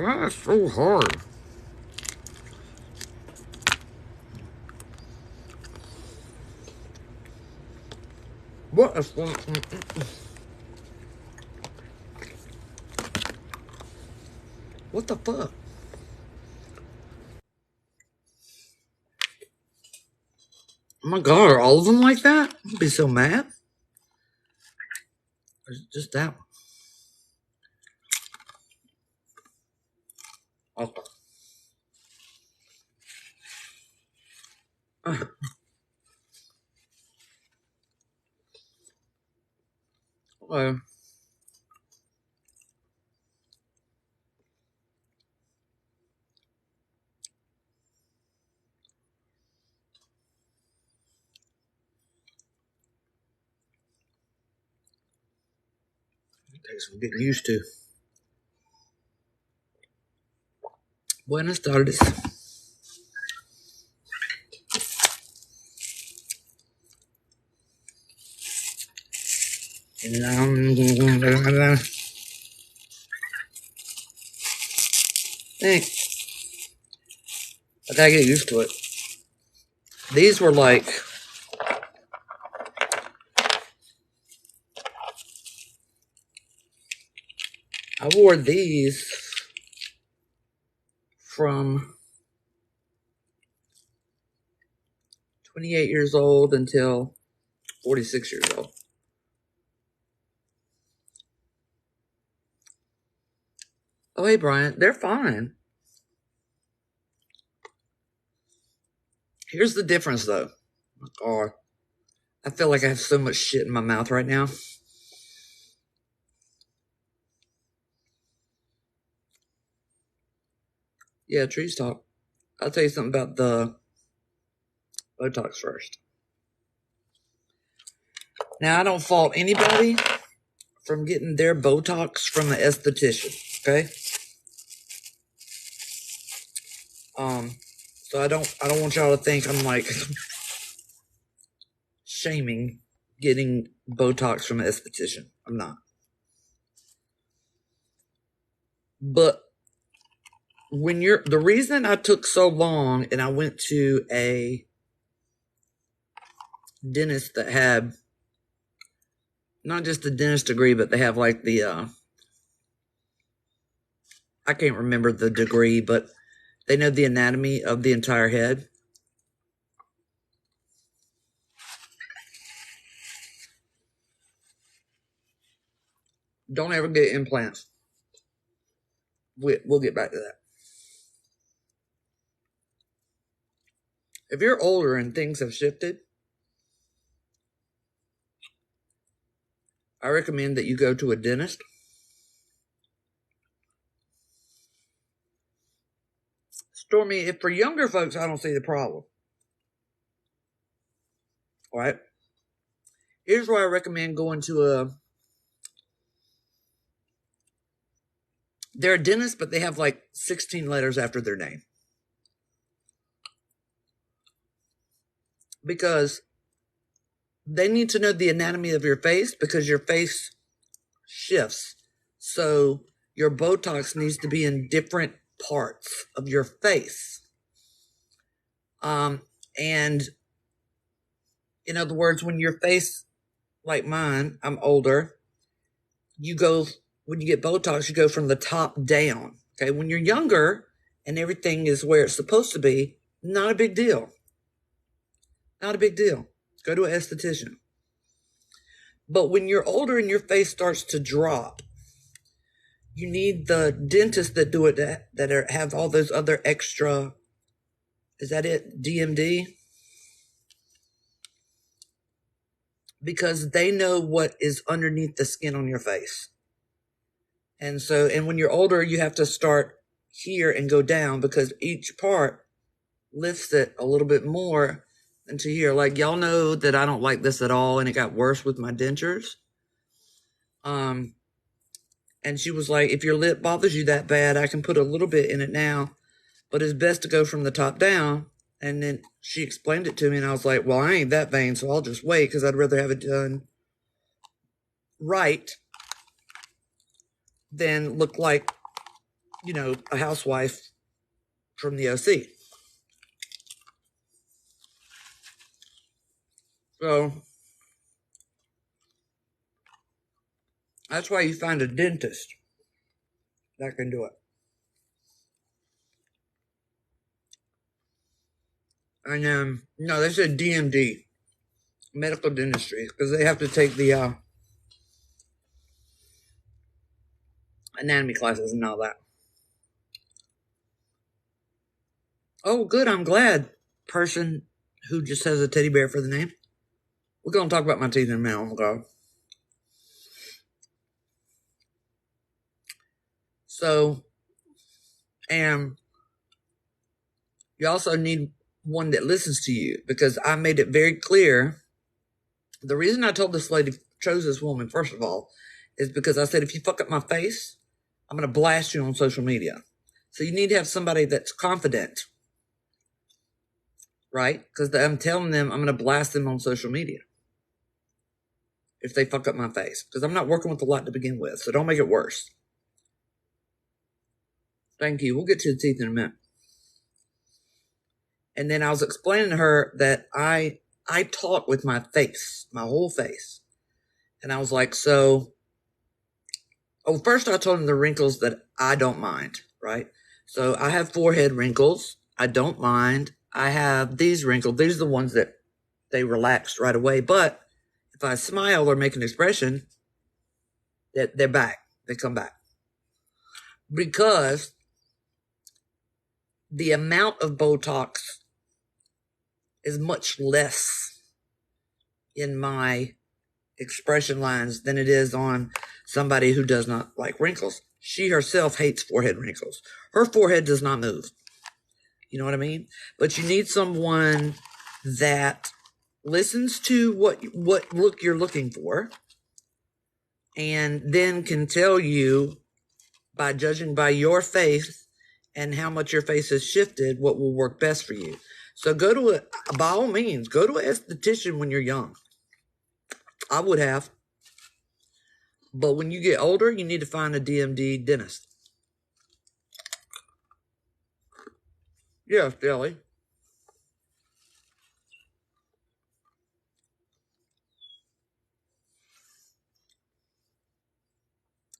That's so hard. What is going on? What the fuck? Oh my god, are all of them like that? I'd be so mad. Or is it just that one? Okay. Okay. It takes some getting used to. Buenas tardes. Thanks. I gotta get used to it. These were like, I wore these from 28 years old until 46 years old. Oh, hey, Brian. They're fine. Here's the difference, though. Oh, I feel like I have so much shit in my mouth right now. Yeah, trees talk. I'll tell you something about the Botox first. Now, I don't fault anybody from getting their Botox from an esthetician, okay? So I don't want y'all to think I'm like shaming getting Botox from an esthetician. I'm not. But when the reason I took so long and I went to a dentist that had not just a dentist degree, but they have like the, I can't remember the degree, but they know the anatomy of the entire head. Don't ever get implants. We'll get back to that. If you're older and things have shifted, I recommend that you go to a dentist. Stormy, if for younger folks, I don't see the problem. All right. Here's where I recommend going to they're a dentist, but they have like 16 letters after their name. Because they need to know the anatomy of your face because your face shifts. So your Botox needs to be in different parts of your face. And in other words, when your face, like mine, I'm older, when you get Botox, you go from the top down. Okay. When you're younger and everything is where it's supposed to be, not a big deal. Not a big deal. Go to an esthetician. But when you're older and your face starts to drop, you need the dentists that do it that have all those other extra, is that it? DMD? Because they know what is underneath the skin on your face. And when you're older, you have to start here and go down because each part lifts it a little bit more into here. Like, y'all know that I don't like this at all, and it got worse with my dentures. And she was like, if your lip bothers you that bad, I can put a little bit in it now, but it's best to go from the top down. And then she explained it to me, and I was like, well, I ain't that vain, so I'll just wait because I'd rather have it done right than look like you know, a housewife from the OC. So that's why you find a dentist that can do it. And no, they said DMD, medical dentistry, because they have to take the anatomy classes and all that. Oh, good. I'm glad. Person who just has a teddy bear for the name. We're going to talk about my teeth in a minute. Okay. So, and you also need one that listens to you, because I made it very clear. The reason I told this lady, chose this woman, first of all, is because I said, if you fuck up my face, I'm going to blast you on social media. So you need to have somebody that's confident, right? Because I'm telling them I'm going to blast them on social media if they fuck up my face, because I'm not working with a lot to begin with, so don't make it worse. Thank you. We'll get to the teeth in a minute. And then I was explaining to her that I talk with my face, my whole face. And I was like, so, first I told him the wrinkles that I don't mind, right? So I have forehead wrinkles. I don't mind. I have these wrinkles. These are the ones that they relaxed right away. But if I smile or make an expression, they're back. They come back. Because the amount of Botox is much less in my expression lines than it is on somebody who does not like wrinkles. She herself hates forehead wrinkles. Her forehead does not move. You know what I mean? But you need someone that listens to what look you're looking for, and then can tell you, by judging by your face and how much your face has shifted, what will work best for you. So by all means, go to an esthetician when you're young. I would have. But when you get older, you need to find a DMD dentist. Yes, Jelly.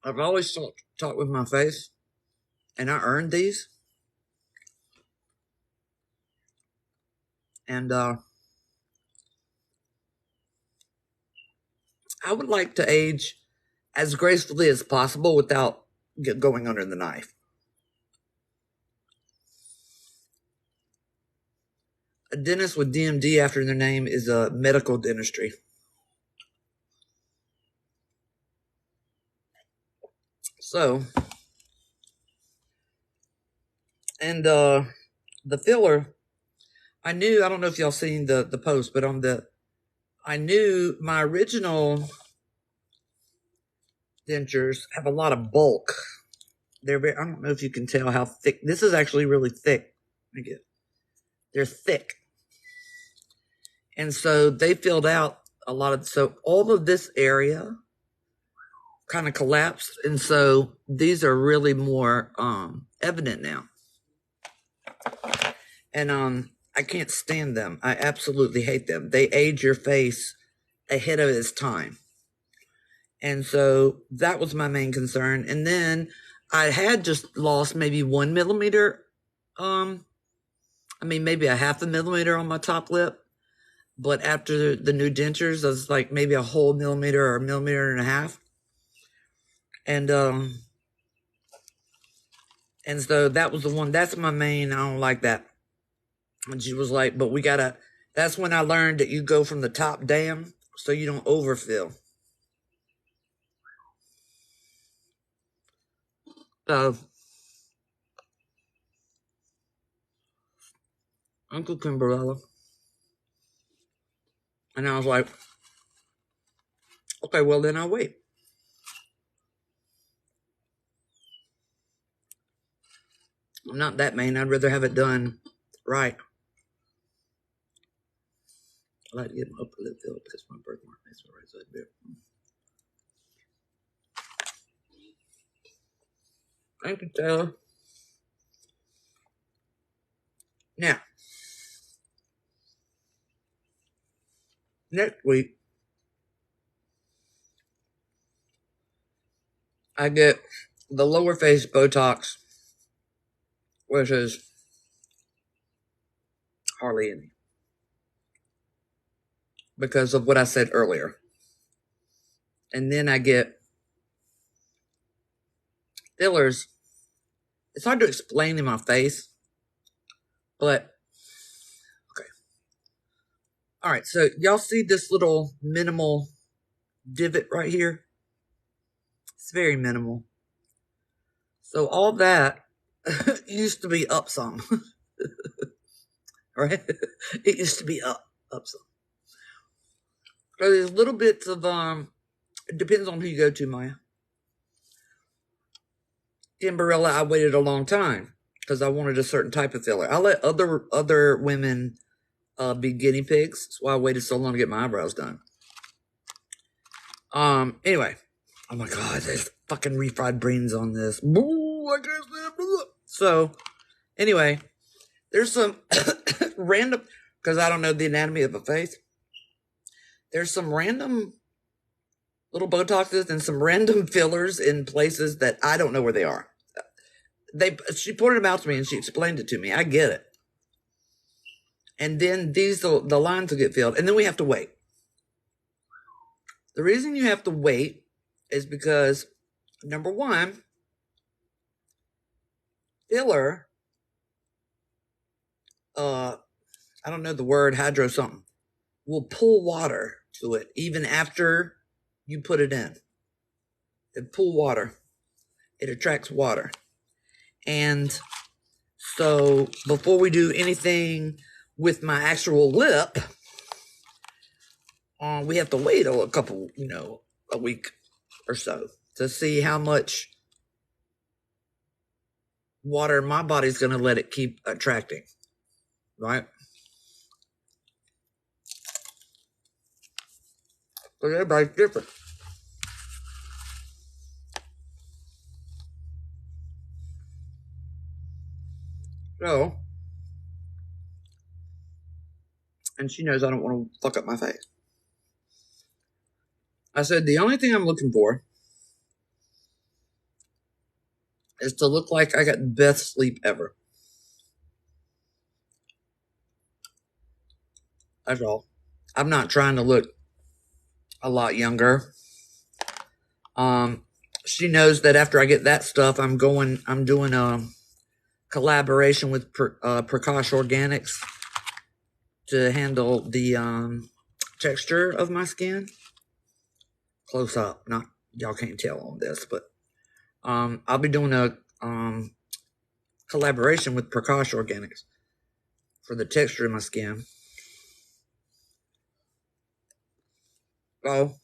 I've always talked with my face, and I earned these. And I would like to age as gracefully as possible without going under the knife. A dentist with DMD after their name is a medical dentistry. So, and the filler, I don't know if y'all seen the post, but I knew my original dentures have a lot of bulk. I don't know if you can tell how thick. This is actually really thick. They're thick. And so they filled out a lot of, so all of this area kind of collapsed. And so these are really more evident now. And I can't stand them. I absolutely hate them. They age your face ahead of its time. And so that was my main concern. And then I had just lost maybe 1 millimeter, maybe a half a millimeter on my top lip. But after the new dentures, I was like maybe a whole millimeter or a millimeter and a half. And so that was the one, that's my main, I don't like that. And she was like, but that's when I learned that you go from the top down so you don't overfill. So, Uncle Kimberella. And I was like, okay, well then I'll wait. I'm not that mean. I'd rather have it done right. I like to get my upper lip filled because my birthmark makes my right side bare. Thank you, Taylor. Now, next week, I get the lower face Botox, which is hardly any, because of what I said earlier. And then I get fillers. It's hard to explain in my face, but okay. All right, so y'all see this little minimal divot right here? It's very minimal. So all that used to be up some, right? It used to be up some. So there's little bits of it depends on who you go to, Maya. Timberella, I waited a long time because I wanted a certain type of filler. I let other women be guinea pigs. That's why I waited so long to get my eyebrows done. Anyway, oh my god, there's fucking refried beans on this. I can't stand it. So, anyway, there's some random, because I don't know the anatomy of a face. There's some random little Botoxes and some random fillers in places that I don't know where they are. She pointed them out to me and she explained it to me. I get it. And then the lines will get filled, and then we have to wait. The reason you have to wait is because, number one, filler, I don't know the word, hydro something, will pull water to it even after you put it in. It pull water. It attracts water. And so before we do anything with my actual lip, we have to wait a couple, a week or so to see how much water my body's going to let it keep attracting, right? But everybody's different. So, and she knows I don't want to fuck up my face. I said, the only thing I'm looking for is to look like I got the best sleep ever. That's all. I'm not trying to look a lot younger. She knows that after I get that stuff, I'm doing a collaboration with Prakash Organics to handle the texture of my skin. Close up, not y'all can't tell on this, but I'll be doing a collaboration with Prakash Organics for the texture of my skin. So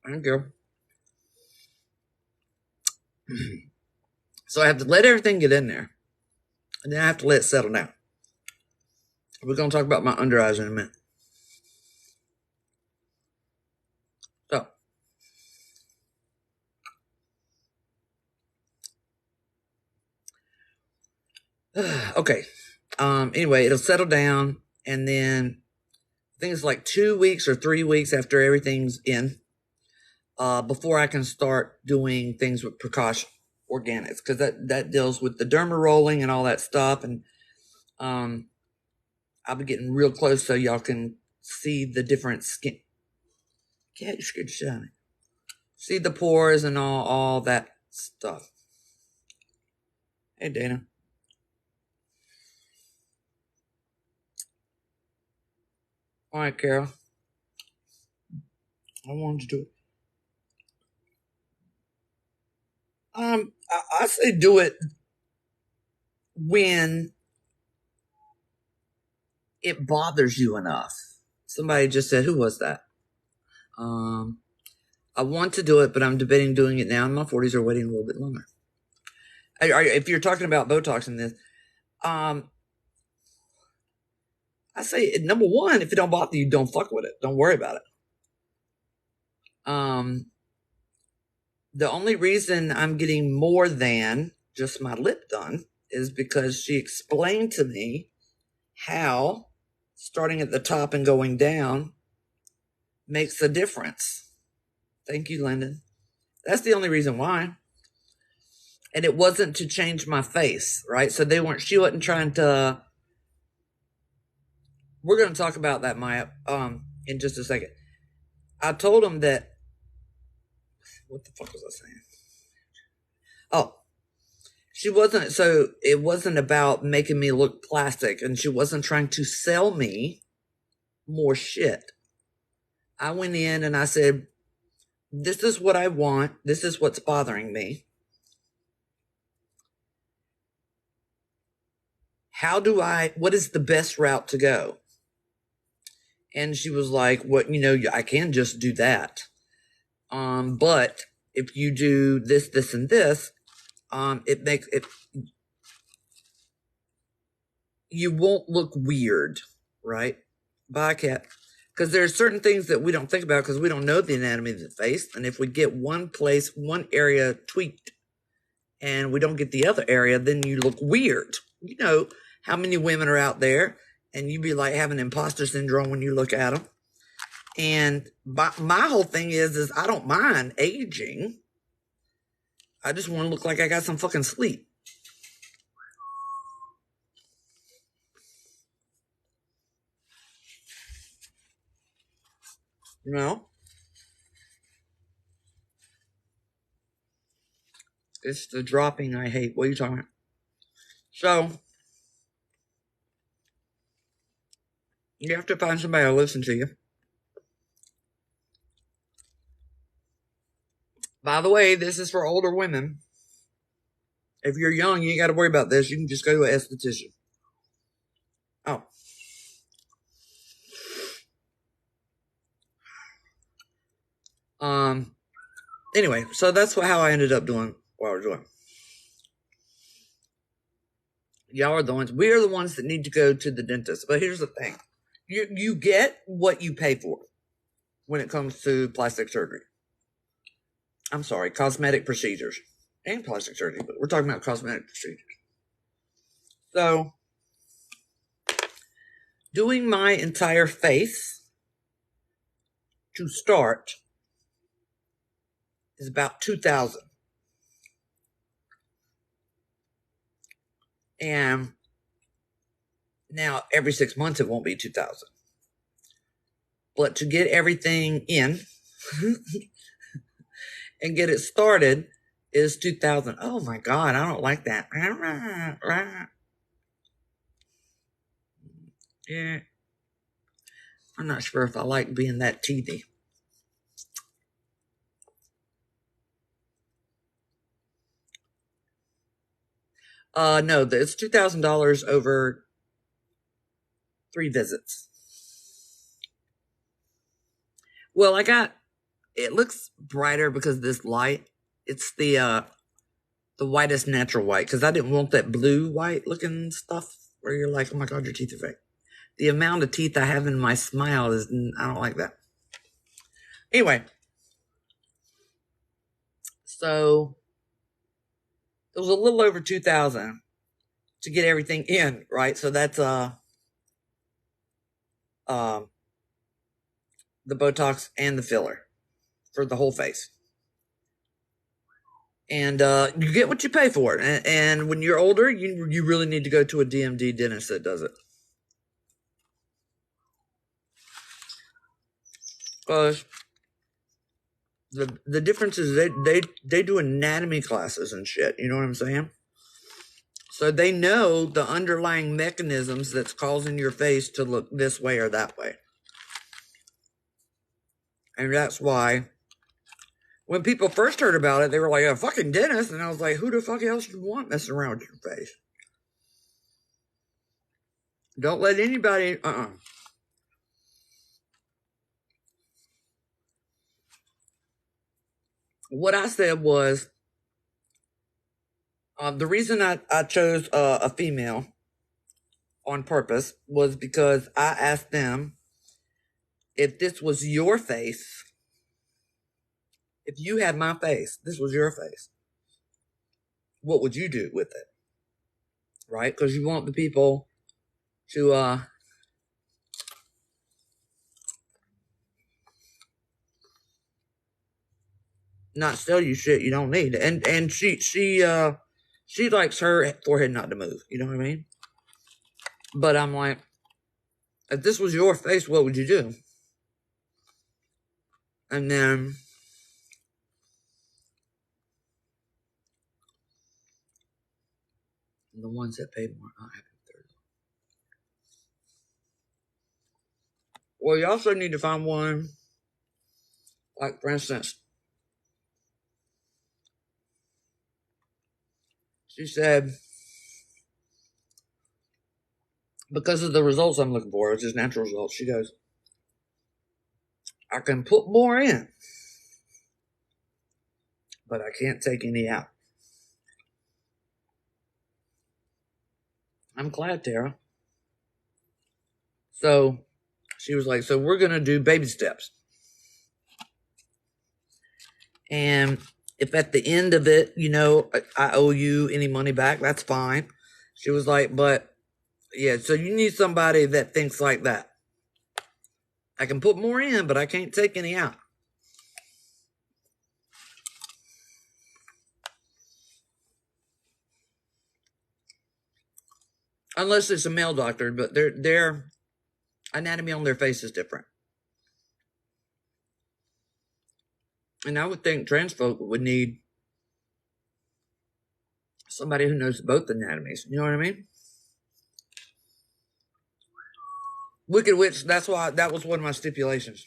thank you. So I have to let everything get in there, and then I have to let it settle down. We're going to talk about my under eyes in a minute. So, okay. Anyway, it'll settle down, and then I think it's like 2 weeks or 3 weeks after everything's in, before I can start doing things with Prakash Organics, because that deals with the derma rolling and all that stuff, and I'll be getting real close so y'all can see the different skin. Yeah, you scared the shit out of me. See the pores and all that stuff. Hey, Dana. All right, Carol. I wanted to do it. I say do it when it bothers you enough. Somebody just said, who was that? I want to do it, but I'm debating doing it now in my 40s or waiting a little bit longer. If you're talking about Botox in this, I say, number one, if it don't bother you, don't fuck with it. Don't worry about it. The only reason I'm getting more than just my lip done is because she explained to me how starting at the top and going down makes a difference. Thank you, Lyndon. That's the only reason why. And it wasn't to change my face, right? So she wasn't trying to, we're going to talk about that, Maya, in just a second. I told him that, what the fuck was I saying? Oh, it wasn't about making me look plastic, and she wasn't trying to sell me more shit. I went in and I said, this is what I want. This is what's bothering me. What is the best route to go? And she was like, I can just do that. But if you do this, this, and this, it makes it, you won't look weird, right? Bye, cat. Because there's certain things that we don't think about because we don't know the anatomy of the face. And if we get one area tweaked, and we don't get the other area, then you look weird. You know how many women are out there, and you be like having imposter syndrome when you look at them. And my whole thing is I don't mind aging. I just want to look like I got some fucking sleep. You know? It's the dropping I hate. What are you talking about? So, you have to find somebody to listen to you. By the way, this is for older women. If you're young, you ain't got to worry about this. You can just go to an esthetician. Oh. Anyway, so that's how I ended up doing what I was doing. Y'all are the ones. We are the ones that need to go to the dentist. But here's the thing: you get what you pay for when it comes to plastic surgery. I'm sorry, cosmetic procedures and plastic surgery, but we're talking about cosmetic procedures. So, doing my entire face to start is about $2,000. And now every 6 months it won't be $2,000. But to get everything in and get it started is $2,000. Oh my God, I don't like that. Yeah. I'm not sure if I like being that teethy. No, it's $2,000 over 3 visits. Well, it looks brighter because of this light. It's the whitest natural white, because I didn't want that blue white looking stuff where you're like, oh my God, your teeth are fake. The amount of teeth I have in my smile I don't like that. Anyway, so it was a little over $2,000 to get everything in, right? So that's the Botox and the filler for the whole face. And you get what you pay for. And when you're older, you really need to go to a DMD dentist that does it. Because the difference is they do anatomy classes and shit. You know what I'm saying? So they know the underlying mechanisms that's causing your face to look this way or that way. And that's why when people first heard about it, they were like, a fucking dentist. And I was like, who the fuck else do you want messing around with your face? Don't let anybody, What I said was, the reason I chose a female on purpose was because I asked them, if this was your face, If you had my face, this was your face, what would you do with it? Right? Because you want the people to not sell you shit you don't need. And she likes her forehead not to move. You know what I mean? But I'm like, if this was your face, what would you do? And then the ones that pay more not happy with theirs. Well, you also need to find one, like, for instance, she said, because of the results I'm looking for, it's just natural results, she goes, I can put more in, but I can't take any out. I'm glad, Tara. So she was like, so we're going to do baby steps. And if at the end of it, you know, I owe you any money back, that's fine. She was like, but yeah, so you need somebody that thinks like that. I can put more in, but I can't take any out. Unless it's a male doctor, but their anatomy on their face is different. And I would think trans folk would need somebody who knows both anatomies. You know what I mean? Wicked Witch, that's why that was one of my stipulations.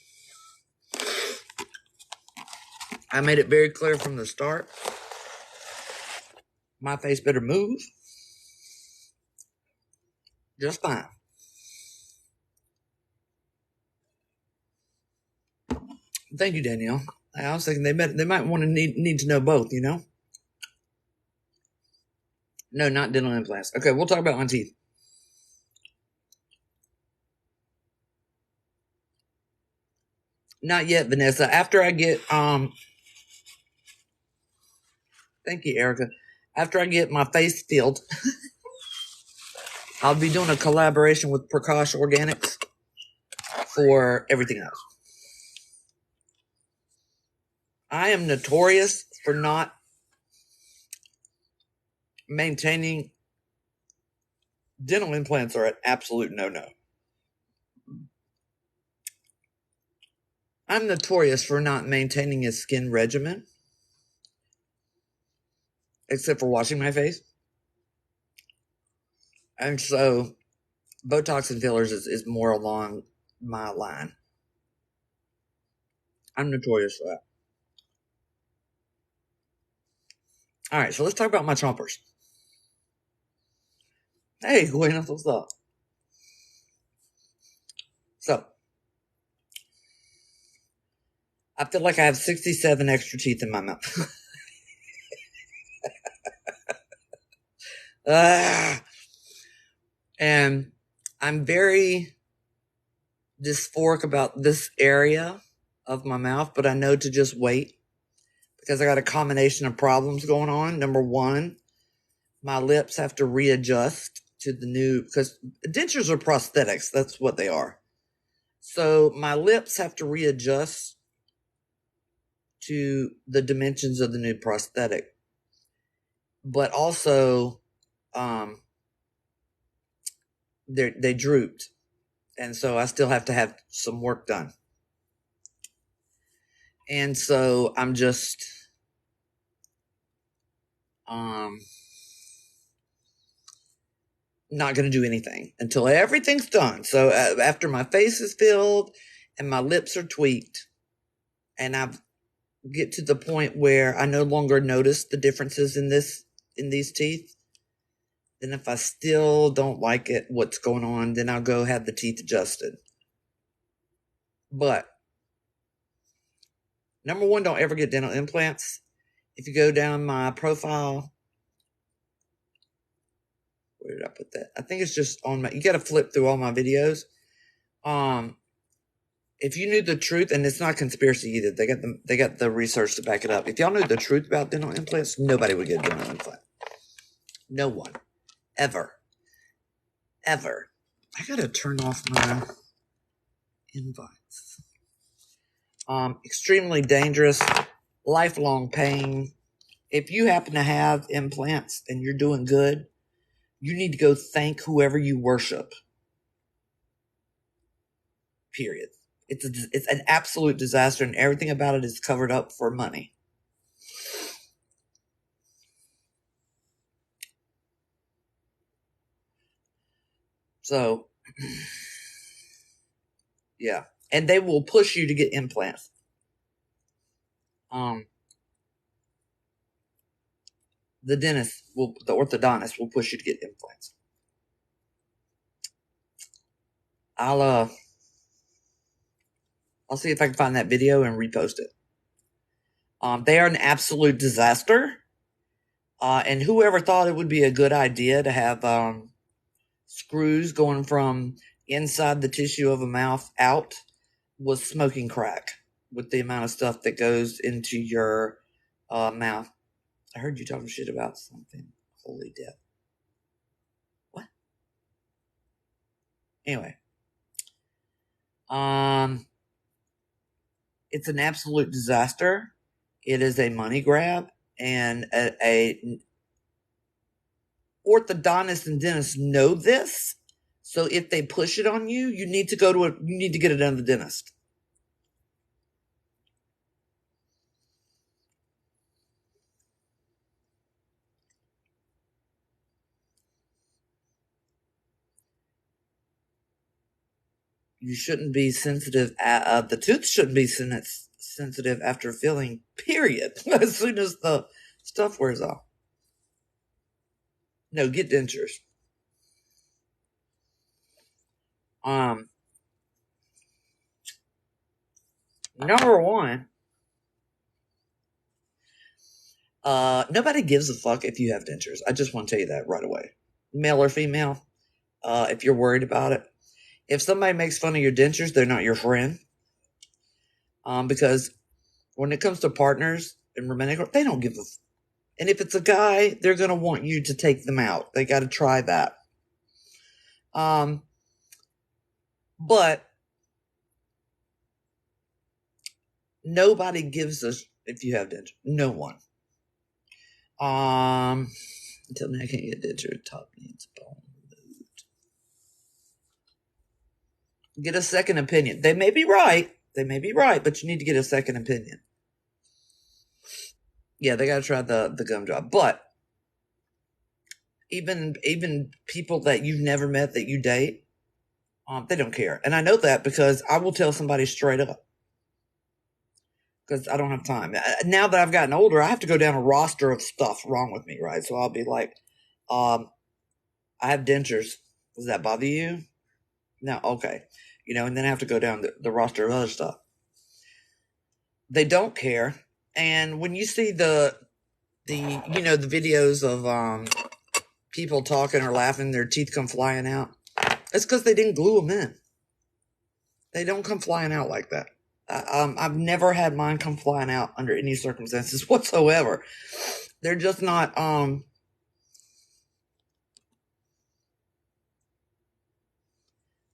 I made it very clear from the start. My face better move just fine. Thank you, Danielle. I was thinking they might want to need to know both, you know? No, not dental implants. Okay, we'll talk about my teeth. Not yet, Vanessa. After I get thank you, Erica. After I get my face filled, I'll be doing a collaboration with Prakash Organics for everything else. I am notorious for not maintaining. Dental implants are an absolute no-no. I'm notorious for not maintaining a skin regimen, except for washing my face. And so Botox and fillers is more along my line. I'm notorious for that. All right, so let's talk about my chompers. Hey, Gwen, what's up? So, I feel like I have 67 extra teeth in my mouth. And I'm very dysphoric about this area of my mouth, but I know to just wait because I got a combination of problems going on. Number one, my lips have to readjust to the new, because dentures are prosthetics. That's what they are. So my lips have to readjust to the dimensions of the new prosthetic. But also, they drooped. And so I still have to have some work done. And so I'm just, not going to do anything until everything's done. So after my face is filled and my lips are tweaked and I get to the point where I no longer notice the differences in these teeth, then if I still don't like it, what's going on, then I'll go have the teeth adjusted. But number one, don't ever get dental implants. If you go down my profile, where did I put that? I think it's just on my, you got to flip through all my videos. If you knew the truth, and it's not conspiracy either, they got the research to back it up. If y'all knew the truth about dental implants, nobody would get a dental implant. No one. Ever. Ever. I gotta turn off my invites. Extremely dangerous, lifelong pain. If you happen to have implants and you're doing good, you need to go thank whoever you worship. Period. It's an absolute disaster, and everything about it is covered up for money. So, yeah. And they will push you to get implants. The orthodontist will push you to get implants. I'll see if I can find that video and repost it. They are an absolute disaster. And whoever thought it would be a good idea to have screws going from inside the tissue of a mouth out was smoking crack with the amount of stuff that goes into your mouth. I heard you talking shit about something. Holy death. What? Anyway. It's an absolute disaster. It is a money grab, and a orthodontists and dentists know this. So if they push it on you, you need to you need to get it done to the dentist. You shouldn't be sensitive. The tooth shouldn't be sensitive after filling, period. As soon as the stuff wears off. No, get dentures. Number one, nobody gives a fuck if you have dentures. I just want to tell you that right away. Male or female, if you're worried about it. If somebody makes fun of your dentures, they're not your friend. Because when it comes to partners and romantic, they don't give a and if it's a guy, they're going to want you to take them out. They got to try that. But nobody gives us if you have dentures. No one. Tell me I can't get denture. Top needs bone moved. Get a second opinion. They may be right. But you need to get a second opinion. Yeah, they got to try the gum job. But even people that you've never met that you date, they don't care. And I know that because I will tell somebody straight up. Because I don't have time. Now that I've gotten older, I have to go down a roster of stuff wrong with me, right? So I'll be like, I have dentures. Does that bother you? No, okay. And then I have to go down the roster of other stuff. They don't care. And when you see the videos of people talking or laughing, their teeth come flying out, it's because they didn't glue them in. They don't come flying out like that. I've never had mine come flying out under any circumstances whatsoever. They're just not,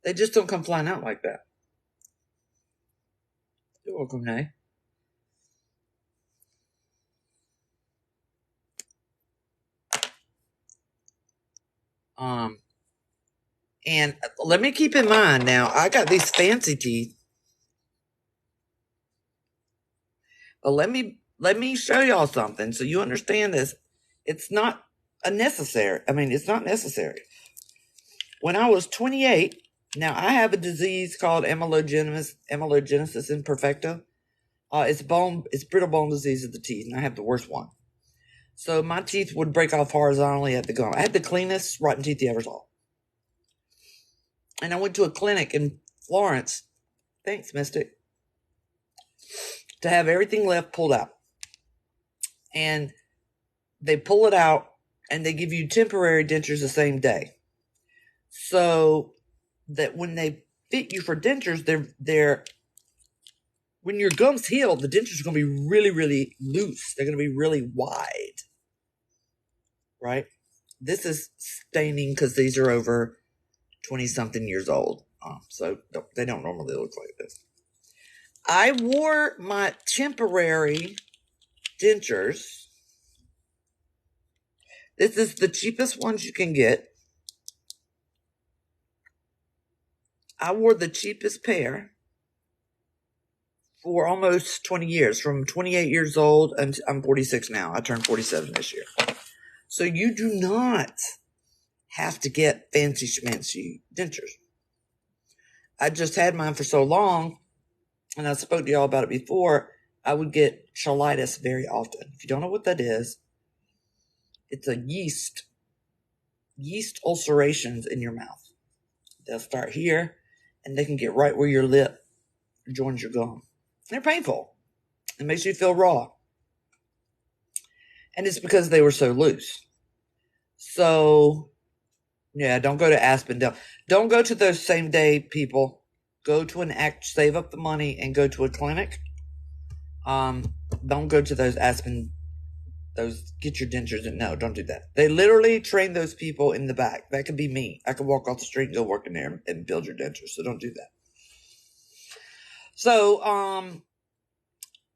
they just don't come flying out like that. You're welcome, Nay. And let me keep in mind now, I got these fancy teeth. But let me show y'all something so you understand this. It's not unnecessary. It's not necessary. When I was 28, now I have a disease called amylogenesis imperfecta. It's brittle bone disease of the teeth, and I have the worst one. So my teeth would break off horizontally at the gum. I had the cleanest rotten teeth you ever saw. And I went to a clinic in Florence. Thanks, Mystic. To have everything left pulled out. And they pull it out and they give you temporary dentures the same day. So that when they fit you for dentures, they're when your gums heal, the dentures are going to be really, really loose. They're going to be really wide, right? This is staining because these are over 20-something years old. So they don't normally look like this. I wore my temporary dentures. This is the cheapest ones you can get. I wore the cheapest pair for almost 20 years, from 28 years old, and I'm 46 now. I turned 47 this year. So you do not have to get fancy schmancy dentures. I just had mine for so long, and I spoke to y'all about it before. I would get cheilitis very often. If you don't know what that is, it's a yeast ulcerations in your mouth. They'll start here, and they can get right where your lip joins your gum. They're painful. It makes you feel raw. And it's because they were so loose. So, yeah, don't go to Aspendale. Don't go to those same day people. Go to save up the money and go to a clinic. Don't go to those get your dentures. No, don't do that. They literally train those people in the back. That could be me. I could walk off the street and go work in there and build your dentures. So don't do that. So,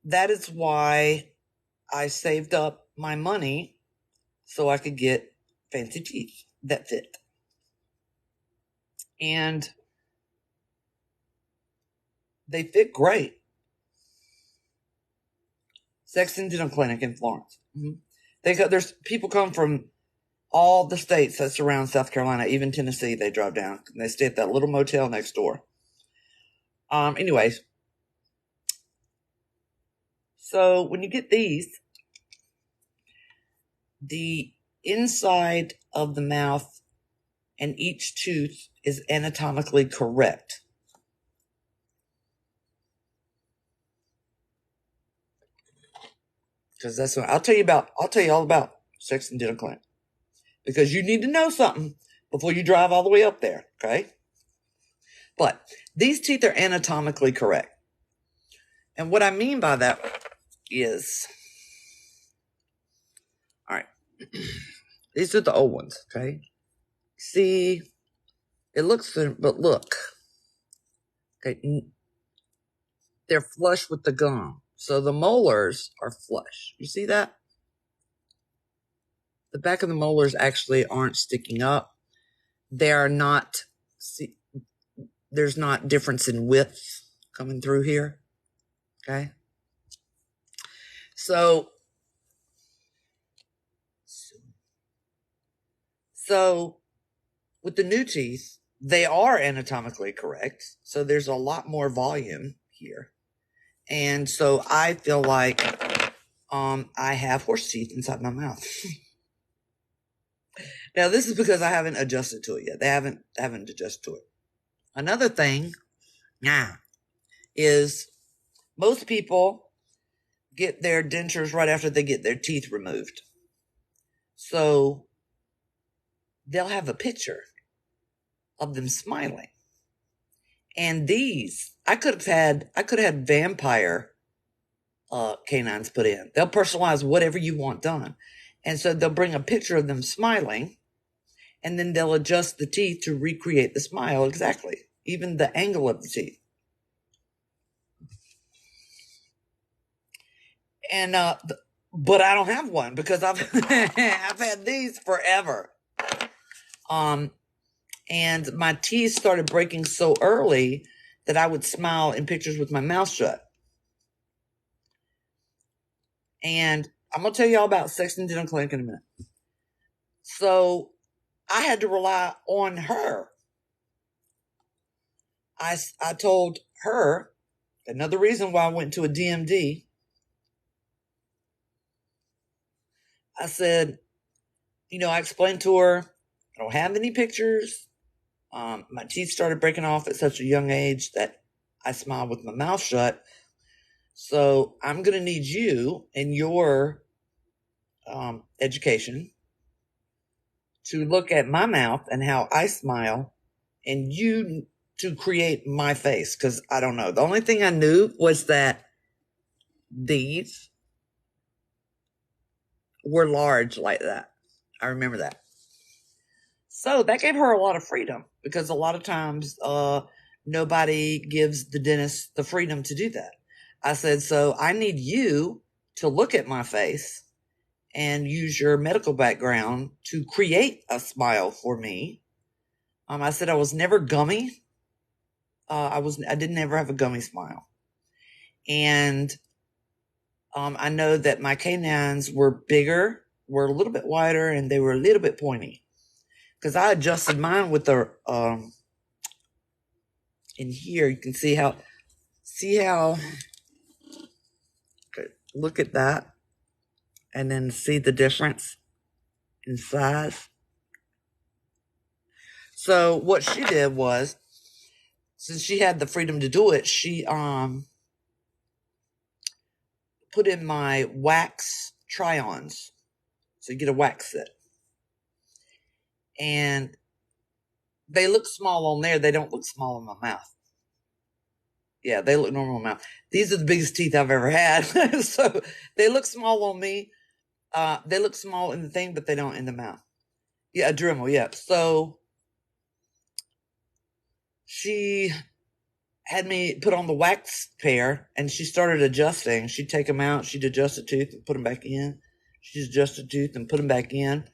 that is why I saved up my money so I could get fancy teeth that fit. And they fit great. Sexton Dental Clinic in Florence. There's people come from all the states that surround South Carolina, even Tennessee. They drive down. And they stay at that little motel next door. Anyways, so when you get these, the inside of the mouth and each tooth is anatomically correct. Because that's what I'll tell you all about Sexton Dental Clinic. Because you need to know something before you drive all the way up there, okay? But these teeth are anatomically correct. And what I mean by that is, all right, these are the old ones, okay? See, it looks thin, but look, okay, they're flush with the gum. So the molars are flush. You see that? The back of the molars actually aren't sticking up. They are not, see, there's not difference in width coming through here. Okay. So with the new teeth, they are anatomically correct. So there's a lot more volume here. And so I feel like I have horse teeth inside my mouth. Now, this is because I haven't adjusted to it yet. They haven't adjusted to it. Another thing is most people get their dentures right after they get their teeth removed. So they'll have a picture of them smiling. And these, I could have had vampire canines put in. They'll personalize whatever you want done. And so they'll bring a picture of them smiling, and then they'll adjust the teeth to recreate the smile exactly, even the angle of the teeth. And but I don't have one because I've I've had these forever. And my teeth started breaking so early that I would smile in pictures with my mouth shut. And I'm going to tell you all about Sexton Dental Clinic in a minute. So I had to rely on her. I told her, another reason why I went to a DMD, I said, I explained to her, I don't have any pictures. My teeth started breaking off at such a young age that I smile with my mouth shut. So I'm going to need you and your education to look at my mouth and how I smile, and you to create my face, because I don't know. The only thing I knew was that these were large like that. I remember that. So that gave her a lot of freedom, because a lot of times nobody gives the dentist the freedom to do that. I said, so I need you to look at my face and use your medical background to create a smile for me. I said I was never gummy. I didn't ever have a gummy smile. And I know that my canines were bigger, were a little bit wider, and they were a little bit pointy. Because I adjusted mine with the, in here, you can see how, okay, look at that. And then see the difference in size. So what she did was, since she had the freedom to do it, she put in my wax try-ons. So you get a wax set. And they look small on there. They don't look small in my mouth. Yeah, they look normal in my mouth. These are the biggest teeth I've ever had. So they look small on me. They look small in the thing, but they don't in the mouth. Yeah, a Dremel, yeah. So she had me put on the wax pair, and she started adjusting. She'd take them out, she'd adjust the tooth and put them back in. She'd adjust the tooth and put them back in,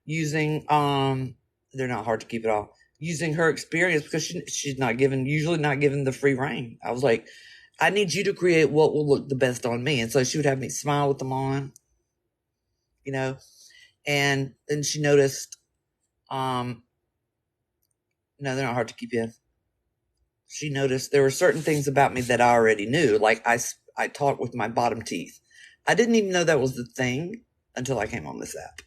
using they're not hard to keep at all. Using her experience, because she's usually not given the free reign. I was like, I need you to create what will look the best on me. And so she would have me smile with them on, and then she noticed, no, they're not hard to keep in. She noticed there were certain things about me that I already knew. Like I talk with my bottom teeth. I didn't even know that was the thing until I came on this app.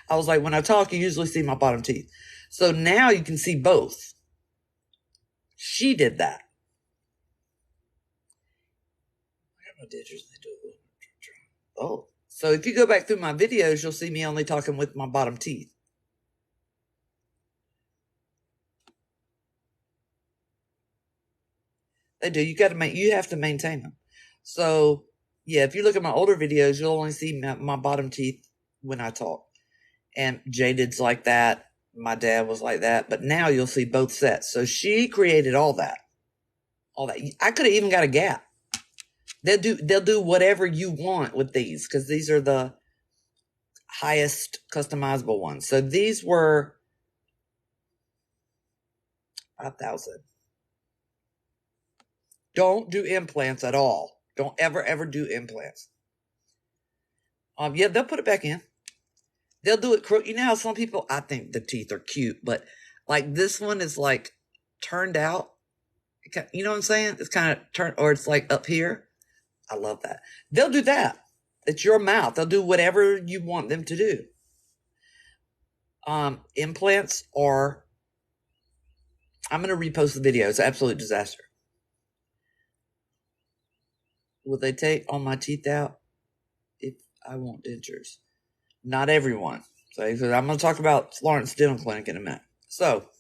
I was like, when I talk, you usually see my bottom teeth. So now you can see both. She did that. Oh, so if you go back through my videos, you'll see me only talking with my bottom teeth. They do. You have to maintain them. So yeah, if you look at my older videos, you'll only see my bottom teeth when I talk. And Jaded's like that. My dad was like that. But now you'll see both sets. So she created all that. I could have even got a gap. They'll do whatever you want with these, because these are the highest customizable ones. So these were 5,000. Don't do implants at all. Don't ever do implants. Yeah, they'll put it back in. They'll do it crooked. You know how some people, I think the teeth are cute, but like this one is like turned out. You know what I'm saying? It's kind of turned, or it's like up here. I love that. They'll do that. It's your mouth. They'll do whatever you want them to do. Implants are, I'm going to repost the video. It's an absolute disaster. Will they take all my teeth out if I want dentures? Not everyone. So I'm going to talk about Florence Dental Clinic in a minute. So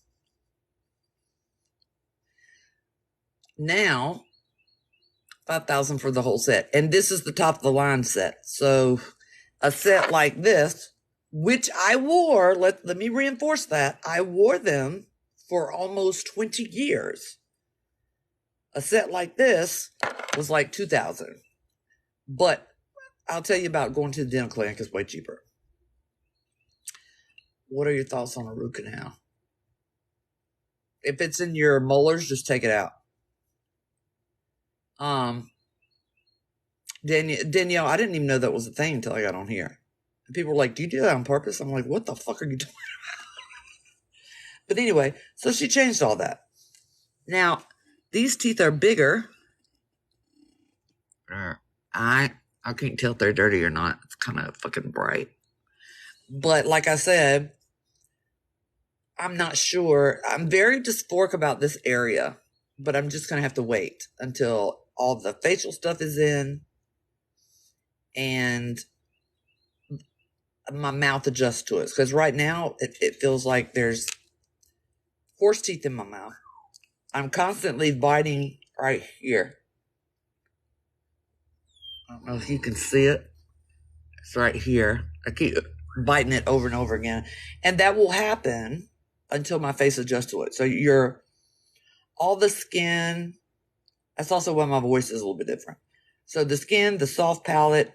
now 5,000 for the whole set. And this is the top of the line set. So a set like this, which I wore, let me reinforce that. I wore them for almost 20 years. A set like this was like 2,000. But I'll tell you about going to the dental clinic. It's way cheaper. What are your thoughts on a root canal? If it's in your molars, just take it out. Danielle, I didn't even know that was a thing until I got on here. And people were like, do you do that on purpose? I'm like, what the fuck are you doing? But anyway, so she changed all that. Now, these teeth are bigger. I can't tell if they're dirty or not. It's kind of fucking bright. But like I said, I'm not sure. I'm very dysphoric about this area, but I'm just going to have to wait until all the facial stuff is in and my mouth adjusts to it. Because right now, it feels like there's horse teeth in my mouth. I'm constantly biting right here. I don't know if you can see it. It's right here. I keep biting it over and over again. And that will happen until my face adjusts to it. So all the skin, that's also why my voice is a little bit different. So the skin, the soft palate,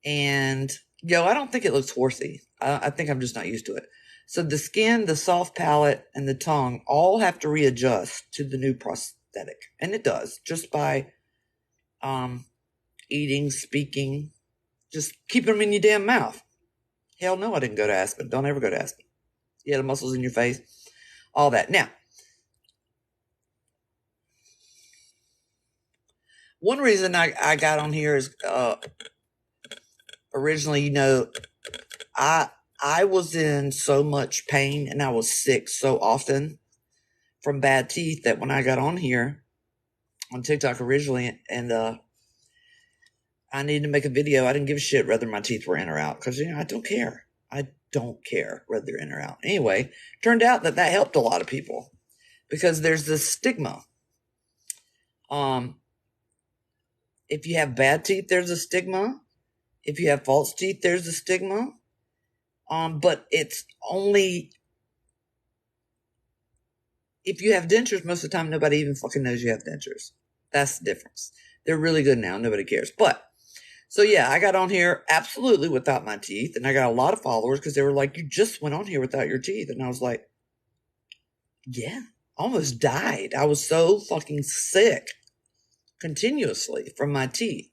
and, I don't think it looks horsey. I think I'm just not used to it. So the skin, the soft palate, and the tongue all have to readjust to the new prosthetic. And it does, just by eating, speaking, just keep them in your damn mouth. Hell no, I didn't go to Aspen. Don't ever go to Aspen. Yeah, the muscles in your face, all that. Now, one reason I got on here is originally, I was in so much pain and I was sick so often from bad teeth that when I got on here on TikTok originally and I needed to make a video, I didn't give a shit whether my teeth were in or out because, I don't care. I don't care whether they're in or out. Anyway, turned out that helped a lot of people because there's this stigma. If you have bad teeth, there's a stigma. If you have false teeth, there's a stigma. But it's only if you have dentures, most of the time nobody even fucking knows you have dentures. That's the difference. They're really good now. Nobody cares. But so yeah, I got on here absolutely without my teeth, and I got a lot of followers because they were like, "You just went on here without your teeth," and I was like, "Yeah, almost died. I was so fucking sick continuously from my teeth."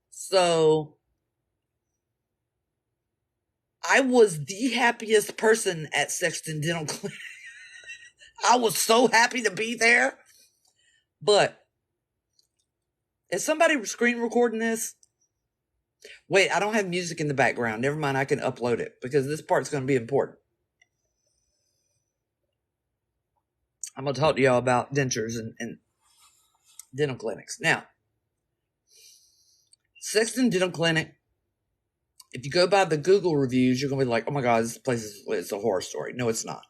So I was the happiest person at Sexton Dental Clinic. I was so happy to be there. But is somebody screen recording this? Wait, I don't have music in the background. Never mind, I can upload it because this part's going to be important. I'm going to talk to y'all about dentures and dental clinics. Now, Sexton Dental Clinic, if you go by the Google reviews, you're going to be like, oh my God, this place is a horror story. No, it's not.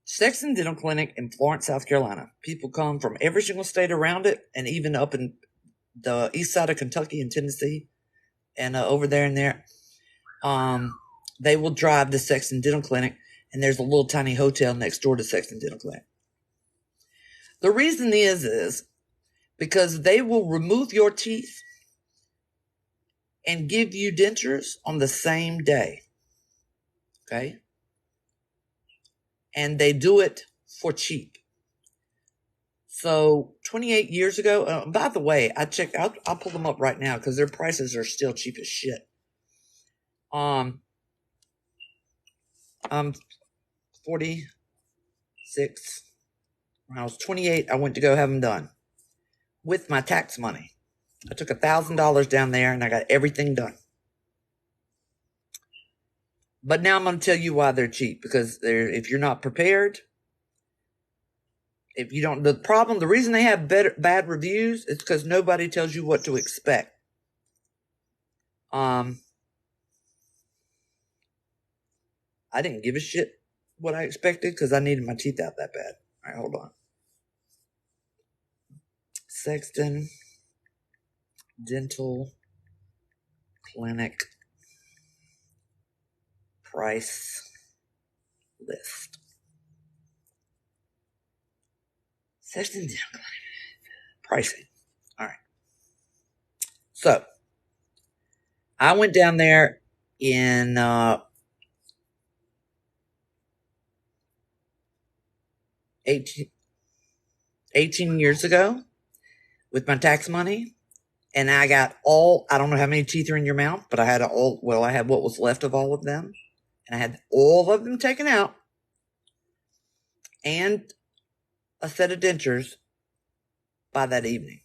Sexton Dental Clinic in Florence, South Carolina. People come from every single state around it and even up in the east side of Kentucky and Tennessee and over there and there. They will drive to Sexton Dental Clinic, and there's a little tiny hotel next door to Sexton Dental Clinic. The reason is because they will remove your teeth and give you dentures on the same day. Okay? And they do it for cheap. So 28 years ago, by the way, I'll pull them up right now because their prices are still cheap as shit. I'm 46. When I was 28, I went to go have them done with my tax money. I took $1,000 down there and I got everything done. But now I'm going to tell you why they're cheap, because if you're not prepared, if you don't, the reason they have bad reviews is because nobody tells you what to expect. I didn't give a shit what I expected because I needed my teeth out that bad. All right, hold on. Sexton Dental Clinic price list. Sexton Dental Clinic pricing. All right. So I went down there in 18 years ago with my tax money. And I got I don't know how many teeth are in your mouth, but I had I had what was left of all of them. And I had all of them taken out. And a set of dentures by that evening.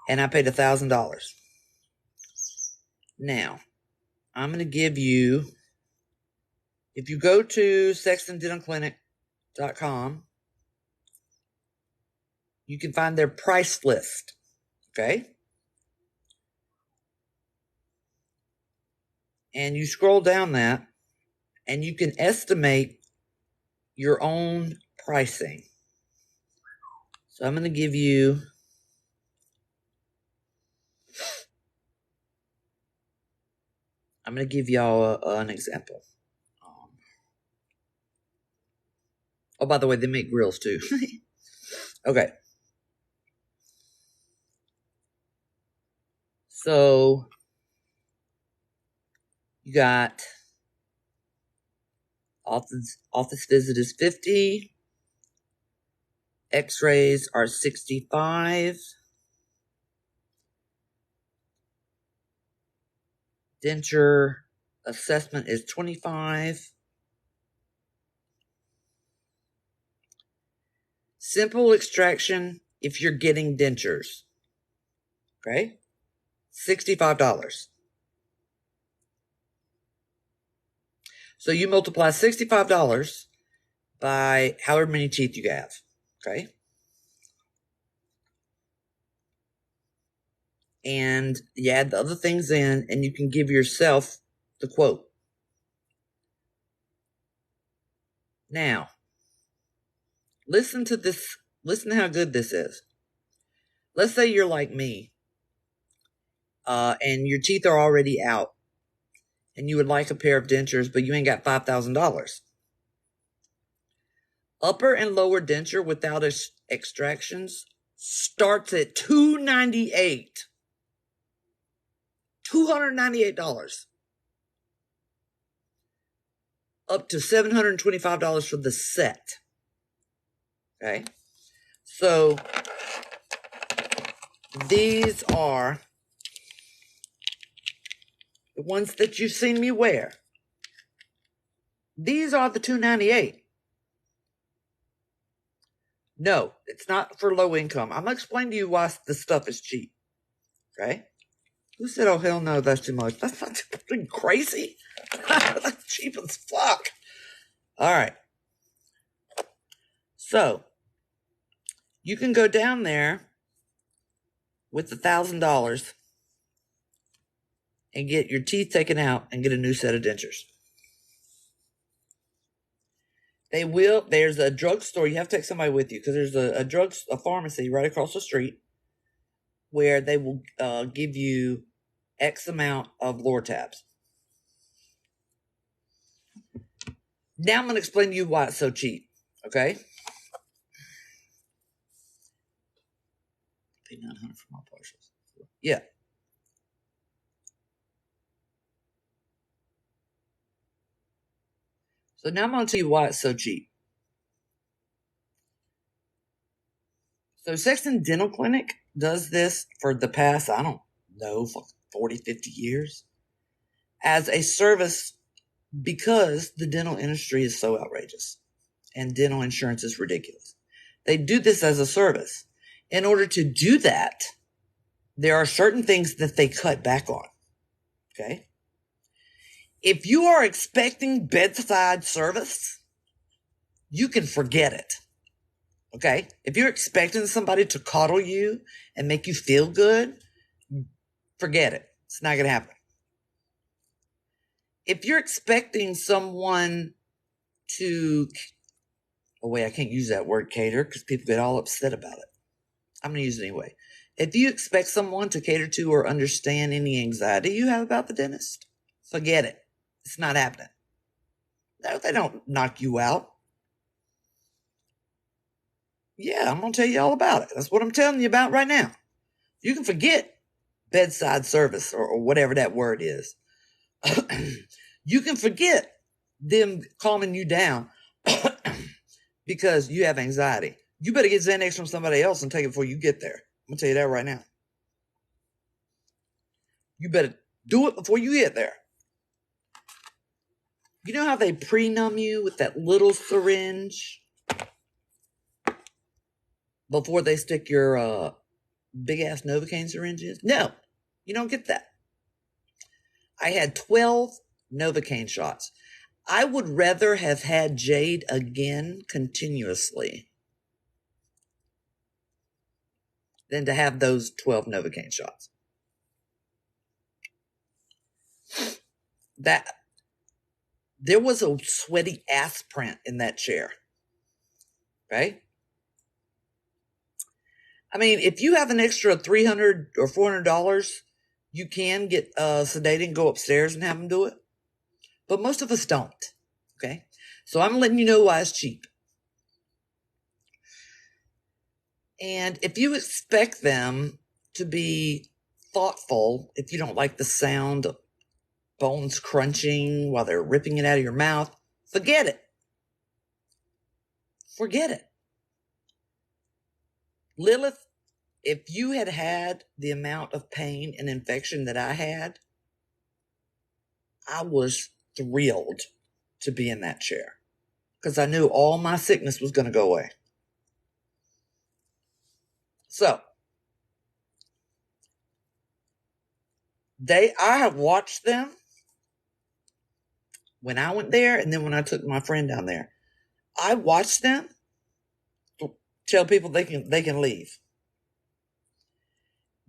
And I paid $1,000. Now, I'm going to give you, if you go to sextondentalclinic.com, you can find their price list. Okay? And you scroll down that, and you can estimate your own pricing. So I'm going to give you y'all an example. Oh, by the way, they make grills too. Okay. So you got office visit is $50. X-rays are $65. Denture assessment is $25. Simple extraction, if you're getting dentures, okay, $65. So you multiply $65 by however many teeth you have, okay? And you add the other things in, and you can give yourself the quote. Now, listen to this. Listen to how good this is. Let's say you're like me, and your teeth are already out, and you would like a pair of dentures, but you ain't got $5,000. Upper and lower denture without extractions starts at $298. $298. Up to $725 for the set. Okay. So these are the ones that you've seen me wear. These are the $298. No, it's not for low income. I'm going to explain to you why the stuff is cheap. Okay? Who said, oh, hell no, that's too much? That's not too crazy. That's cheap as fuck. All right. So, you can go down there with $1,000 and get your teeth taken out and get a new set of dentures. There's a drugstore. You have to take somebody with you because there's a pharmacy right across the street where they will give you X amount of Lortabs. Now I'm going to explain to you why it's so cheap. Okay? Pay $900 for my partials. Yeah. So now I'm going to tell you why it's so cheap. So Sexton Dental Clinic does this for the past, I don't know, 40, 50 years as a service because the dental industry is so outrageous and dental insurance is ridiculous. They do this as a service. In order to do that, there are certain things that they cut back on. Okay? If you are expecting bedside service, you can forget it. Okay? If you're expecting somebody to coddle you and make you feel good, forget it. It's not going to happen. If you're expecting someone to, oh wait, I can't use that word cater because people get all upset about it. I'm going to use it anyway. If you expect someone to cater to or understand any anxiety you have about the dentist, forget it. It's not happening. No, they don't knock you out. Yeah, I'm going to tell you all about it. That's what I'm telling you about right now. You can forget bedside service or whatever that word is. You can forget them calming you down because you have anxiety. You better get Xanax from somebody else and take it before you get there. I'm going to tell you that right now. You better do it before you get there. You know how they pre-numb you with that little syringe before they stick your big-ass Novocaine syringes? No, you don't get that. I had 12 Novocaine shots. I would rather have had Jade again continuously than to have those 12 Novocaine shots. There was a sweaty ass print in that chair. Okay? I mean, if you have an extra $300 or $400, you can get sedated and go upstairs and have them do it. But most of us don't. Okay? So I'm letting you know why it's cheap. And if you expect them to be thoughtful, if you don't like the sound of bones crunching while they're ripping it out of your mouth, forget it. Forget it. Lilith, if you had had the amount of pain and infection that I had, I was thrilled to be in that chair because I knew all my sickness was going to go away. So, I have watched them when I went there and then when I took my friend down there. I watched them tell people they can leave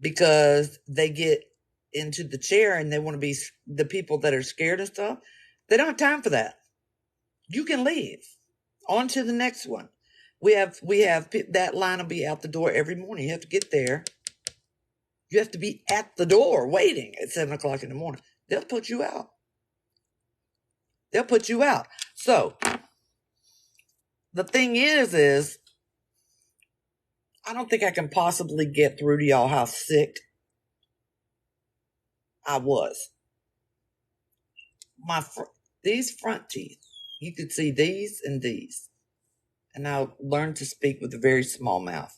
because they get into the chair and they want to be the people that are scared and stuff. They don't have time for that. You can leave. On to the next one. We have that line will be out the door every morning. You have to get there. You have to be at the door waiting at 7 o'clock in the morning. They'll put you out. They'll put you out. So the thing is I don't think I can possibly get through to y'all how sick I was. These front teeth, you could see these and these. And I learned to speak with a very small mouth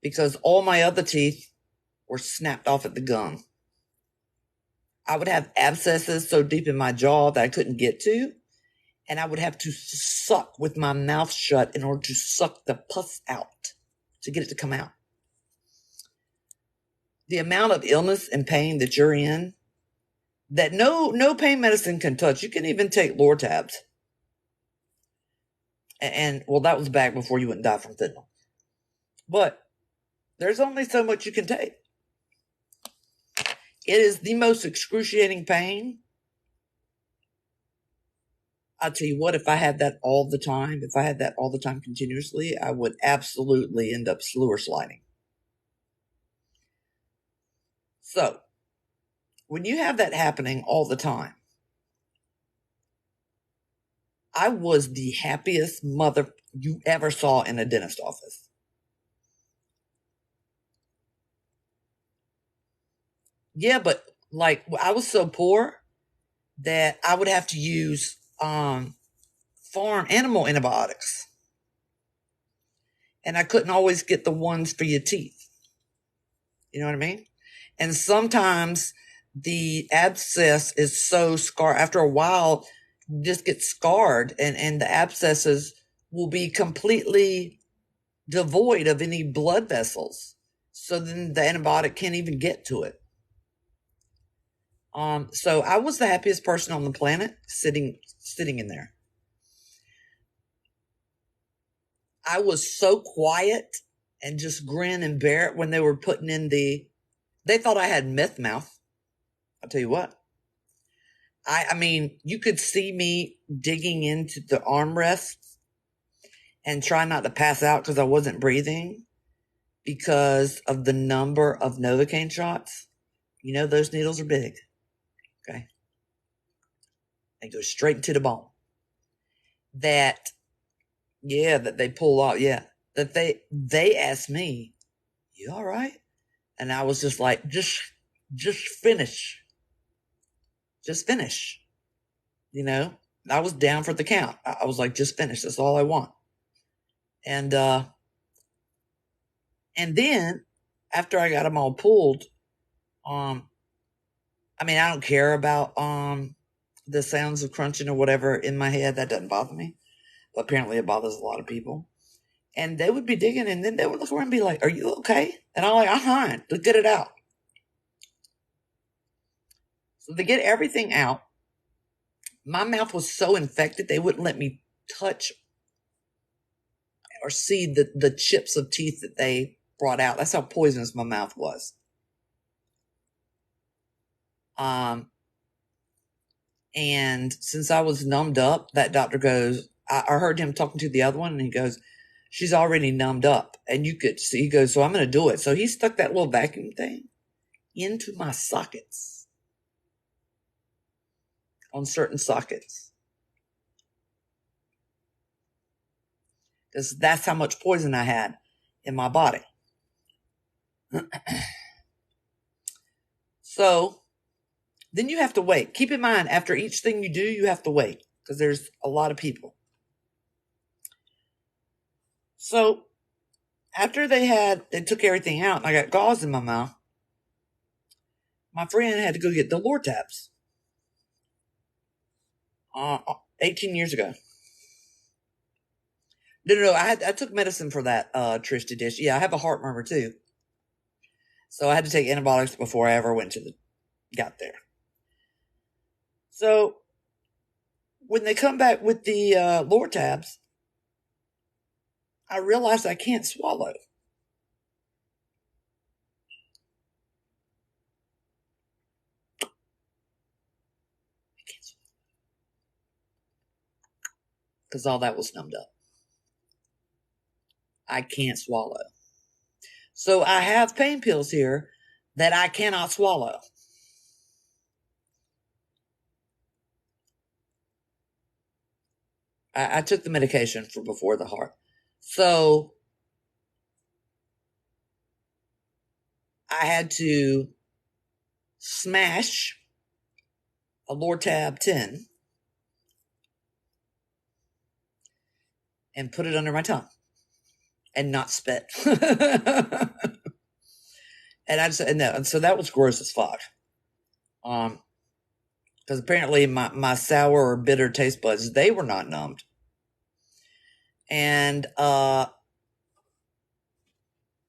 because all my other teeth were snapped off at the gum. I would have abscesses so deep in my jaw that I couldn't get to, and I would have to suck with my mouth shut in order to suck the pus out to get it to come out. The amount of illness and pain that you're in that no pain medicine can touch. You can even take Lortabs. And well, that was back before you wouldn't die from fentanyl. But there's only so much you can take. It is the most excruciating pain. I'll tell you what, if I had that all the time, continuously, I would absolutely end up sewer sliding. So, when you have that happening all the time, I was the happiest mother you ever saw in a dentist office. Yeah, but like I was so poor that I would have to use farm animal antibiotics. And I couldn't always get the ones for your teeth. You know what I mean? And sometimes the abscess is so scarred. After a while, you just get scarred and the abscesses will be completely devoid of any blood vessels. So then the antibiotic can't even get to it. So I was the happiest person on the planet sitting in there. I was so quiet and just grin and bear it when they were putting in they thought I had meth mouth. I'll tell you what. I mean, you could see me digging into the armrests and try not to pass out because I wasn't breathing because of the number of Novocaine shots. You know, those needles are big. Okay. They go straight into the bone. That they pull out. Yeah. That they asked me, you all right? And I was just like, just finish. Just finish. You know, I was down for the count. I was like, just finish. That's all I want. And then after I got them all pulled, I mean, I don't care about the sounds of crunching or whatever in my head. That doesn't bother me. But apparently it bothers a lot of people. And they would be digging and then they would look around and be like, are you okay? And I'm like, I'm fine. Let's get it out. So they get everything out. My mouth was so infected, they wouldn't let me touch or see the chips of teeth that they brought out. That's how poisonous my mouth was. And since I was numbed up, that doctor goes, I heard him talking to the other one, and he goes, she's already numbed up. And you could see, he goes, so I'm going to do it. So he stuck that little vacuum thing into my sockets, on certain sockets. Because that's how much poison I had in my body. So then you have to wait. Keep in mind, after each thing you do, you have to wait, because there's a lot of people. So after they took everything out and I got gauze in my mouth, my friend had to go get the Lortabs 18 years ago. No, I took medicine for that, Tristy Dish. Yeah, I have a heart murmur too. So I had to take antibiotics before I ever got there. So when they come back with the Lortabs, I realized I can't swallow. I can't swallow. Because all that was numbed up. I can't swallow. So I have pain pills here that I cannot swallow. I took the medication for before the heart. So I had to smash a Lortab 10 and put it under my tongue and not spit. And so that was gross as fuck. Because apparently my sour or bitter taste buds, they were not numbed. And I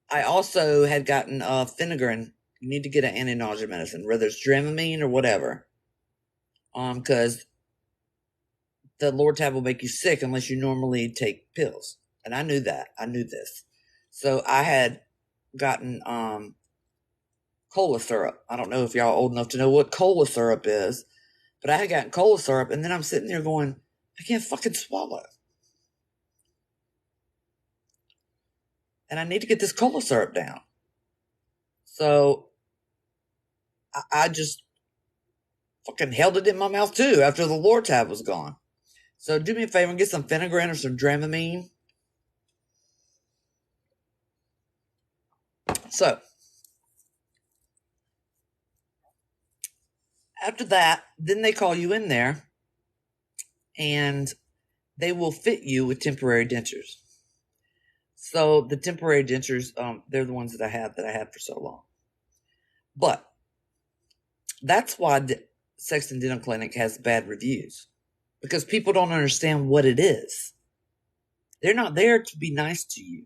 also had gotten Finagrin. You need to get an anti-nausea medicine, whether it's Dramamine or whatever. Because the Lortab will make you sick unless you normally take pills. And I knew that. I knew this. So I had gotten cola syrup. I don't know if y'all old enough to know what cola syrup is, but I had gotten cola syrup, and then I'm sitting there going, I can't fucking swallow. And I need to get this cola syrup down. So I just fucking held it in my mouth too after the Lortab was gone. So do me a favor and get some Finagrin or some Dramamine. So after that, then they call you in there and they will fit you with temporary dentures. So the temporary dentures, they're the ones that I had for so long. But that's why the Sexton Dental Clinic has bad reviews, because people don't understand what it is. They're not there to be nice to you.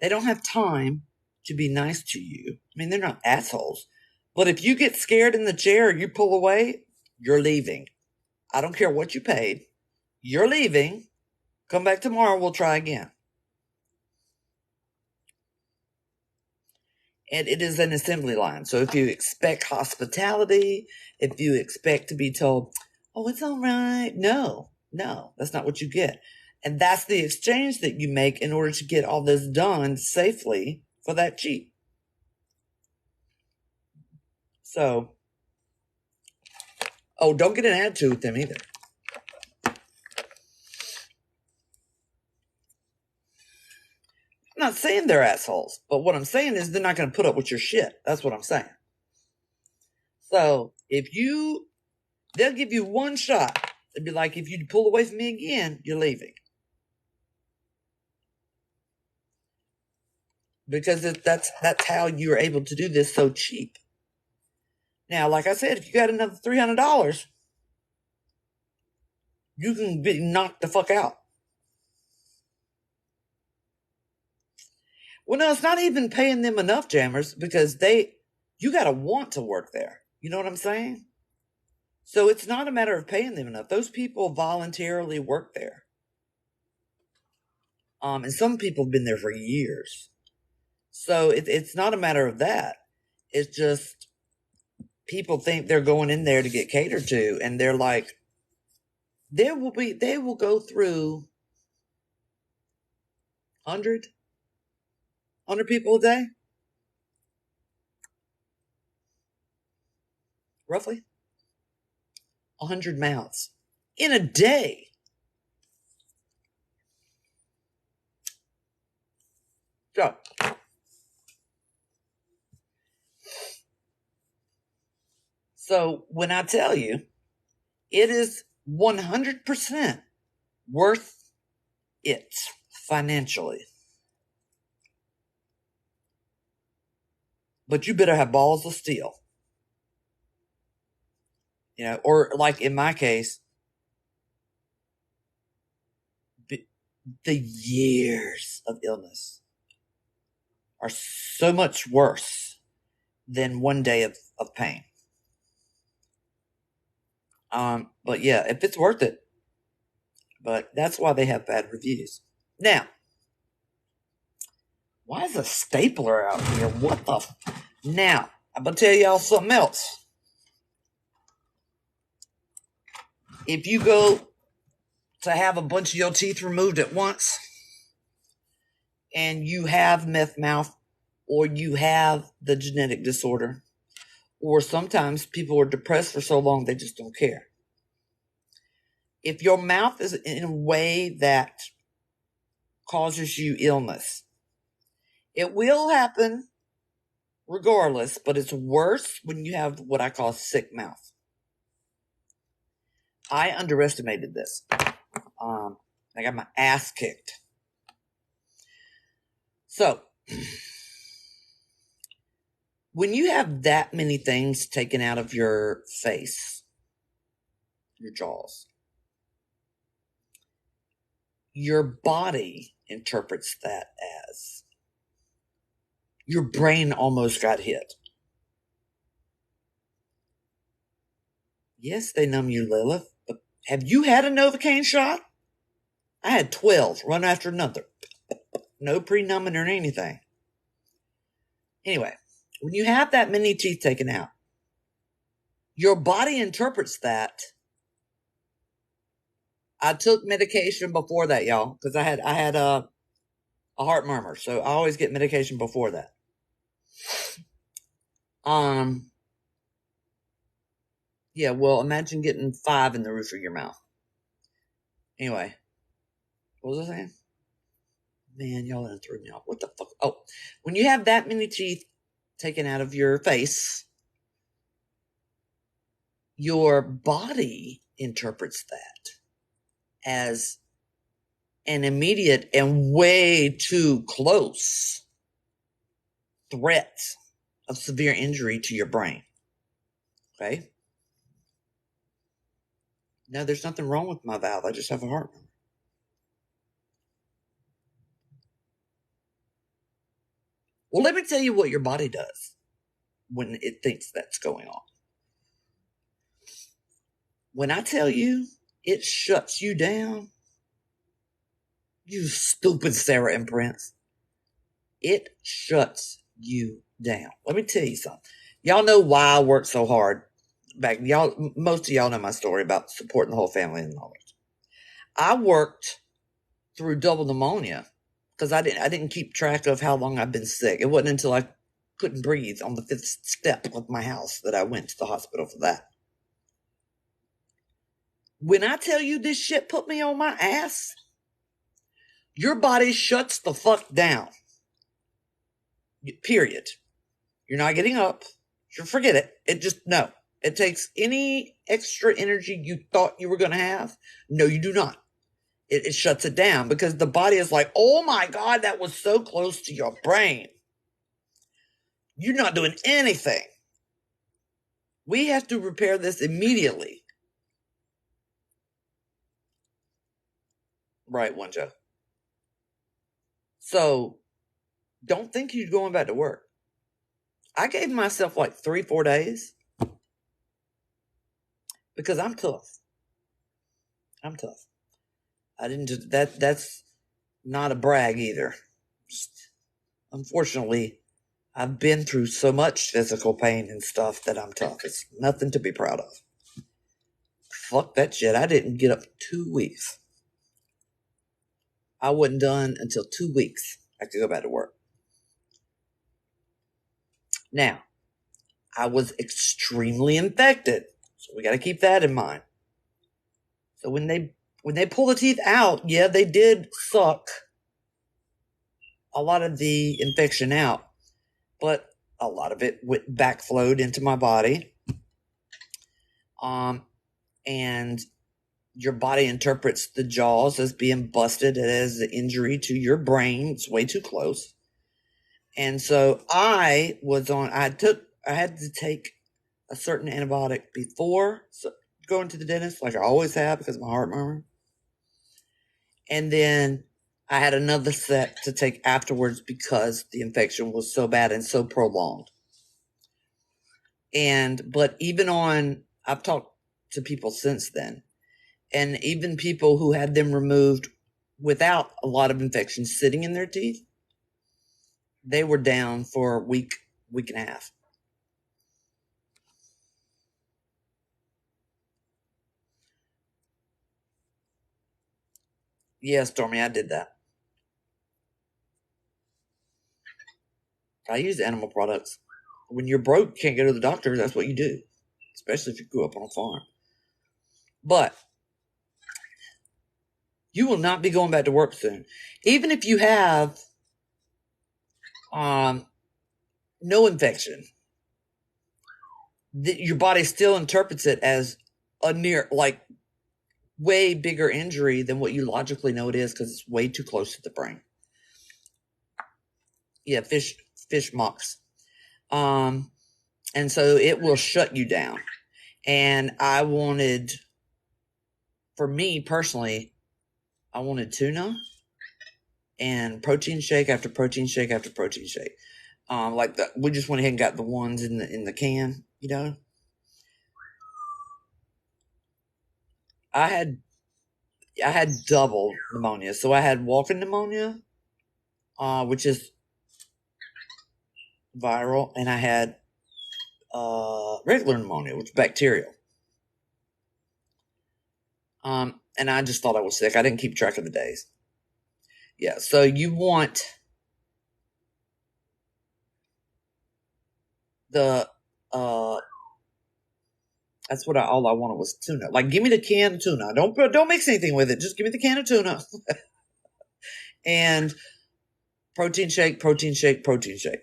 They don't have time to be nice to you. I mean, they're not assholes. But if you get scared in the chair or you pull away, you're leaving. I don't care what you paid. You're leaving. Come back tomorrow. We'll try again. And it is an assembly line. So if you expect hospitality, if you expect to be told, oh, it's all right. No, that's not what you get. And that's the exchange that you make in order to get all this done safely for that cheap. So, don't get an attitude with them either. I'm not saying they're assholes, but what I'm saying is they're not going to put up with your shit. That's what I'm saying. So they'll give you one shot. They'd be like, if you pull away from me again, you're leaving. Because that's how you're able to do this so cheap. Now, like I said, if you got another $300, you can be knocked the fuck out. Well, no, it's not even paying them enough, jammers, because you got to want to work there. You know what I'm saying? So it's not a matter of paying them enough. Those people voluntarily work there. And some people have been there for years. So it's not a matter of that. It's just people think they're going in there to get catered to, and they're like, they will go through 100 people a day, roughly 100 mouths in a day. So when I tell you, it is 100% worth it financially. But you better have balls of steel. Or like in my case, the years of illness are so much worse than one day of pain. But yeah, if it's worth it. But that's why they have bad reviews. Now, why is a stapler out here? What the? Now, I'm going to tell y'all something else. If you go to have a bunch of your teeth removed at once, and you have meth mouth, or you have the genetic disorder, or sometimes people are depressed for so long they just don't care. If your mouth is in a way that causes you illness, it will happen regardless, but it's worse when you have what I call sick mouth. I underestimated this. I got my ass kicked. So, when you have that many things taken out of your face, your jaws, your body interprets that as your brain almost got hit. Yes, they numb you, Lilith, but have you had a Novocaine shot? I had 12, run after another. No pre-numbing or anything. Anyway, when you have that many teeth taken out, your body interprets that. I took medication before that, y'all, because I had a heart murmur, so I always get medication before that. Yeah, well, imagine getting 5 in the roof of your mouth. Anyway, what was I saying? Man, y'all done threw me off. What the fuck? Oh, when you have that many teeth taken out of your face, your body interprets that as an immediate and way too close threat of severe injury to your brain. Okay? No, there's nothing wrong with my valve. I just have a heart murmur. Well, let me tell you what your body does when it thinks that's going on. When I tell you it shuts you down, you stupid Sarah and Prince, it shuts you down. Let me tell you something. Y'all know why I worked so hard back. Most of y'all know my story about supporting the whole family and all that. I worked through double pneumonia because I didn't keep track of how long I've been sick. It wasn't until I couldn't breathe on the 5th step of my house that I went to the hospital for that. When I tell you this shit put me on my ass, your body shuts the fuck down. Period. You're not getting up. Forget it. No. It takes any extra energy you thought you were going to have. No, you do not. It shuts it down because the body is like, oh my God, that was so close to your brain. You're not doing anything. We have to repair this immediately. Right, one Joe. So don't think you're going back to work. I gave myself like 3-4 days because I'm tough. I didn't just, that's not a brag either. Just, unfortunately, I've been through so much physical pain and stuff that I'm tough. It's nothing to be proud of. Fuck that shit. I didn't get up 2 weeks. I wasn't done until 2 weeks. I could go back to work. Now, I was extremely infected. So we got to keep that in mind. So when they pull the teeth out, yeah, they did suck a lot of the infection out, but a lot of it backflowed into my body. And your body interprets the jaws as being busted as an injury to your brain. It's way too close. And so I had to take a certain antibiotic before going to the dentist, like I always have, because of my heart murmur. And then I had another set to take afterwards because the infection was so bad and so prolonged. But I've talked to people since then, and even people who had them removed without a lot of infections sitting in their teeth, they were down for a week and a half. Yeah, Stormy, I did that. I use animal products. When you're broke, can't go to the doctor, that's what you do, especially if you grew up on a farm. But you will not be going back to work soon. Even if you have no infection, your body still interprets it as a way bigger injury than what you logically know it is, because it's way too close to the brain. Yeah, fish mocks. And so it will shut you down. And for me personally, I wanted tuna and protein shake after protein shake after protein shake. We just went ahead and got the ones in the can, you know. I had double pneumonia. So I had walking pneumonia, which is viral, and I had regular pneumonia, which is bacterial. And I just thought I was sick. I didn't keep track of the days. Yeah, so you want the that's what all I wanted was tuna. Like, give me the can of tuna. Don't mix anything with it. Just give me the can of tuna. And protein shake, protein shake, protein shake.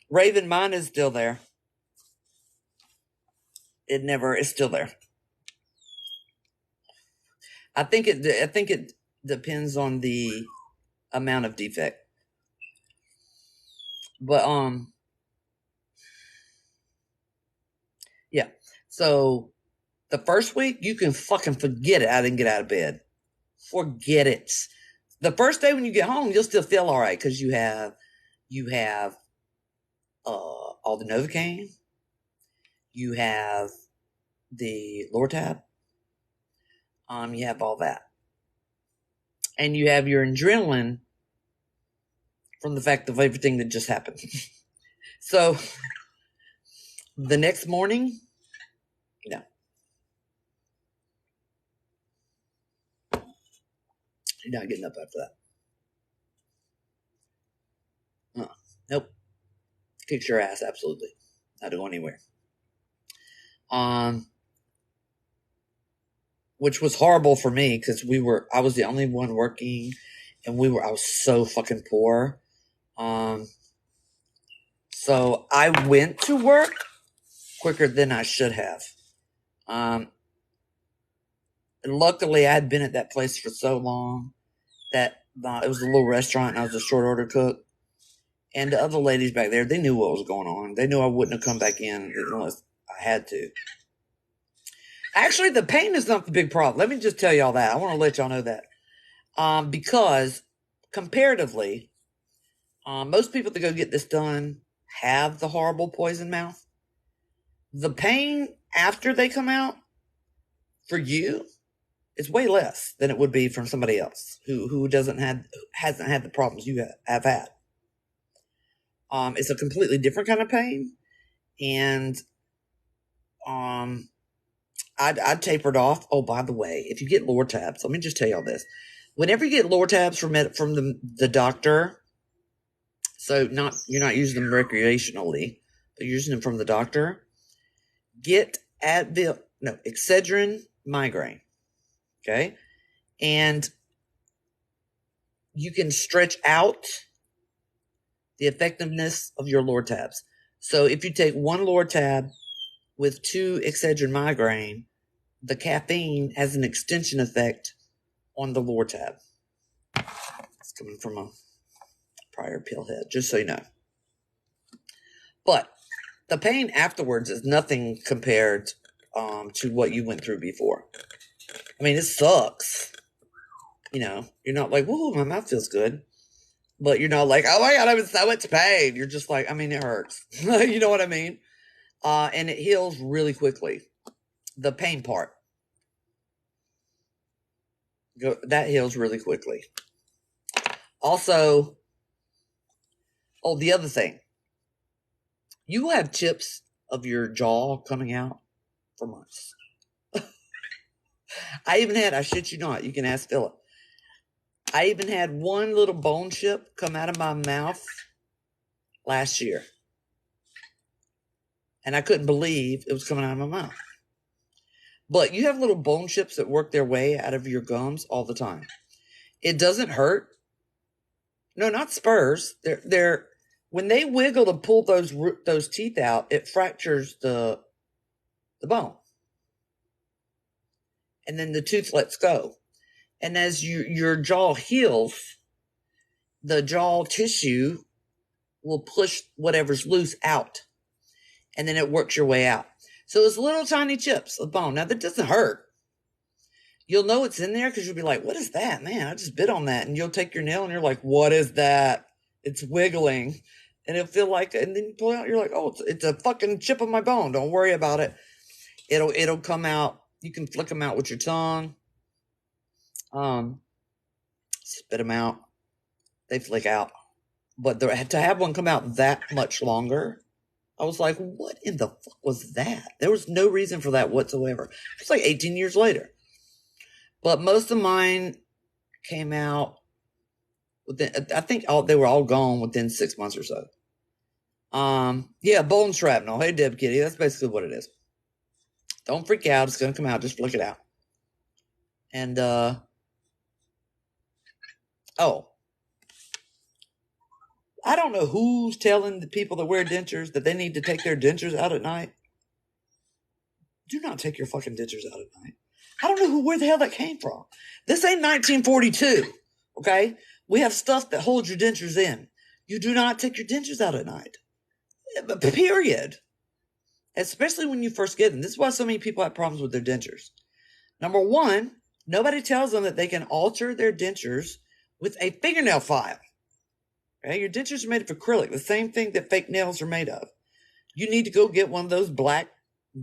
Raven, mine is still there. It's still there. I think it depends on the amount of defect. But yeah. So the first week you can fucking forget it. I didn't get out of bed. Forget it. The first day when you get home, you'll still feel all right because you have all the Novocaine, you have the Lortab, you have all that, and you have your adrenaline from the fact of everything that just happened. So the next morning, no, you're not getting up after that. Nope. Kicks your ass, absolutely. Not going anywhere. Which was horrible for me because I was the only one working, and I was so fucking poor. So I went to work quicker than I should have. And luckily I had been at that place for so long that it was a little restaurant and I was a short order cook. And the other ladies back there, they knew what was going on. They knew I wouldn't have come back in unless I had to. Actually, the pain is not the big problem. Let me just tell y'all that. I want to let y'all know that. Because comparatively, most people that go get this done have the horrible poison mouth. The pain after they come out, for you, It's way less than it would be from somebody else who hasn't had the problems you have had. It's a completely different kind of pain, and I'd tapered off. Oh, by the way, if you get lower tabs, let me just tell you all this. Whenever you get lower tabs from the doctor, so you're not using them recreationally, but you're using them from the doctor, get Excedrin migraine, okay? And you can stretch out the effectiveness of your lower tabs. So if you take one lower tab with 2 Excedrin migraine, the caffeine has an extension effect on the lower tab. It's coming from a prior pill head, just so you know. But the pain afterwards is nothing compared to what you went through before. I mean, it sucks. You're not like, whoa, my mouth feels good. But you're not like, oh my God, I'm in so much pain. You're just like, I mean, it hurts. You know what I mean? And it heals really quickly. The pain part. That heals really quickly. Also, the other thing. You will have chips of your jaw coming out for months. I shit you not, you can ask Philip. I even had one little bone chip come out of my mouth last year. And I couldn't believe it was coming out of my mouth. But you have little bone chips that work their way out of your gums all the time. It doesn't hurt. No, not spurs. They're when they wiggle to pull those teeth out, it fractures the bone. And then the tooth lets go. And as your jaw heals, the jaw tissue will push whatever's loose out. And then it works your way out. So it's little tiny chips of bone. Now, that doesn't hurt. You'll know it's in there because you'll be like, what is that? Man, I just bit on that. And you'll take your nail and you're like, what is that? It's wiggling. And it'll feel like, and then you pull it out, you're like, oh, it's a fucking chip of my bone. Don't worry about it. It'll come out. You can flick them out with your tongue. Spit them out. They flick out. But to have one come out that much longer, I was like, what in the fuck was that? There was no reason for that whatsoever. It's like 18 years later. But most of mine came out within, I think they were all gone within 6 months or so. Yeah, bone shrapnel. Hey, Deb Kitty, that's basically what it is. Don't freak out. It's going to come out. Just flick it out. And, I don't know who's telling the people that wear dentures that they need to take their dentures out at night. Do not take your fucking dentures out at night. I don't know where the hell that came from. This ain't 1942, okay? We have stuff that holds your dentures in. You do not take your dentures out at night. Period. Especially when you first get them. This is why so many people have problems with their dentures. Number one, nobody tells them that they can alter their dentures with a fingernail file. Okay? Your dentures are made of acrylic, the same thing that fake nails are made of. You need to go get one of those black,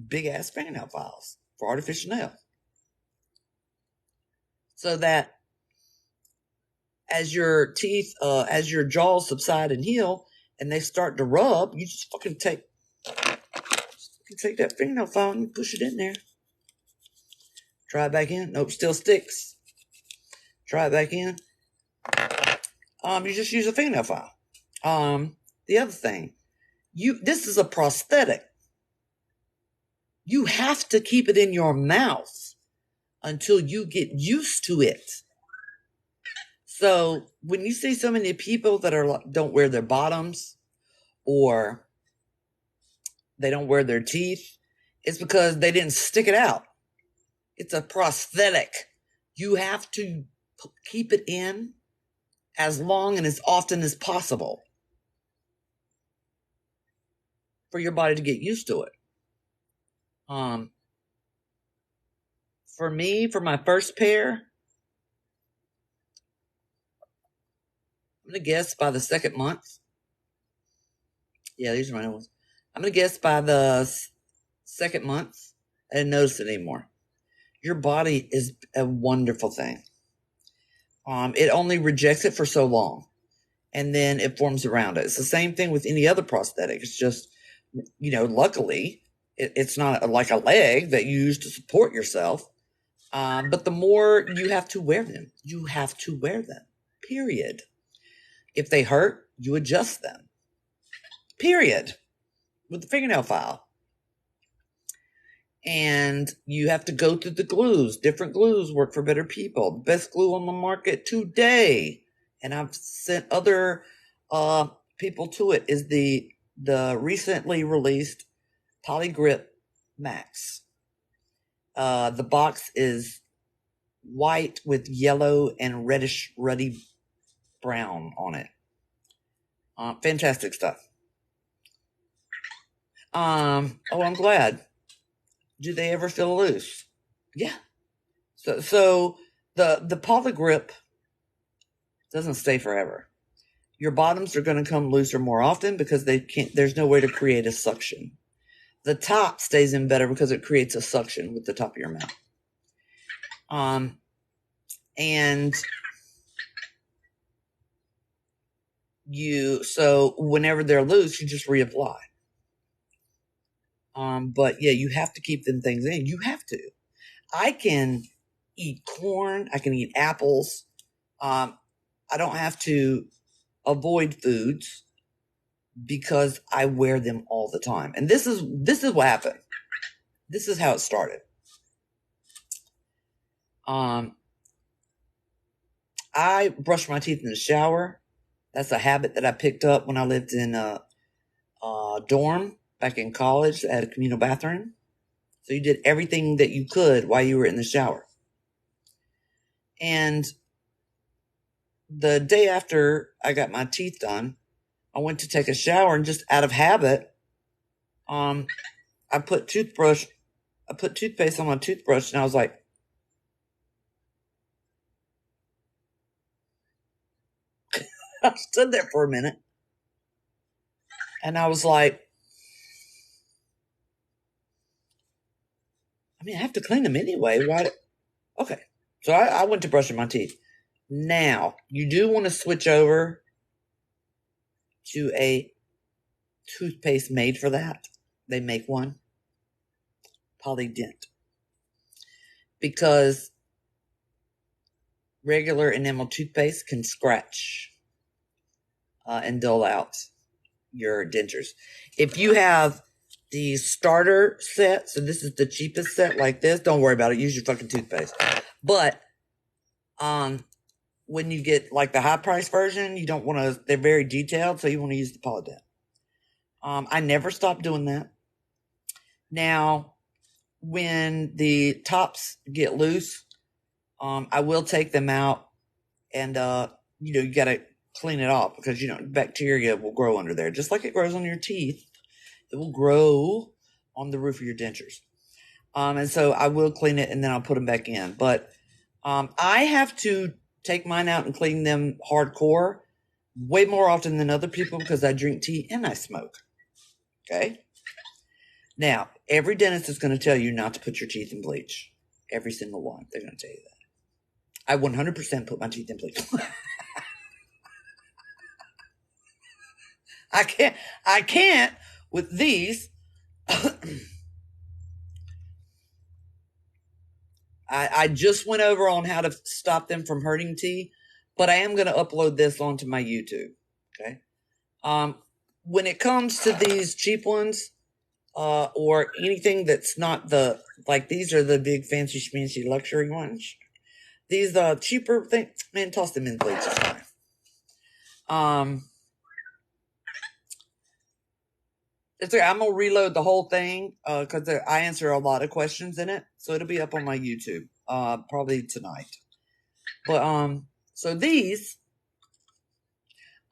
big-ass fingernail files for artificial nails. So that as your teeth, as your jaws subside and heal, and they start to rub, you just fucking take that fingernail file and you push it in there. Try it back in. Nope, still sticks. Try it back in. You just use a fingernail file. The other thing, this is a prosthetic. You have to keep it in your mouth until you get used to it. So when you see so many people that don't wear their bottoms or they don't wear their teeth, it's because they didn't stick it out. It's a prosthetic. You have to keep it in as long and as often as possible for your body to get used to it. For me, for my first pair, I'm going to guess by the second month. Yeah, these are my new ones. I'm going to guess by the second month, I didn't notice it anymore. Your body is a wonderful thing. It only rejects it for so long, and then it forms around it. It's the same thing with any other prosthetic. It's just, luckily, it's not like a leg that you use to support yourself. But the more you have to wear them, period. If they hurt, you adjust them, period, with the fingernail file. And you have to go through the glues. Different glues work for better people. The best glue on the market today, and I've sent other people to it, is the recently released Polygrip Max. The box is white with yellow and reddish ruddy brown on it. Fantastic stuff. I'm glad. Do they ever feel loose? Yeah. So the Polygrip doesn't stay forever. Your bottoms are going to come looser more often because there's no way to create a suction. The top stays in better because it creates a suction with the top of your mouth. And so whenever they're loose, you just reapply. But yeah, you have to keep them things in. You have to. I can eat corn. I can eat apples. I don't have to avoid foods because I wear them all the time. And this is what happened. This is how it started. I brush my teeth in the shower. That's a habit that I picked up when I lived in a dorm back in college that had a communal bathroom. So you did everything that you could while you were in the shower. And the day after I got my teeth done, I went to take a shower, and just out of habit, I put toothpaste on my toothbrush, and I was like, I stood there for a minute, and I was like, I have to clean them anyway. Why? Okay. So I went to brushing my teeth. Now, you do want to switch over to a toothpaste made for that. They make one, Polydent, because regular enamel toothpaste can scratch and dull out your dentures. If you have the starter set, so this is the cheapest set like this, don't worry about it. Use your fucking toothpaste. But when you get like the high price version, you don't want to, they're very detailed, so you want to use the Polydent. I never stopped doing that. Now, when the tops get loose, I will take them out, and you got to clean it off because bacteria will grow under there, just like it grows on your teeth. It will grow on the roof of your dentures. And so I will clean it, and then I'll put them back in. But I have to take mine out and clean them hardcore way more often than other people because I drink tea and I smoke. Okay? Now, every dentist is going to tell you not to put your teeth in bleach. Every single one. They're going to tell you that. I 100% put my teeth in bleach. I can't with these. I just went over on how to stop them from hurting teeth, but I am going to upload this onto my YouTube. Okay. When it comes to these cheap ones, or anything that's not these are the big fancy schmancy luxury ones. These cheaper things, man, toss them in bleach. It's fine. It's okay. I'm gonna reload the whole thing because I answer a lot of questions in it, so it'll be up on my YouTube probably tonight. But so these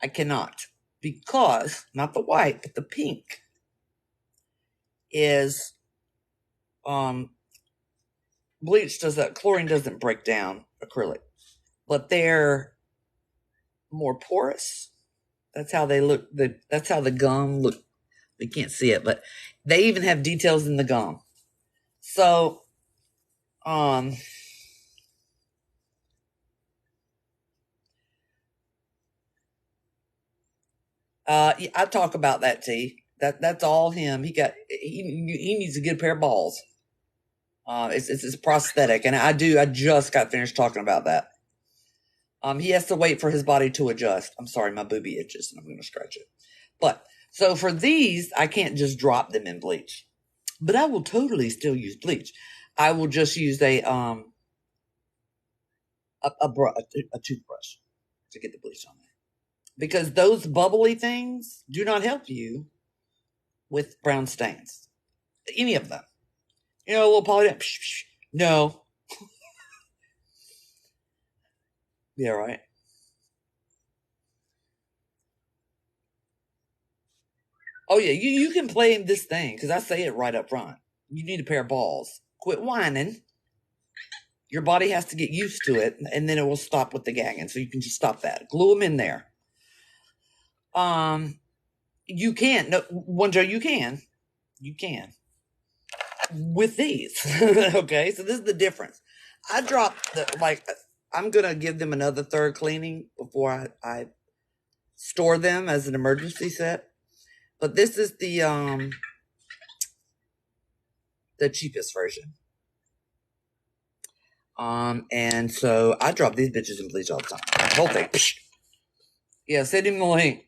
I cannot, because not the white but the pink is bleach chlorine doesn't break down acrylic, but they're more porous. That's how they look. That's how the gum look. You can't see it, but they even have details in the gum. So I talk about that, T. That's all him. He needs to get a pair of balls. It's prosthetic, and I just got finished talking about that. He has to wait for his body to adjust. I'm sorry, my boobie itches, and I'm going to scratch it. But so for these, I can't just drop them in bleach, but I will totally still use bleach. I will just use a toothbrush to get the bleach on there, because those bubbly things do not help you with brown stains. Any of them. A little poly. No. Yeah, right. Oh, yeah, you can play in this thing, because I say it right up front. You need a pair of balls. Quit whining. Your body has to get used to it, and then it will stop with the gagging. So you can just stop that. Glue them in there. You can. No, Joe, you can. You can. With these. Okay, so this is the difference. I dropped I'm going to give them another third cleaning before I store them as an emergency set. But this is the cheapest version. And so I drop these bitches in bleach all the time. Whole thing. Yeah, send him the link.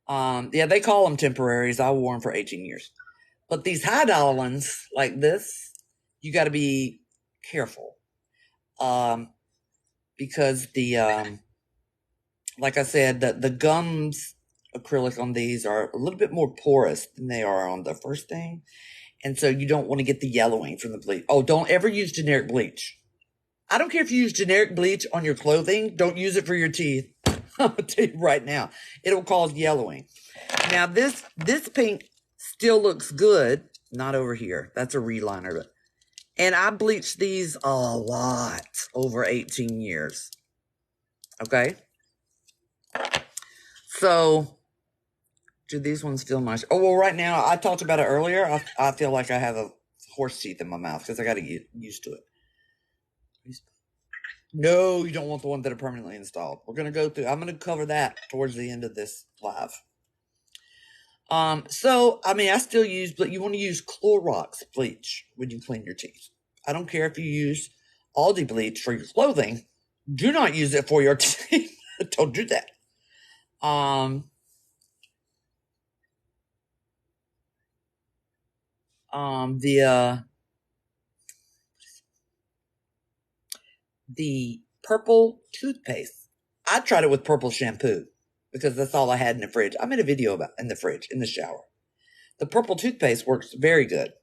Yeah, they call them temporaries. I wore them for 18 years. But these high dollar ones like this, you got to be careful. Because like I said, the gums acrylic on these are a little bit more porous than they are on the first thing. And so you don't want to get the yellowing from the bleach. Oh, don't ever use generic bleach. I don't care if you use generic bleach on your clothing. Don't use it for your teeth. I'll tell you right now. It'll cause yellowing. Now, this pink still looks good. Not over here. That's a reliner. And I bleached these a lot over 18 years. Okay? So, do these ones feel nice? Oh, well, right now, I talked about it earlier. I feel like I have a horse teeth in my mouth because I got to get used to it. No, you don't want the ones that are permanently installed. We're going to go through. I'm going to cover that towards the end of this live. So, I mean, I still use, but you want to use Clorox bleach when you clean your teeth. I don't care if you use Aldi bleach for your clothing. Do not use it for your teeth. Don't do that. The purple toothpaste. I tried it with purple shampoo because that's all I had in the fridge. I made a video about in the fridge, in the shower. The purple toothpaste works very good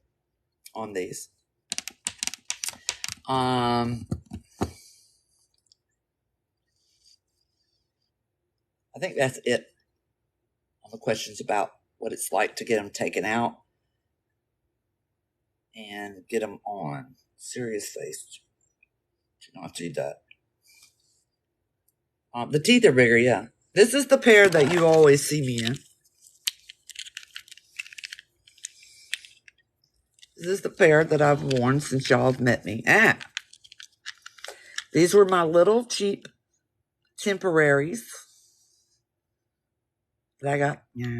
on these. I think that's it on the questions about what it's like to get them taken out and get them on. Serious face. You don't have to do that. The teeth are bigger, yeah. This is the pair that you always see me in. This is the pair that I've worn since y'all have met me. These were my little cheap temporaries that I got. Yeah.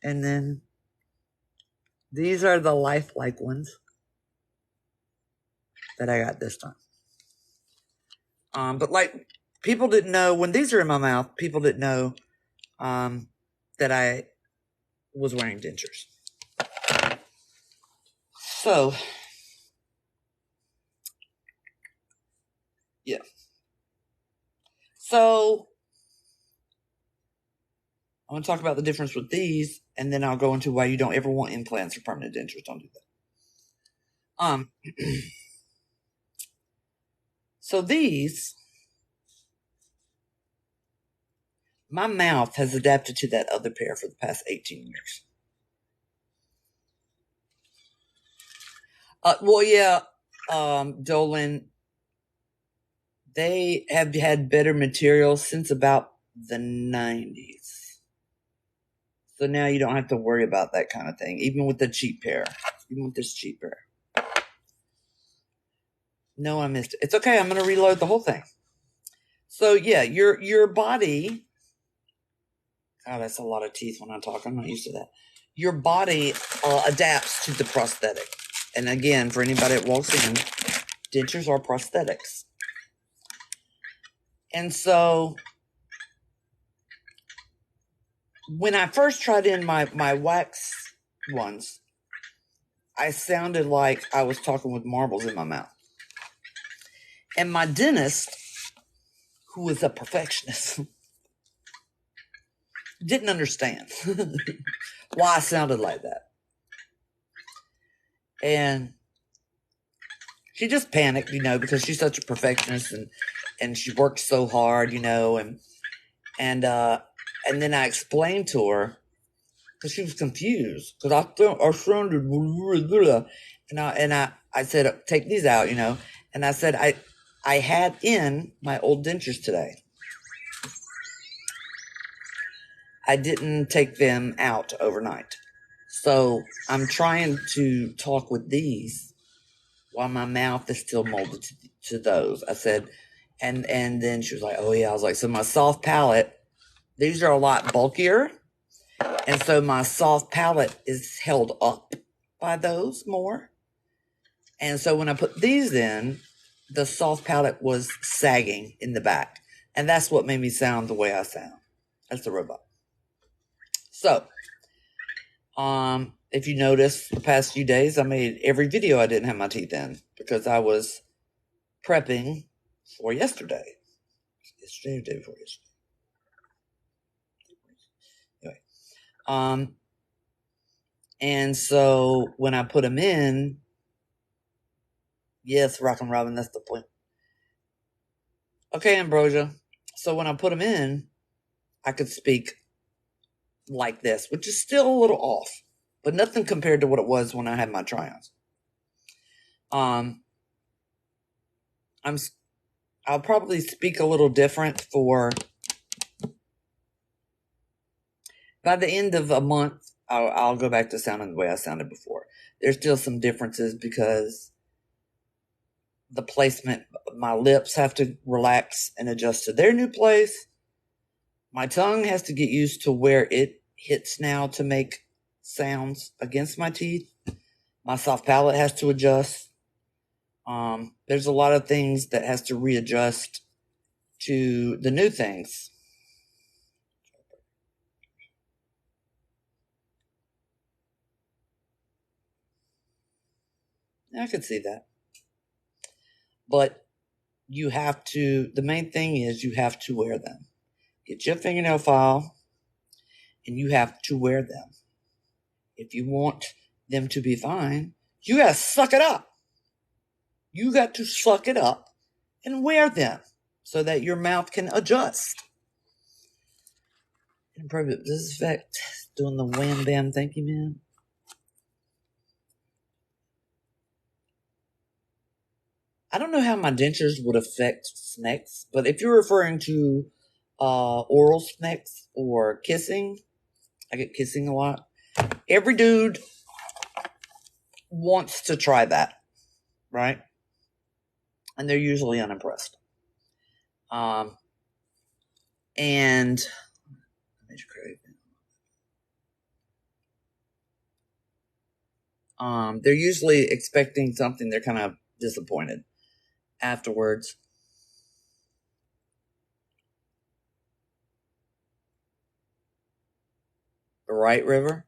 And then these are the lifelike ones that I got this time. But like people didn't know when these are in my mouth, people didn't know that I was wearing dentures. So yeah. So I'm going to talk about the difference with these, and then I'll go into why you don't ever want implants or permanent dentures. Don't do that. So these, my mouth has adapted to that other pair for the past 18 years. Well, yeah, Dolan, they have had better materials since about the 90s. So now you don't have to worry about that kind of thing, even with the cheap pair, even with this cheap pair. No, I missed it. It's okay. I'm going to reload the whole thing. So yeah, your body. God, that's a lot of teeth when I talk. I'm not used to that. Your body adapts to the prosthetic. And again, for anybody that walks in, dentures are prosthetics. And so when I first tried in my wax ones, I sounded like I was talking with marbles in my mouth. And my dentist, who is a perfectionist, didn't understand why I sounded like that. And she just panicked, because she's such a perfectionist and she works so hard, and then I explained to her because she was confused because I sounded and I said, take these out, and I said I had in my old dentures today. I didn't take them out overnight. So I'm trying to talk with these while my mouth is still molded to those. I said, and then she was like, oh yeah. I was like, so my soft palate, these are a lot bulkier. And so my soft palate is held up by those more. And so when I put these in, the soft palate was sagging in the back. And that's what made me sound the way I sound. That's the robot. So, if you notice, the past few days, I made every video I didn't have my teeth in because I was prepping for yesterday. Yesterday or day before yesterday. Anyway, and so when I put them in, yes, Rockin' Robin, that's the point. Okay, Ambrosia. So when I put them in, I could speak like this, which is still a little off, but nothing compared to what it was when I had my try-ons. I'll probably speak a little different for by the end of a month. I'll go back to sounding the way I sounded before. There's still some differences because the placement, my lips have to relax and adjust to their new place. My tongue has to get used to where it hits now to make sounds against my teeth. My soft palate has to adjust. There's a lot of things that has to readjust to the new things. I could see that. But you have to, the main thing is you have to wear them. Get your fingernail file and you have to wear them. If you want them to be fine, you got to suck it up. You got to suck it up and wear them so that your mouth can adjust. Improve this effect. Doing the wham bam, thank you, man. I don't know how my dentures would affect snacks, but if you're referring to oral snacks or kissing, I get kissing a lot. Every dude wants to try that, right? And they're usually unimpressed. And they're usually expecting something. They're kind of disappointed afterwards. Right, River?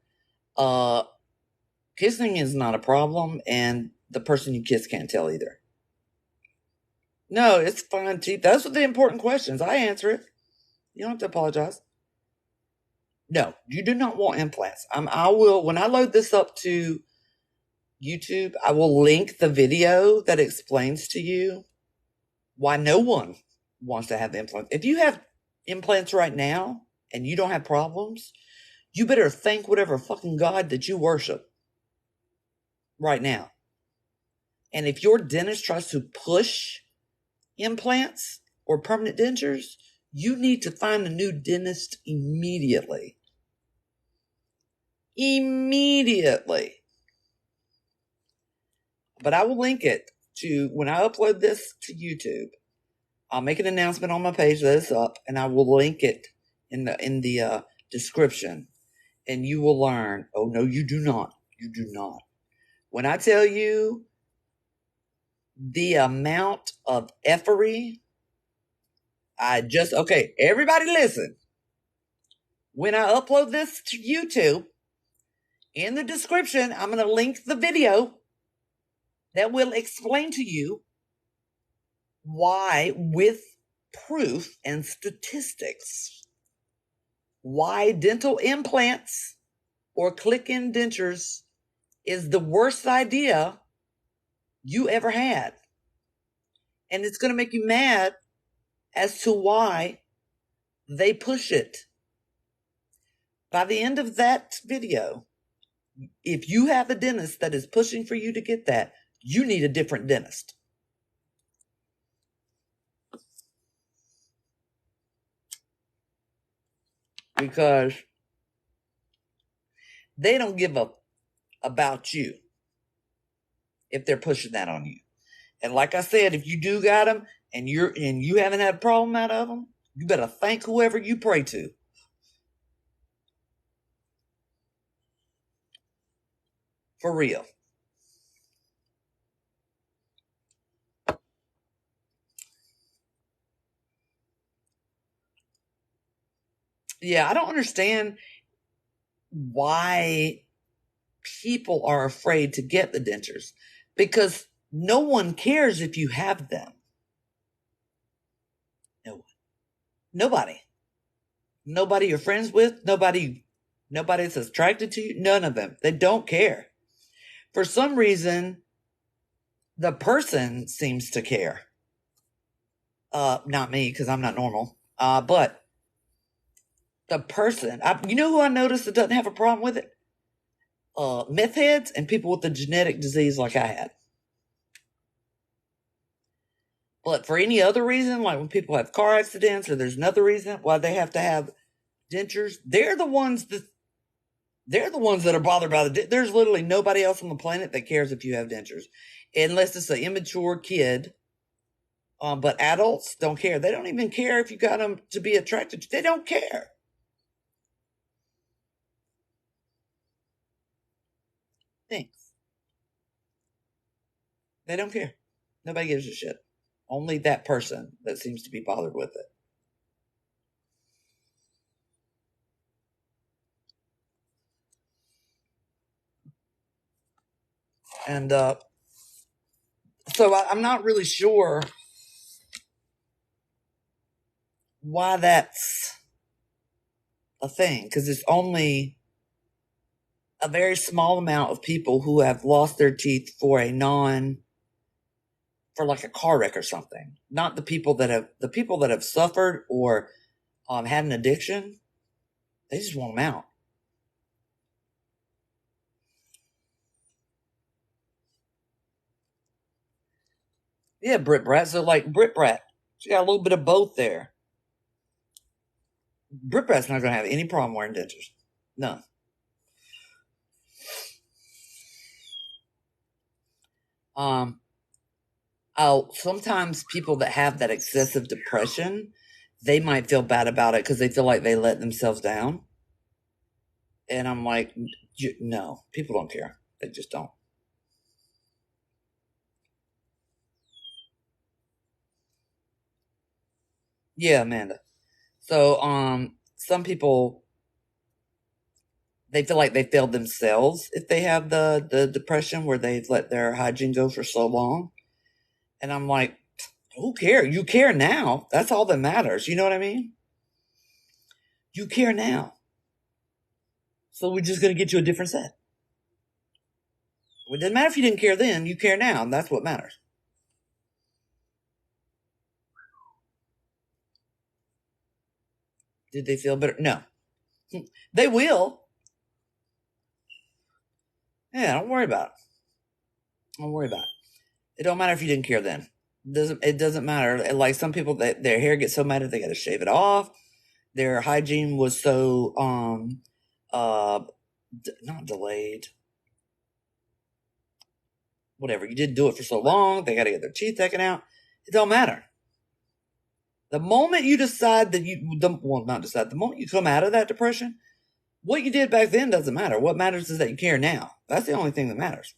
Kissing is not a problem, and the person you kiss can't tell either. No, it's fine, Chief. Those are the important questions. I answer it. You don't have to apologize. No, you do not want implants. I will, when I load this up to YouTube, I will link the video that explains to you why no one wants to have implants. If you have implants right now and you don't have problems, you better thank whatever fucking God that you worship right now. And if your dentist tries to push implants or permanent dentures, you need to find a new dentist immediately. Immediately. But I will link it when I upload this to YouTube, I'll make an announcement on my page that it's up, and I will link it in the description, and you will learn. Oh no, you do not. You do not. When I tell you the amount of effery, okay, everybody listen. When I upload this to YouTube, in the description, I'm going to link the video that will explain to you why, with proof and statistics, why dental implants or click-in dentures is the worst idea you ever had. And it's going to make you mad as to why they push it. By the end of that video, if you have a dentist that is pushing for you to get that, you need a different dentist. Because they don't give a about you if they're pushing that on you. And like I said, if you do got them and you haven't had a problem out of them, you better thank whoever you pray to. For real. Yeah, I don't understand why people are afraid to get the dentures, because no one cares if you have them. No one. Nobody. Nobody you're friends with, nobody that's attracted to you, none of them. They don't care. For some reason, the person seems to care. Not me, because I'm not normal. But the person, you know who I noticed that doesn't have a problem with it? Meth heads and people with a genetic disease like I had. But for any other reason, like when people have car accidents or there's another reason why they have to have dentures, they're the ones that are bothered by there's literally nobody else on the planet that cares if you have dentures, unless it's an immature kid. But adults don't care. They don't even care if you got them to be attracted. They don't care. Thanks. They don't care. Nobody gives a shit. Only that person that seems to be bothered with it. And so I'm not really sure why that's a thing, because it's only a very small amount of people who have lost their teeth for like a car wreck or something. Not the people that have suffered or had an addiction. They just want them out. Yeah, Brit Brat. So like Brit Brat, she got a little bit of both there. Brit Brat's not going to have any problem wearing dentures. None. Sometimes people that have that excessive depression, they might feel bad about it because they feel like they let themselves down. And I'm like, no, people don't care. They just don't. Yeah, Amanda. So, some people, they feel like they failed themselves if they have the depression where they've let their hygiene go for so long. And I'm like, who cares? You care now. That's all that matters. You know what I mean? You care now. So we're just going to get you a different set. It doesn't matter if you didn't care then. You care now, and that's what matters. Did they feel better? No. They will. Yeah, don't worry about it. Don't worry about it. It don't matter if you didn't care then. It doesn't matter. Like some people, their hair gets so matted they got to shave it off. Their hygiene was so not delayed. whatever. You didn't do it for so long. They got to get their teeth taken out. It don't matter. The moment you decide that the moment you come out of that depression, what you did back then doesn't matter. What matters is that you care now. That's the only thing that matters.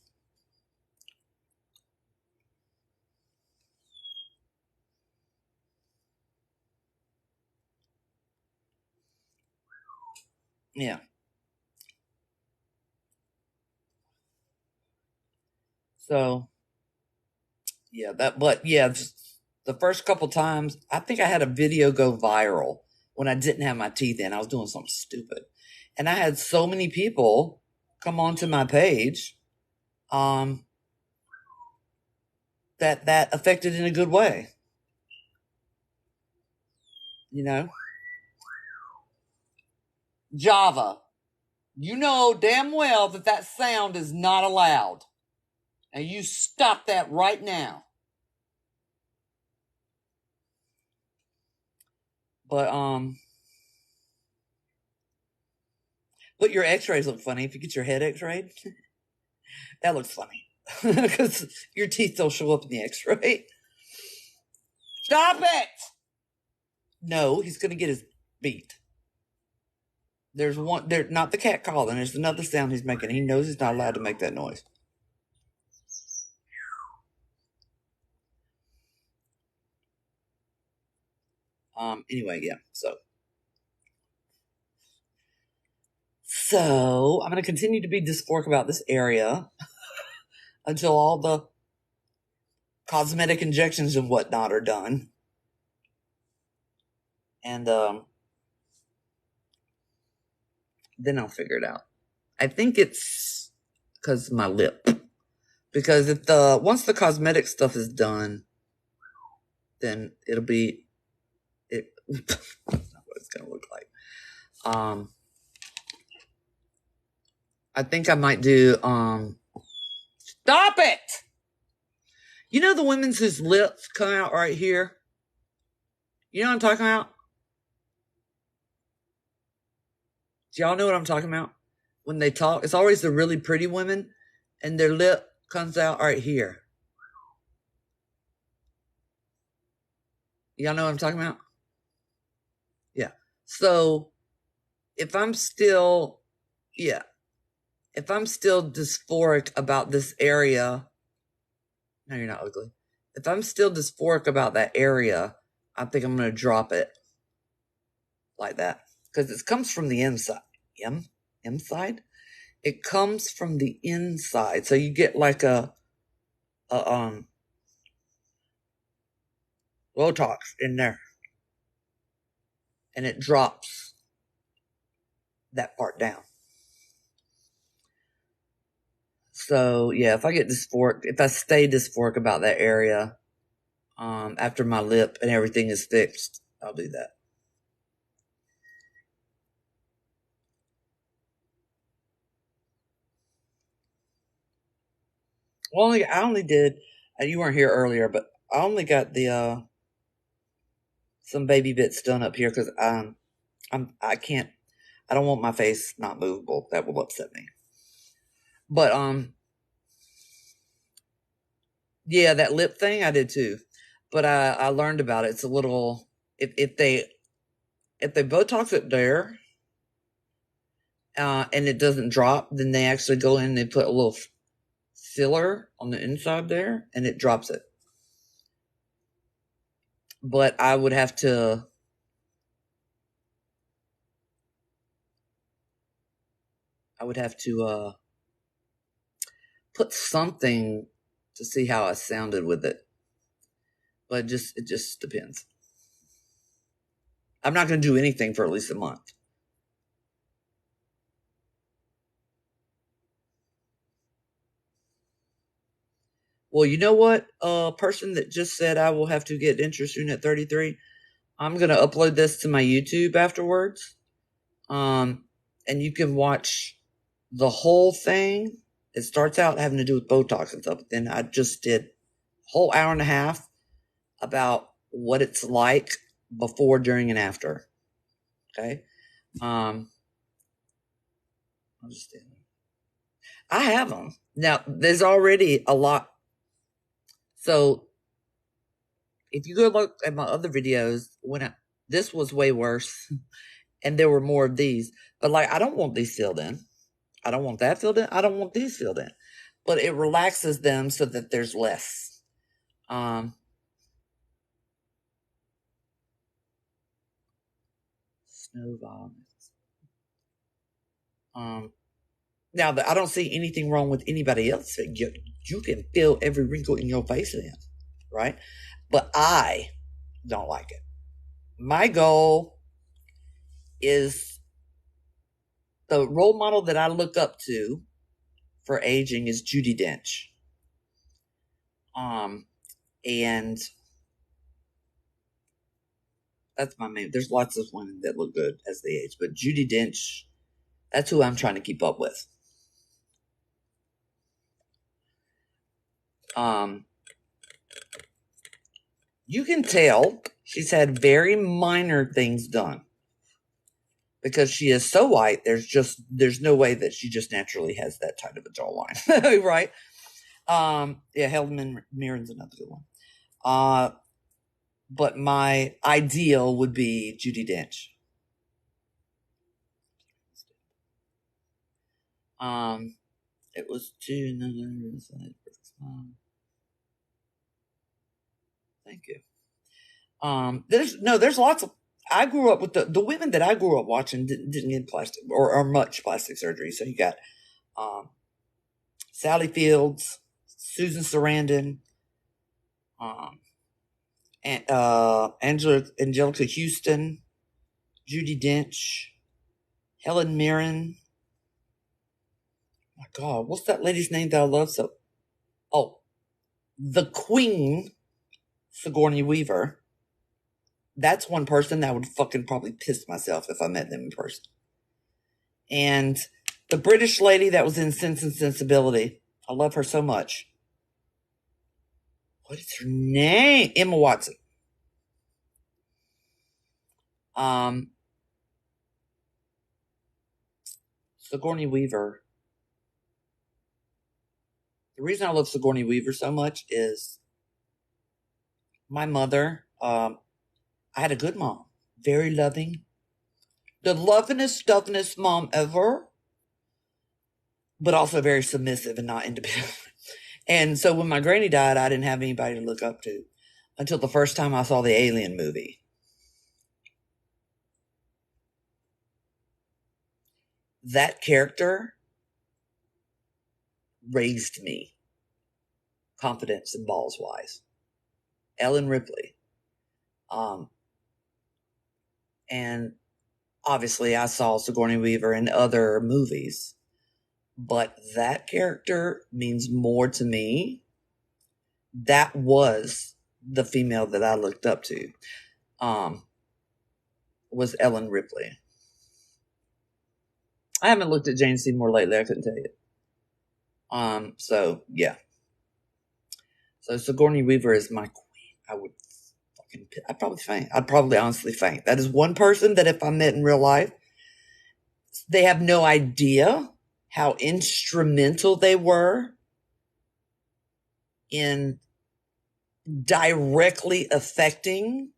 Yeah. So, yeah, the first couple times, I think I had a video go viral when I didn't have my teeth in. I was doing something stupid. And I had so many people come onto my page that affected in a good way. You know? Java. You know damn well that sound is not allowed. And you stop that right now. But your x-rays look funny. If you get your head x-rayed, that looks funny. Because your teeth don't show up in the x-ray. Stop it! No, he's going to get his beat. There's not the cat calling. There's another sound he's making. He knows he's not allowed to make that noise. Anyway, yeah. So I'm going to continue to be dysphoric about this area until all the cosmetic injections and whatnot are done. And then I'll figure it out. I think it's because of my lip. Because once the cosmetic stuff is done, then it'll be that's not what it's gonna look like. I think I might do stop it! You know the women's whose lips come out right here? You know what I'm talking about? Do y'all know what I'm talking about? When they talk, it's always the really pretty women, and their lip comes out right here. Y'all know what I'm talking about? Yeah. So if I'm still dysphoric about this area, no, you're not ugly. If I'm still dysphoric about that area, I think I'm going to drop it like that. Because it comes from the inside. Inside? It comes from the inside. So you get like a Botox in there. And it drops that part down. So yeah, if I stay dysphoric about that area, after my lip and everything is fixed, I'll do that. Well, I only did. You weren't here earlier, but I only got the some baby bits done up here because I can't. I don't want my face not movable. That will upset me. But yeah, that lip thing I did too. But I learned about it. It's a little if they Botox it there, and it doesn't drop, then they actually go in and they put a little filler on the inside there, and it drops it. But I would have to put something to see how I sounded with it. But it just depends. I'm not going to do anything for at least a month. Well, you know what? A person that just said I will have to get dentures soon at 33. I'm going to upload this to my YouTube afterwards. And you can watch the whole thing. It starts out having to do with Botox and stuff. But then I just did a whole hour and a half about what it's like before, during, and after. Okay. I'll just stand there. I have them. Now, there's already a lot. So if you go look at my other videos, this was way worse and there were more of these. But like, I don't want these filled in. I don't want that filled in. I don't want these filled in. But it relaxes them so that there's less. Snow vomits. Now, I don't see anything wrong with anybody else. You can fill every wrinkle in your face in, right? But I don't like it. My goal is the role model that I look up to for aging is Judi Dench. And that's my main. There's lots of women that look good as they age, but Judi Dench, that's who I'm trying to keep up with. You can tell she's had very minor things done because she is so white. There's no way that she just naturally has that tight of a jawline, right? Yeah, Helen Mirren's another good one. But my ideal would be Judi Dench. It was two. Thank you. There's lots of. I grew up with the women that I grew up watching didn't get plastic or much plastic surgery. So you got Sally Fields, Susan Sarandon, and Angelica Houston, Judi Dench, Helen Mirren. My God, what's that lady's name that I love so? Oh, the Queen, Sigourney Weaver. That's one person that would fucking probably piss myself if I met them in person. And the British lady that was in Sense and Sensibility. I love her so much. What is her name? Emma Watson. Sigourney Weaver. The reason I love Sigourney Weaver so much is my mother, I had a good mom. Very loving. The lovingest, stuffingest mom ever. But also very submissive and not independent. And so when my granny died, I didn't have anybody to look up to until the first time I saw the Alien movie. That character raised me, confidence and balls wise. Ellen Ripley. And obviously I saw Sigourney Weaver in other movies, but that character means more to me. That was the female that I looked up to, was Ellen Ripley. I haven't looked at Jane Seymour lately. I couldn't tell you. So yeah. So Sigourney Weaver is my queen. I'd probably faint. I'd probably honestly faint. That is one person that if I met in real life, they have no idea how instrumental they were in directly affecting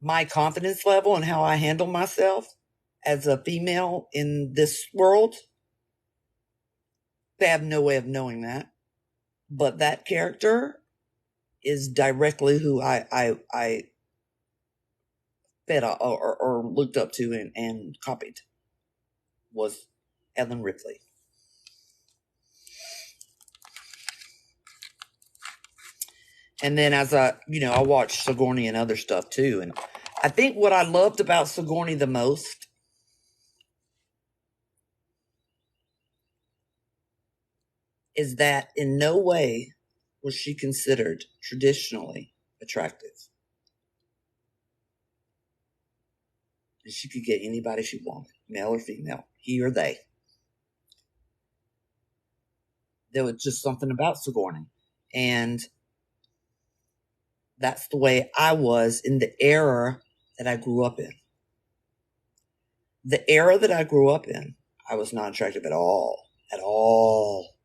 my confidence level and how I handle myself as a female in this world. They have no way of knowing that. But that character is directly who I fed or looked up to and copied, was Ellen Ripley. And then as I watched Sigourney and other stuff too. And I think what I loved about Sigourney the most is that in no way was she considered traditionally attractive. And she could get anybody she wanted, male or female, he or they. There was just something about Sigourney. And that's the way I was in the era that I grew up in. The era that I grew up in, I was not attractive at all. at all.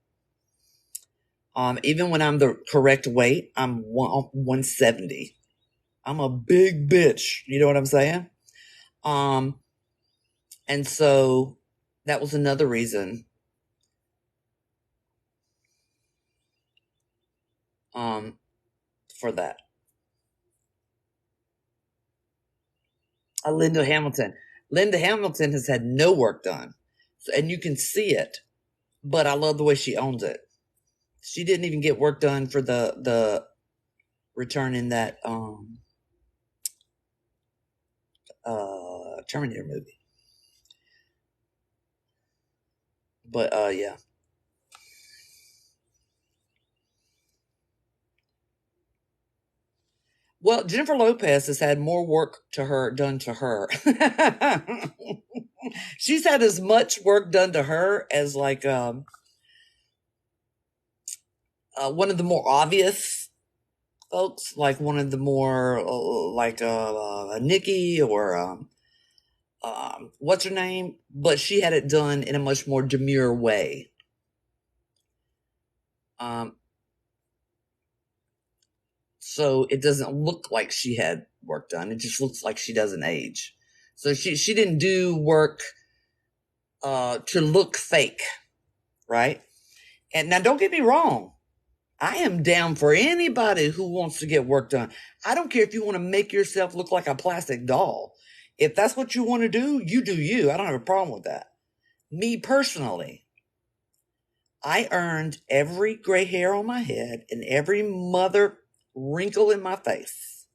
Even when I'm the correct weight, I'm 170. I'm a big bitch. You know what I'm saying? And so that was another reason. For that. Linda Hamilton. Linda Hamilton has had no work done. So, and you can see it, but I love the way she owns it. She didn't even get work done for the return in that Terminator movie. But yeah. Well, Jennifer Lopez has had more work done to her. She's had as much work done to her as like one of the more obvious folks, like one of the more like Nikki or what's her name? But she had it done in a much more demure way. So it doesn't look like she had work done. It just looks like she doesn't age. So she didn't do work to look fake, right? And now don't get me wrong. I am down for anybody who wants to get work done. I don't care if you want to make yourself look like a plastic doll. If that's what you want to do, you do you. I don't have a problem with that. Me personally, I earned every gray hair on my head and every mother wrinkle in my face.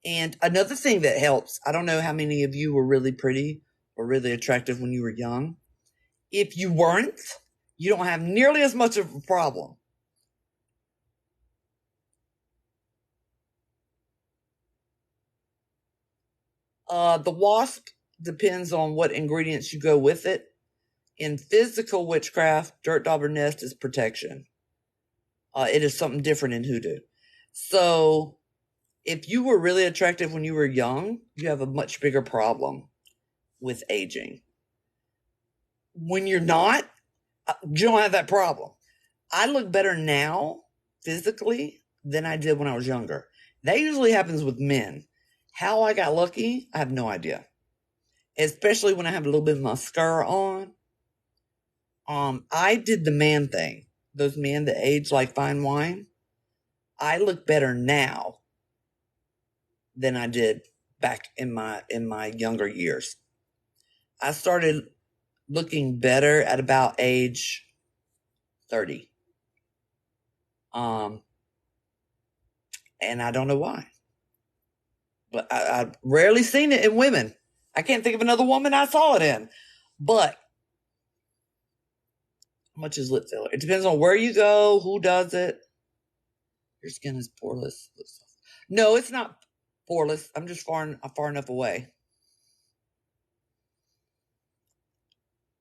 And another thing that helps, I don't know how many of you were really pretty or really attractive when you were young. If you weren't, you don't have nearly as much of a problem. The wasp depends on what ingredients you go with it. In physical witchcraft, dirt dauber nest is protection. It is something different in hoodoo. So if you were really attractive when you were young, you have a much bigger problem with aging. When you're not, you don't have that problem. I look better now physically than I did when I was younger. That usually happens with men. How I got lucky, I have no idea. Especially when I have a little bit of mascara on. I did the man thing. Those men that age like fine wine. I look better now than I did back in my younger years. I started looking better at about age 30. And I don't know why. But I've rarely seen it in women. I can't think of another woman I saw it in. But how much is lip filler? It depends on where you go, who does it. Your skin is poreless. No, it's not poreless. I'm just far enough away.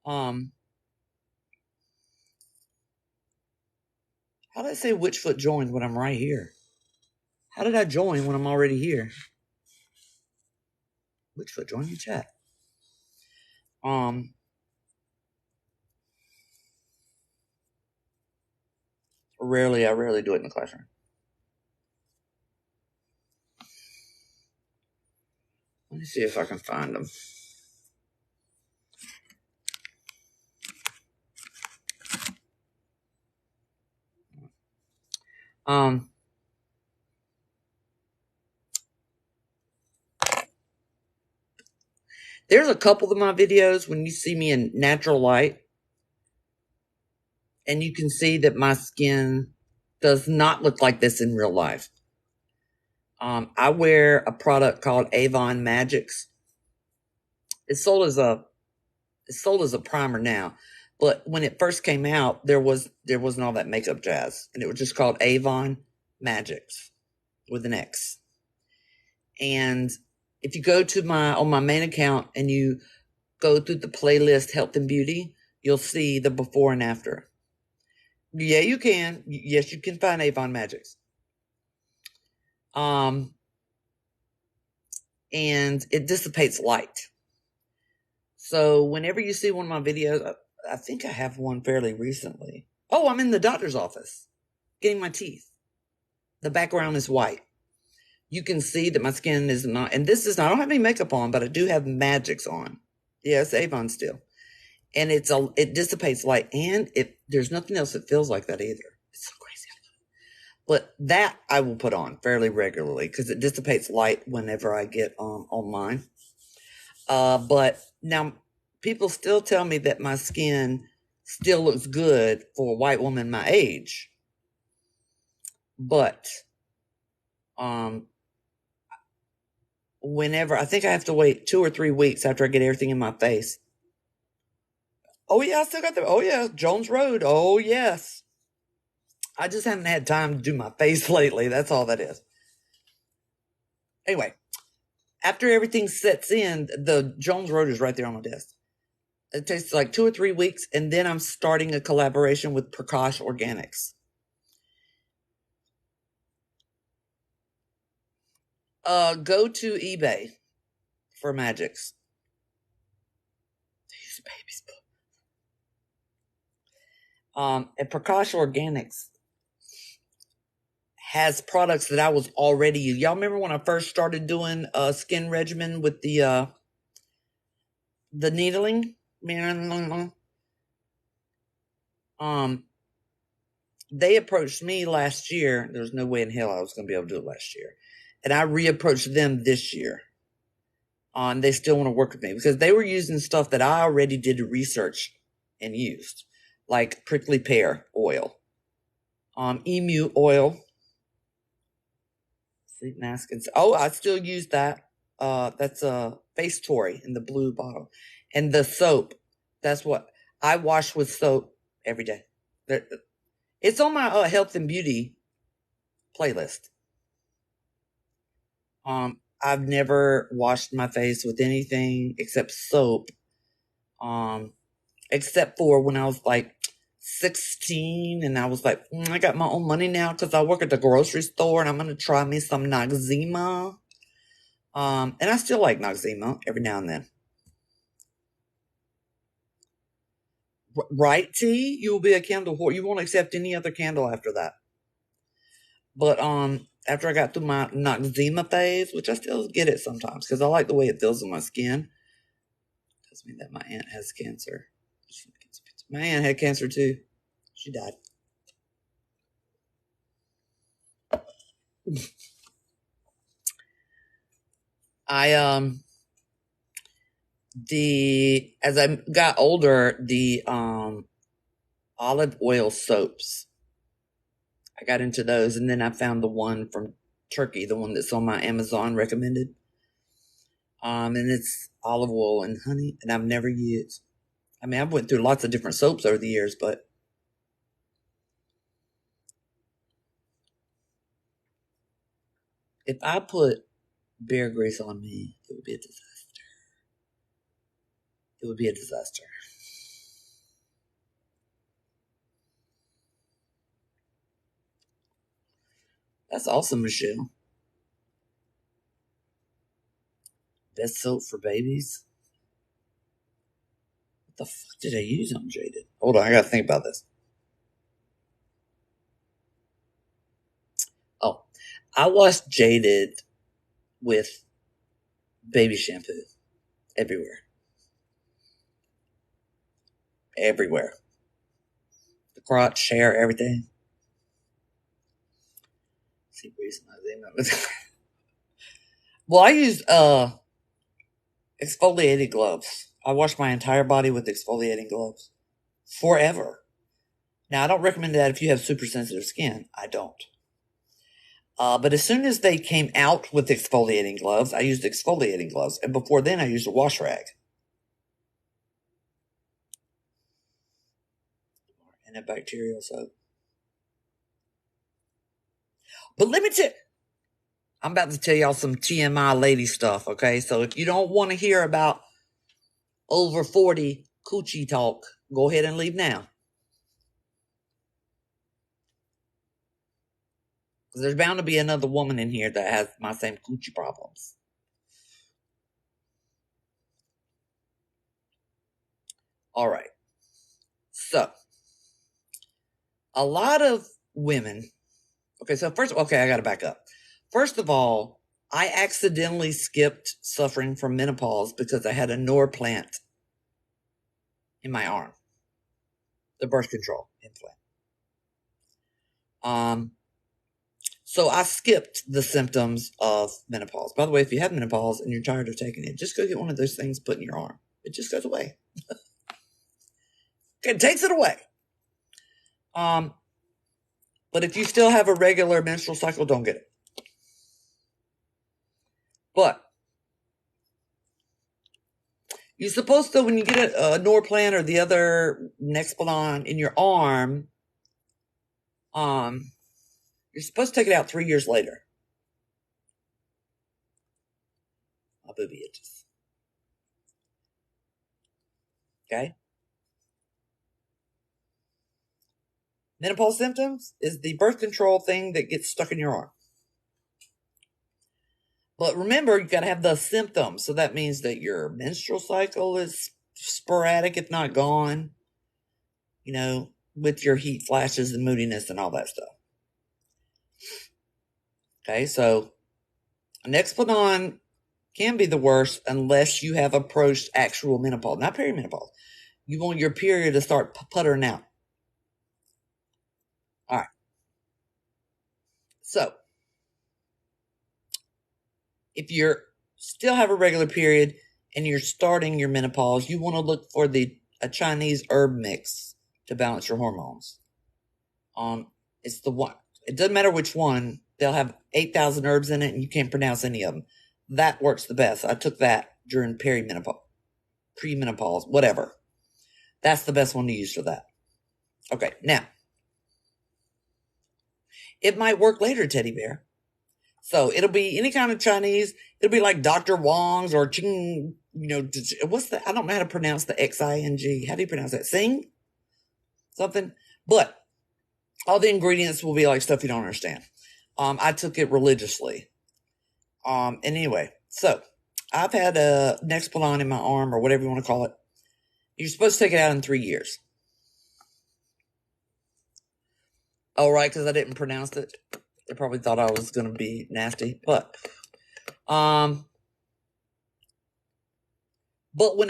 How did I say which foot joined when I'm right here? How did I join when I'm already here? Which foot join your chat? I rarely do it in the classroom. Let me see if I can find them. There's a couple of my videos when you see me in natural light, and you can see that my skin does not look like this in real life. I wear a product called Avon Magics. It's sold as a primer now, but when it first came out, there wasn't all that makeup jazz, and it was just called Avon Magics with an X. And if you go to on my main account and you go through the playlist Health and Beauty, you'll see the before and after. Yeah, you can. Yes, you can find Avon Magics. And it dissipates light. So whenever you see one of my videos, I think I have one fairly recently. Oh, I'm in the doctor's office getting my teeth. The background is white. You can see that my skin is not, and this is not, I don't have any makeup on, but I do have Magics on. Yes, Avon still. And it dissipates light, and there's nothing else that feels like that either. It's so crazy. But that I will put on fairly regularly because it dissipates light whenever I get on mine. But now people still tell me that my skin still looks good for a white woman my age. But whenever, I think I have to wait 2 or 3 weeks after I get everything in my face. Oh yeah, I still got oh yeah, Jones Road. Oh yes. I just haven't had time to do my face lately. That's all that is. Anyway, after everything sets in, the Jones Road is right there on my desk. It takes like 2 or 3 weeks, and then I'm starting a collaboration with Prakash Organics. Go to eBay for Magics. These babies. And Prakash Organics has products that I was already using. Y'all remember when I first started doing a skin regimen with the needling? They approached me last year. There's no way in hell I was going to be able to do it last year. And I reapproached them this year. And they still want to work with me because they were using stuff that I already did research and used, like prickly pear oil, emu oil, sleep mask. Oh, I still use that. That's a face Tory in the blue bottle. And the soap, that's what I wash with soap every day. It's on my health and beauty playlist. I've never washed my face with anything except soap. Except for when I was like 16 and I was like, I got my own money now because I work at the grocery store and I'm going to try me some Noxzema. And I still like Noxzema every now and then. Right, T? You will be a candle whore. You won't accept any other candle after that. But after I got through my Noxzema phase, which I still get it sometimes because I like the way it feels on my skin. Tells me that my aunt has cancer. My aunt had cancer too. She died. As I got older, the olive oil soaps, I got into those, and then I found the one from Turkey, the one that's on my Amazon recommended. And it's olive oil and honey, and I've never used. I mean, I've went through lots of different soaps over the years, but if I put bear grease on me, it would be a disaster. It would be a disaster. That's awesome, Michelle. Best soap for babies? What the fuck did I use on Jaded? Hold on, I gotta think about this. Oh, I washed Jaded with baby shampoo everywhere. Everywhere. The crotch, hair, everything. See, well, I use exfoliating gloves. I wash my entire body with exfoliating gloves forever. Now, I don't recommend that if you have super sensitive skin. I don't. But as soon as they came out with exfoliating gloves, I used exfoliating gloves. And before then, I used a wash rag. Antibacterial soap. But let me tell I'm about to tell y'all some TMI lady stuff, okay? So if you don't want to hear about over 40 coochie talk, go ahead and leave now. Because there's bound to be another woman in here that has my same coochie problems. All right. So, a lot of women. Okay, so I got to back up. First of all, I accidentally skipped suffering from menopause because I had a Norplant in my arm, the birth control implant. So I skipped the symptoms of menopause. By the way, if you have menopause and you're tired of taking it, just go get one of those things put in your arm. It just goes away. It takes it away. But if you still have a regular menstrual cycle, don't get it. But you're supposed to, when you get a Norplant or the other Nexplanon in your arm, you're supposed to take it out 3 years later. My booby itches. Okay? Menopause symptoms is the birth control thing that gets stuck in your arm. But remember, you got to have the symptoms. So that means that your menstrual cycle is sporadic, if not gone, with your heat flashes and moodiness and all that stuff. Okay, so Nexplanon can be the worst unless you have approached actual menopause, not perimenopause. You want your period to start puttering out. All right. So, if you're still have a regular period and you're starting your menopause, you want to look for a Chinese herb mix to balance your hormones. It's the one. It doesn't matter which one. They'll have 8,000 herbs in it, and you can't pronounce any of them. That works the best. I took that during perimenopause, premenopause, whatever. That's the best one to use for that. Okay, now it might work later, teddy bear. So it'll be any kind of Chinese. It'll be like Dr. Wong's or Ching, what's the, I don't know how to pronounce the Xing. How do you pronounce that? Sing? Something? But all the ingredients will be like stuff you don't understand. I took it religiously. And anyway, so I've had a Nexplanon in my arm or whatever you want to call it. You're supposed to take it out in 3 years. Oh, right, because I didn't pronounce it. They probably thought I was going to be nasty. But when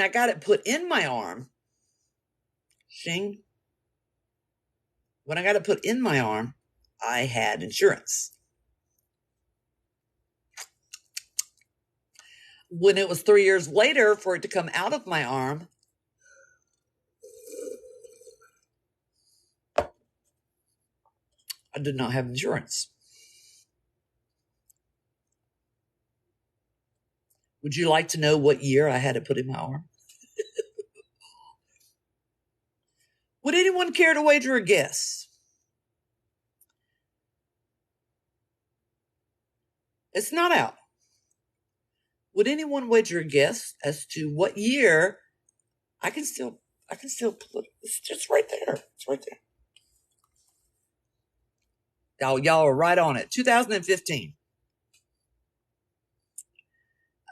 I got it put in my arm, when I got it put in my arm, I had insurance. When it was 3 years later for it to come out of my arm, I did not have insurance. Would you like to know what year I had it put in my arm? Would anyone care to wager a guess? It's not out. Would anyone wager a guess as to what year? I can still put it. It's just right there. It's right there. Y'all are right on it. 2015.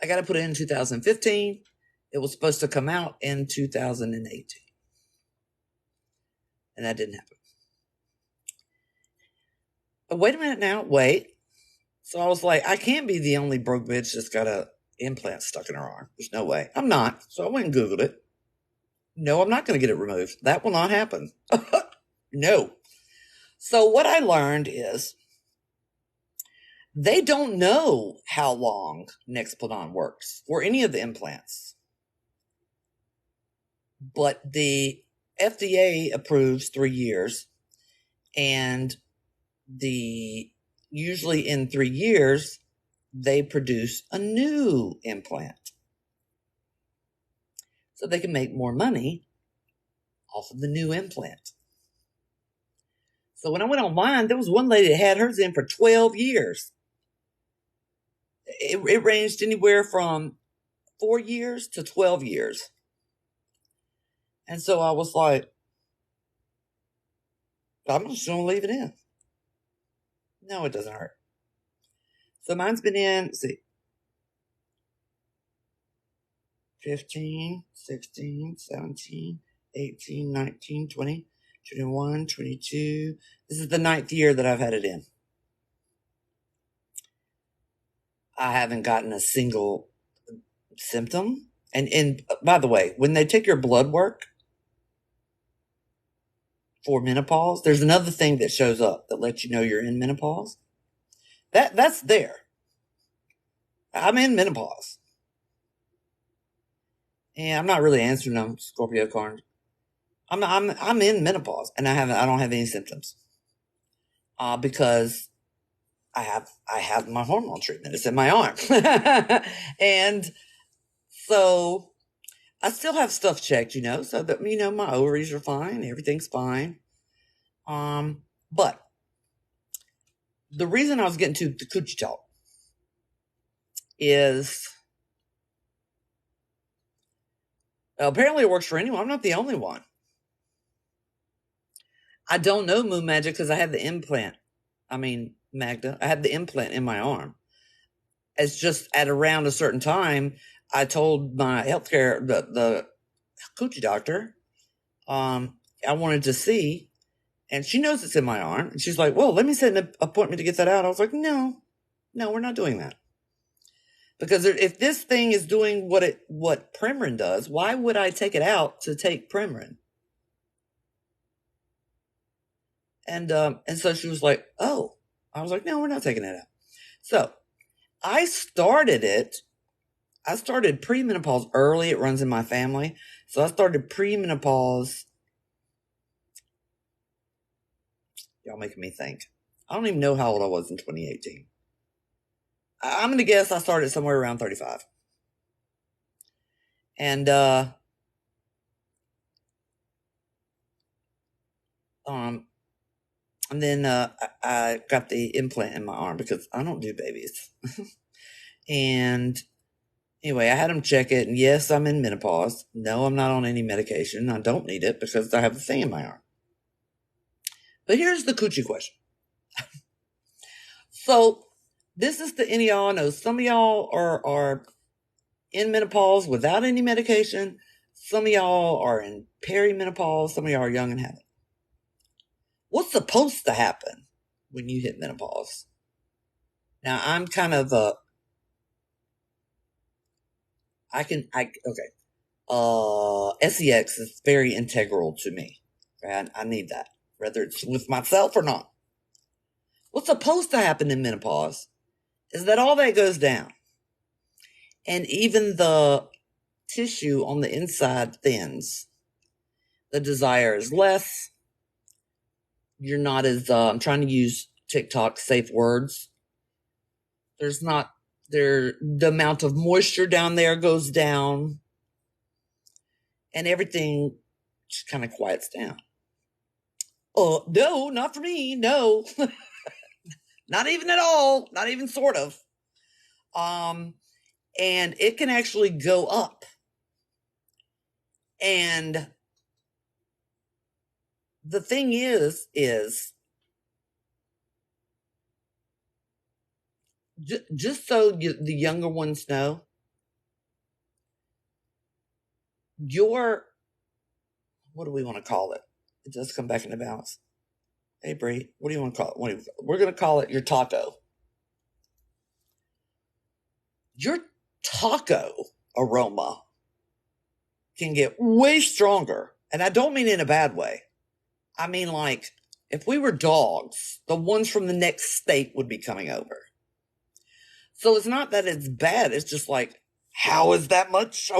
I got to put it in 2015. It was supposed to come out in 2018. And that didn't happen. But wait a minute now. Wait. So I was like, I can't be the only broke bitch that's got a implant stuck in her arm. There's no way. I'm not. So I went and Googled it. No, I'm not going to get it removed. That will not happen. No. So what I learned is they don't know how long Nexplanon works for any of the implants. But the FDA approves 3 years, and usually in 3 years, they produce a new implant. So they can make more money off of the new implant. So when I went online, there was one lady that had hers in for 12 years. It ranged anywhere from 4 years to 12 years. And so I was like, I'm just going to leave it in. No, it doesn't hurt. So mine's been in, let's see, 15, 16, 17, 18, 19, 20, 21, 22. This is the 9th year that I've had it in. I haven't gotten a single symptom. And by the way, when they take your blood work for menopause, there's another thing that shows up that lets you know you're in menopause. That's there. I'm in menopause. And I'm not really answering them, Scorpio cards. I'm in menopause, and I don't have any symptoms. Because I have my hormone treatment. It's in my arm. And so I still have stuff checked, so that, my ovaries are fine. Everything's fine. But the reason I was getting to the coochie talk is apparently it works for anyone. I'm not the only one. I don't know Moon Magic because I had the implant. Magda, I had the implant in my arm. It's just at around a certain time, I told my healthcare, the coochie doctor, I wanted to see, and she knows it's in my arm. And she's like, well, let me set an appointment to get that out. I was like, no, we're not doing that. Because if this thing is doing what Premarin does, why would I take it out to take Premarin? And so she was like, oh. I was like, no, we're not taking it out. So I started premenopause early. It runs in my family. So I started premenopause. Y'all making me think. I don't even know how old I was in 2018. I'm going to guess I started somewhere around 35. And then I got the implant in my arm because I don't do babies. And anyway, I had them check it. And yes, I'm in menopause. No, I'm not on any medication. I don't need it because I have the thing in my arm. But here's the coochie question. So this is to any of y'all. I know some of y'all are in menopause without any medication. Some of y'all are in perimenopause. Some of y'all are young and have it. What's supposed to happen when you hit menopause? Now, I'm kind of SEX is very integral to me. Okay? I need that, whether it's with myself or not. What's supposed to happen in menopause is that all that goes down. And even the tissue on the inside thins. The desire is less. You're not as, I'm trying to use TikTok safe words. The amount of moisture down there goes down. And everything just kind of quiets down. Oh, no, not for me. No. Not even at all. Not even sort of. And it can actually go up. And the thing is just so the younger ones know, what do we want to call it? It does come back into balance. Hey, Bree, what do you want to call it? We're going to call it your taco. Your taco aroma can get way stronger. And I don't mean in a bad way. I mean, like, if we were dogs, the ones from the next state would be coming over. So it's not that it's bad. It's just like, how is that much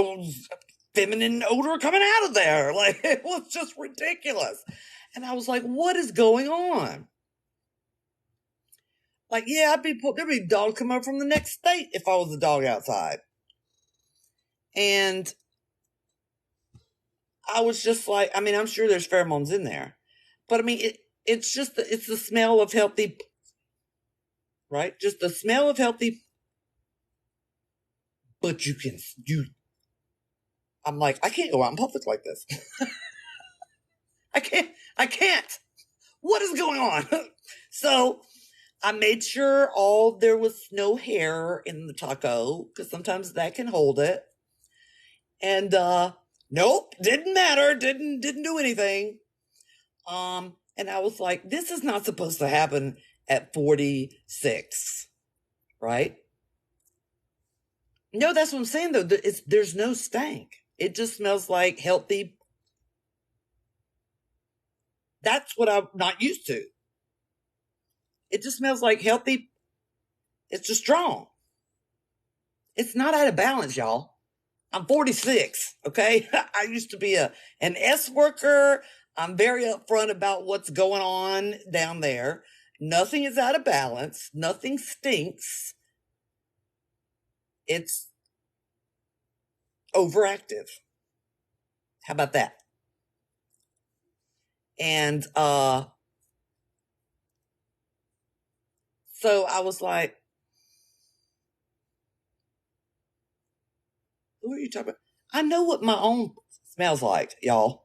feminine odor coming out of there? Like, it was just ridiculous. And I was like, what is going on? Like, yeah, there'd be a dog come over from the next state if I was a dog outside. And I was just like, I'm sure there's pheromones in there. But it's the smell of healthy, right? Just the smell of healthy. But I'm like, I can't go out in public like this. I can't. What is going on? So I made sure there was no hair in the taco because sometimes that can hold it. And Nope, didn't matter. Didn't do anything. And I was like, this is not supposed to happen at 46, right? No, that's what I'm saying though. There's no stank. It just smells like healthy. That's what I'm not used to. It just smells like healthy. It's just strong. It's not out of balance, y'all. I'm 46, okay? I used to be an S worker. I'm very upfront about what's going on down there. Nothing is out of balance. Nothing stinks. It's overactive. How about that? And so I was like, who are you talking about? I know what my own smells like, y'all.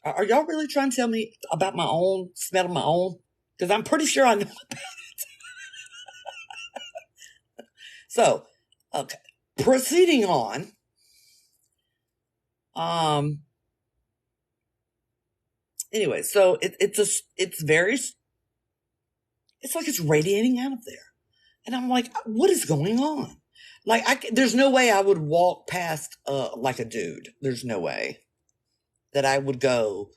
Are y'all really trying to tell me about my own smell of my own? Because I'm pretty sure I know about it. So, okay. Proceeding on. Anyway, so it's like it's radiating out of there. And I'm like, what is going on? Like, there's no way I would walk past, like a dude. There's no way that I would go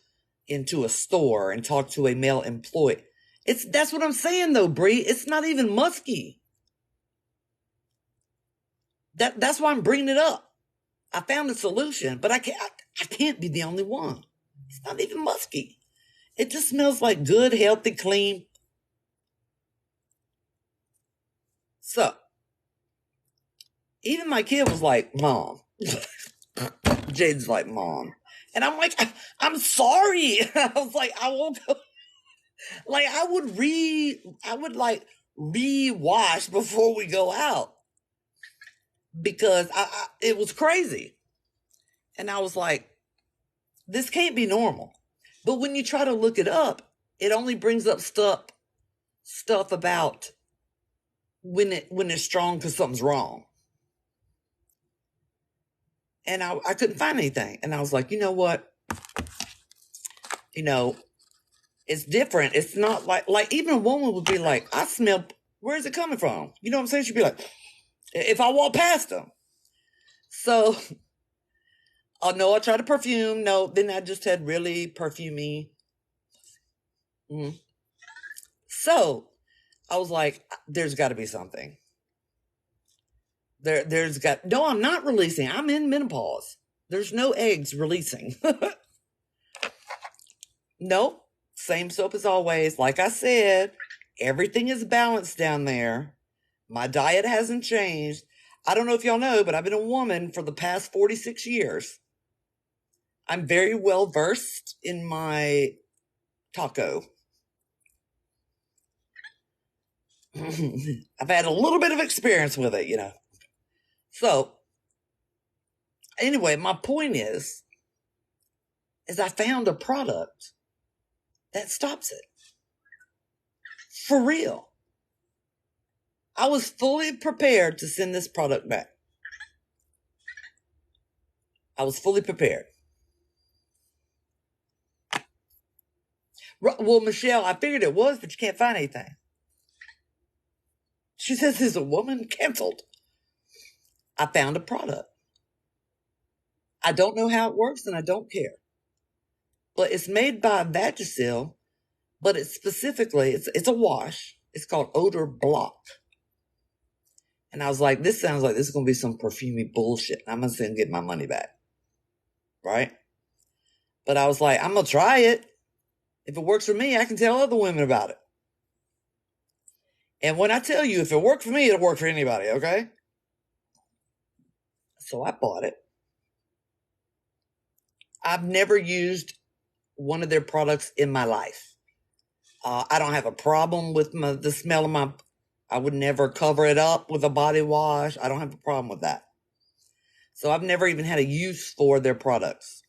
into a store and talk to a male employee. That's what I'm saying though, Bree. It's not even musky. That's why I'm bringing it up. I found a solution, but I can't be the only one. It's not even musky. It just smells like good, healthy, clean. So, even my kid was like, Mom. Jade's like, Mom. And I'm like, I'm sorry. I was like, I won't go. Like, I would re-wash before we go out. Because it was crazy. And I was like, this can't be normal. But when you try to look it up, it only brings up stuff about when it's strong because something's wrong. And I couldn't find anything. And I was like, you know what? It's different. It's not like even a woman would be like, I smell, where's it coming from? You know what I'm saying? She'd be like, if I walk past them. So, oh no, I tried a perfume. No, then I just had really perfumey. Mm-hmm. So I was like, there's got to be something. No, I'm not releasing. I'm in menopause. There's no eggs releasing. Nope. Same soap as always. Like I said, everything is balanced down there. My diet hasn't changed. I don't know if y'all know, but I've been a woman for the past 46 years. I'm very well versed in my taco. I've had a little bit of experience with it, So, anyway, my point is I found a product that stops it. For real. I was fully prepared to send this product back. I was fully prepared. Well, Michelle, I figured it was, but you can't find anything. She says, is a woman canceled? I found a product. I don't know how it works and I don't care. But it's made by Vagisil, but it's a wash. It's called Odor Block. And I was like, this sounds like this is going to be some perfumey bullshit. I'm going to get my money back. Right? But I was like, I'm going to try it. If it works for me, I can tell other women about it. And when I tell you, if it worked for me, it'll work for anybody, okay? So I bought it. I've never used one of their products in my life. I don't have a problem with the smell of I would never cover it up with a body wash. I don't have a problem with that. So I've never even had a use for their products.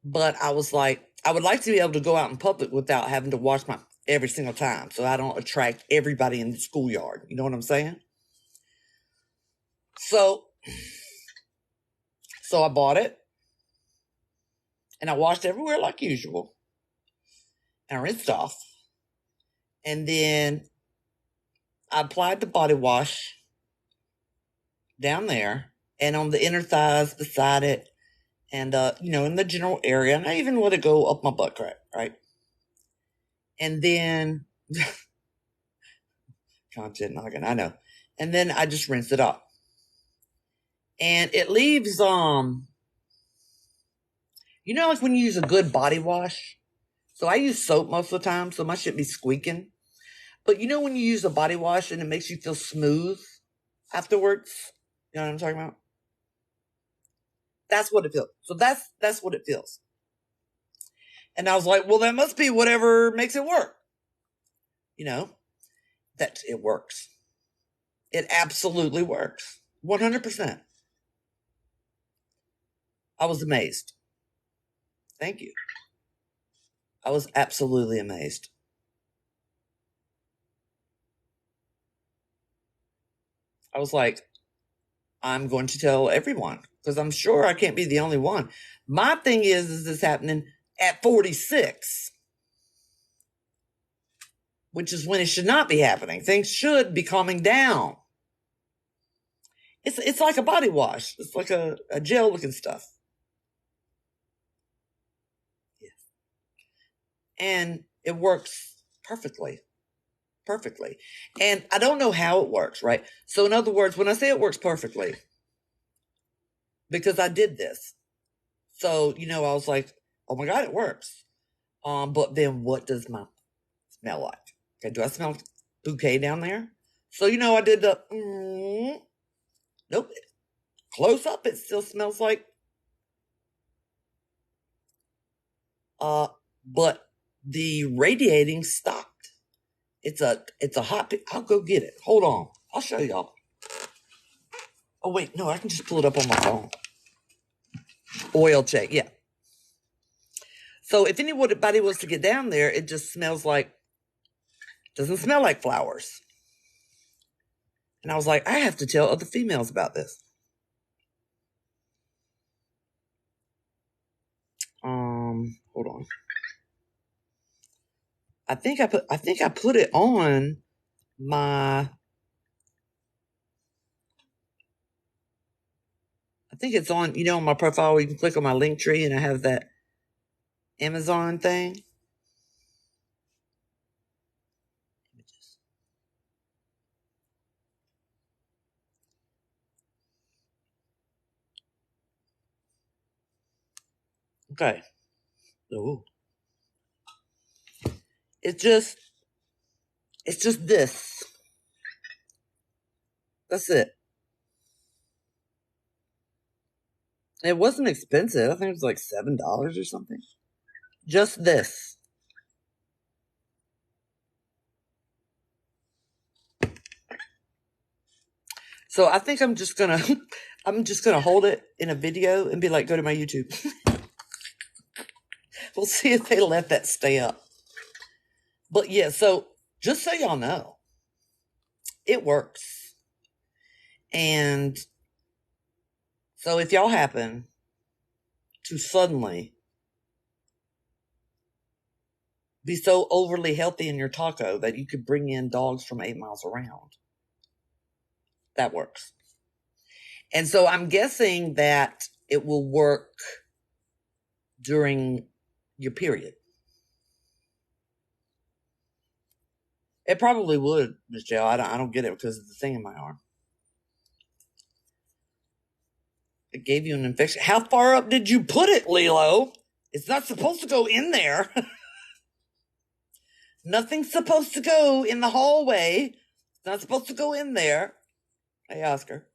But I was like, I would like to be able to go out in public without having to wash my every single time, so I don't attract everybody in the schoolyard. You know what I'm saying? So So I bought it, and I washed everywhere like usual, and I rinsed off. And then I applied the body wash down there and on the inner thighs beside it, and in the general area. And I even let it go up my butt crack, right? And then content noggin, I know. And then I just rinse it off. And it leaves like when you use a good body wash. So I use soap most of the time, so my shit be squeaking. But when you use a body wash and it makes you feel smooth afterwards, you know what I'm talking about? That's what it feels. So that's what it feels. And I was like, well, that must be whatever makes it work. That it works. It absolutely works. 100%. I was amazed. Thank you. I was absolutely amazed. I was like, I'm going to tell everyone because I'm sure I can't be the only one. My thing is this happening at 46, which is when it should not be happening. Things should be calming down. It's like a body wash. It's like a gel looking stuff. Yes. And it works perfectly. Perfectly. And I don't know how it works, right? So in other words, when I say it works perfectly, because I did this. So, I was like, oh my God, it works. But then what does my smell like? Okay, do I smell bouquet down there? So, I did the, nope. Close up, it still smells like, but the radiating stopped. It's a hot, I'll go get it. Hold on. I'll show y'all. Oh, wait, no, I can just pull it up on my phone. Oil check, yeah. So if anybody was to get down there, it just smells like, doesn't smell like flowers. And I was like, I have to tell other females about this. Hold on. I think I put it on my, I think it's on, on my profile where you can click on my link tree and I have that Amazon thing. Okay. Ooh. It's just this. That's it. It wasn't expensive. I think it was like $7 or something. Just this. So I think I'm just gonna hold it in a video and be like, go to my YouTube. We'll see if they let that stay up. But yeah, so just so y'all know, it works. And so if y'all happen to suddenly be so overly healthy in your taco that you could bring in dogs from 8 miles around, that works. And so I'm guessing that it will work during your period. It probably would, Miss Jill. I don't get it because of the thing in my arm. It gave you an infection. How far up did you put it, Lilo? It's not supposed to go in there. Nothing's supposed to go in the hallway. It's not supposed to go in there. Hey, Oscar.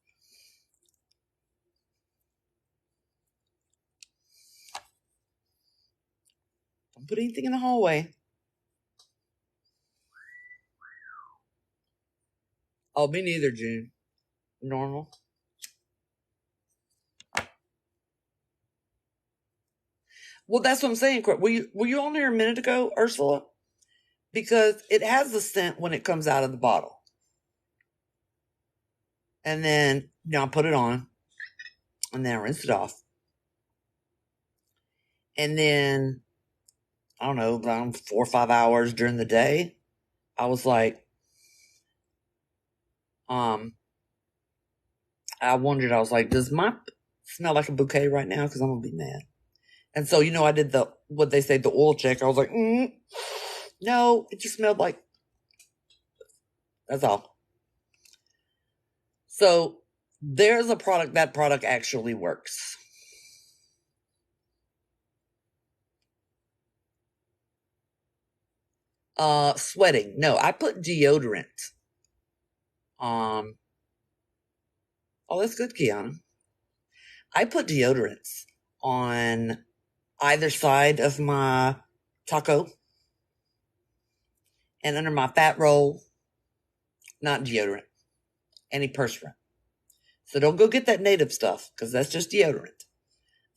Don't put anything in the hallway. Oh, me neither, June. Normal. Well, that's what I'm saying. Were you on there a minute ago, Ursula? Because it has the scent when it comes out of the bottle. And then, I put it on. And then I rinse it off. And then, I don't know, around 4 or 5 hours during the day, I was like, I wondered, I was like, does my smell like a bouquet right now? Because I'm going to be mad. And so, I did what they say, the oil check. I was like, no, it just smelled like, that's all. So there's a product, that product actually works. Sweating. No, I put deodorant. Oh, that's good, Kiana. I put deodorants on either side of my taco and under my fat roll, not deodorant, antiperspirant. So don't go get that native stuff because that's just deodorant.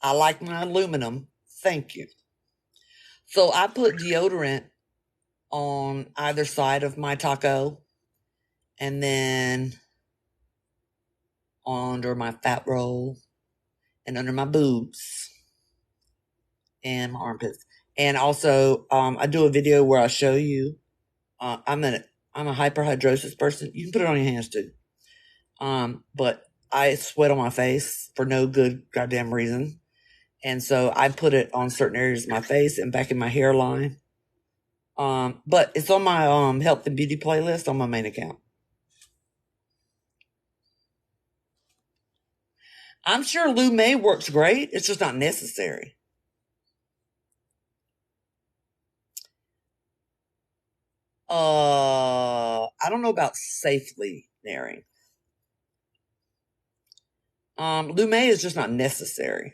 I like my aluminum. Thank you. So I put deodorant on either side of my taco and then under my fat roll and under my boobs and my armpits. And also, I do a video where I show you. I'm a hyperhidrosis person. You can put it on your hands too. But I sweat on my face for no good goddamn reason, and so I put it on certain areas of my face and back in my hairline. But it's on my health and beauty playlist on my main account. I'm sure Lume works great. It's just not necessary. I don't know about safely naring. Lume is just not necessary.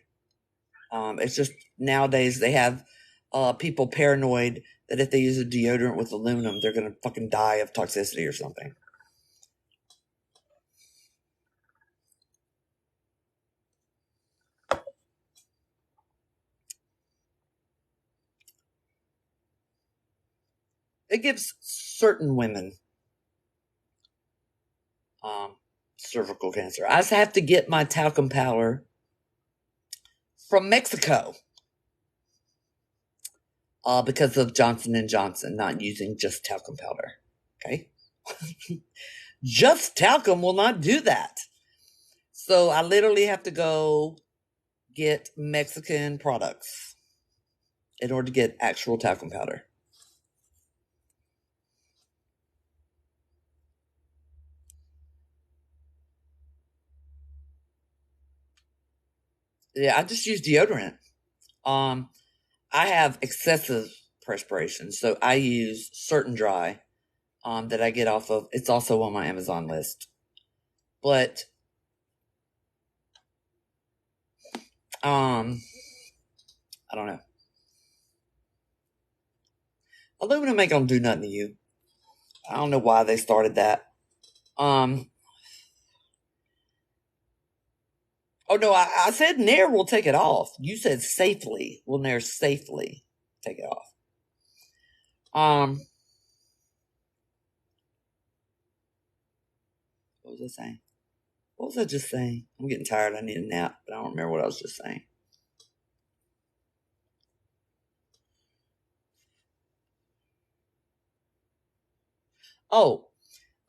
It's just nowadays they have people paranoid that if they use a deodorant with aluminum, they're going to fucking die of toxicity or something. It gives certain women cervical cancer. I just have to get my talcum powder from Mexico because of Johnson & Johnson not using just talcum powder. Okay? Just talcum will not do that. So I literally have to go get Mexican products in order to get actual talcum powder. Yeah, I just use deodorant. I have excessive perspiration, so I use Certain Dry that I get off of. It's also on my Amazon list. But I don't know. Aluminum ain't gonna do nothing to you. I don't know why they started that. Oh no, I said Nair will take it off. You said safely. Will Nair safely take it off? What was I saying? What was I just saying? I'm getting tired. I need a nap, but I don't remember what I was just saying. Oh,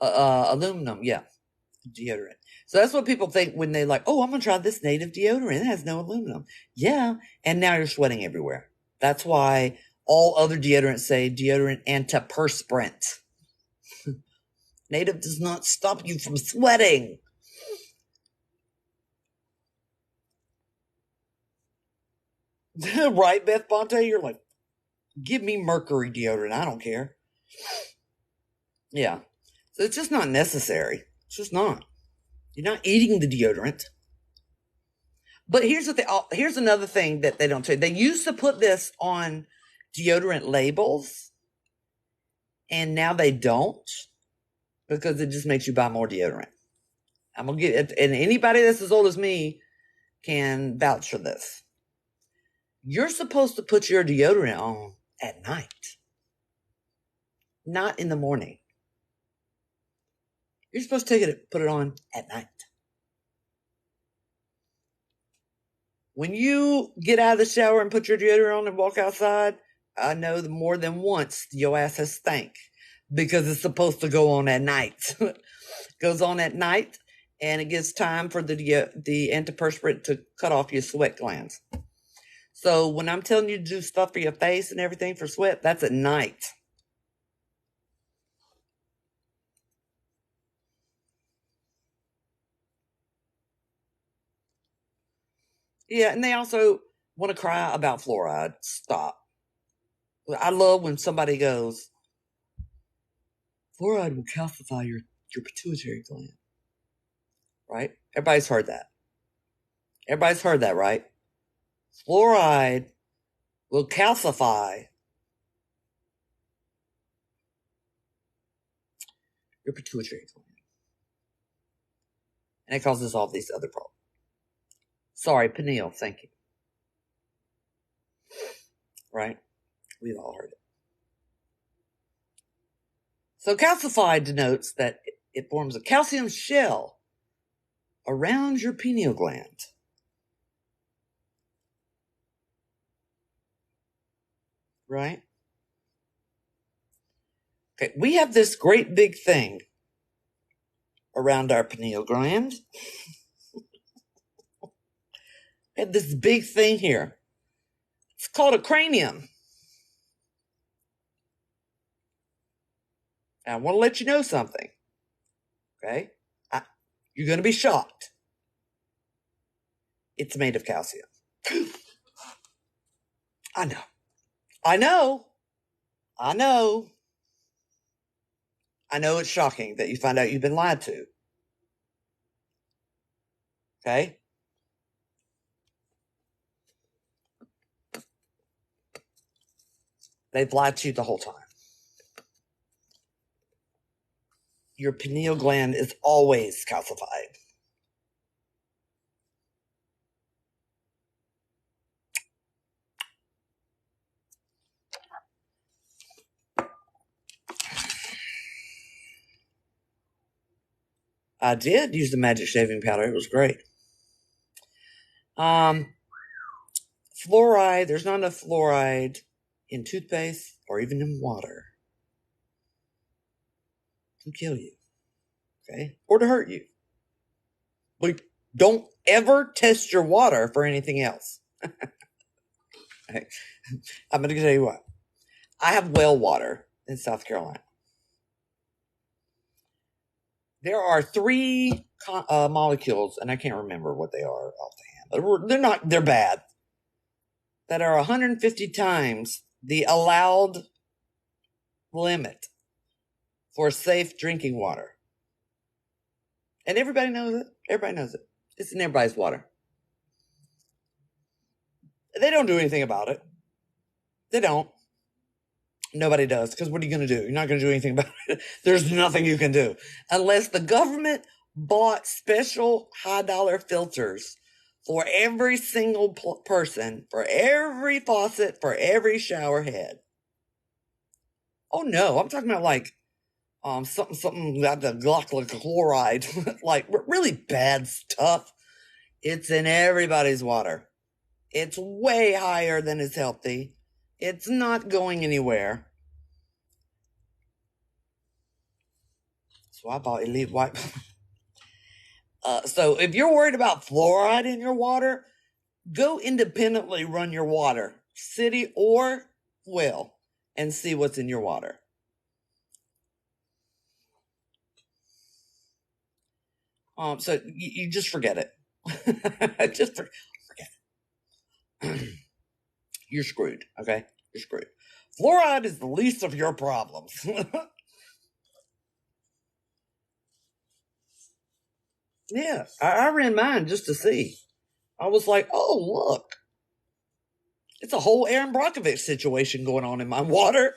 aluminum. Yeah, deodorant. So that's what people think when they like, oh, I'm going to try this native deodorant. It has no aluminum. Yeah. And now you're sweating everywhere. That's why all other deodorants say deodorant antiperspirant. Native does not stop you from sweating. Right, Beth Bonte? You're like, give me mercury deodorant. I don't care. Yeah. So it's just not necessary. It's just not. You're not eating the deodorant. But here's the thing. Here's another thing that they don't say. They used to put this on deodorant labels, and now they don't because it just makes you buy more deodorant. I'm gonna get it, and anybody that's as old as me can vouch for this. You're supposed to put your deodorant on at night, not in the morning. You're supposed to put it on at night. When you get out of the shower and put your deodorant on and walk outside, I know that more than once your ass has stank because it's supposed to go on at night. Goes on at night, and it gives time for the antiperspirant to cut off your sweat glands. So when I'm telling you to do stuff for your face and everything for sweat, that's at night. Yeah, and they also want to cry about fluoride. Stop. I love when somebody goes, fluoride will calcify your pituitary gland. Right? Everybody's heard that. Everybody's heard that, right? Fluoride will calcify your pituitary gland. And it causes all these other problems. Sorry, pineal, thank you. Right? We've all heard it. So calcify denotes that it forms a calcium shell around your pineal gland. Right? Okay, we have this great big thing around our pineal gland. We have this big thing here. It's called a cranium. I want to let you know something. Okay? You're going to be shocked. It's made of calcium. I know. I know it's shocking that you find out you've been lied to. Okay? They've lied to you the whole time. Your pineal gland is always calcified. I did use the magic shaving powder. It was great. Fluoride, there's not enough fluoride in toothpaste or even in water to kill you. Okay? Or to hurt you. But don't ever test your water for anything else. Okay. I'm going to tell you what. I have well water in South Carolina. There are 3 molecules, and I can't remember what they are off the hand, but they're bad, that are 150 times the allowed limit for safe drinking water. And everybody knows it. Everybody knows it. It's in everybody's water. They don't do anything about it. They don't. Nobody does, because what are you going to do? You're not going to do anything about it. There's nothing you can do. Unless the government bought special high-dollar filters for every single person, for every faucet, for every shower head. Oh, no. I'm talking about, like, something about the chloride. Like, really bad stuff. It's in everybody's water. It's way higher than is healthy. It's not going anywhere. So I bought Elite White. So if you're worried about fluoride in your water, go independently run your water, city or well, and see what's in your water. So you just forget it. Just forget it. You're screwed, okay? You're screwed. Fluoride is the least of your problems. Yeah, I ran mine just to see. I was like, oh, look. It's a whole Aaron Brockovich situation going on in my water.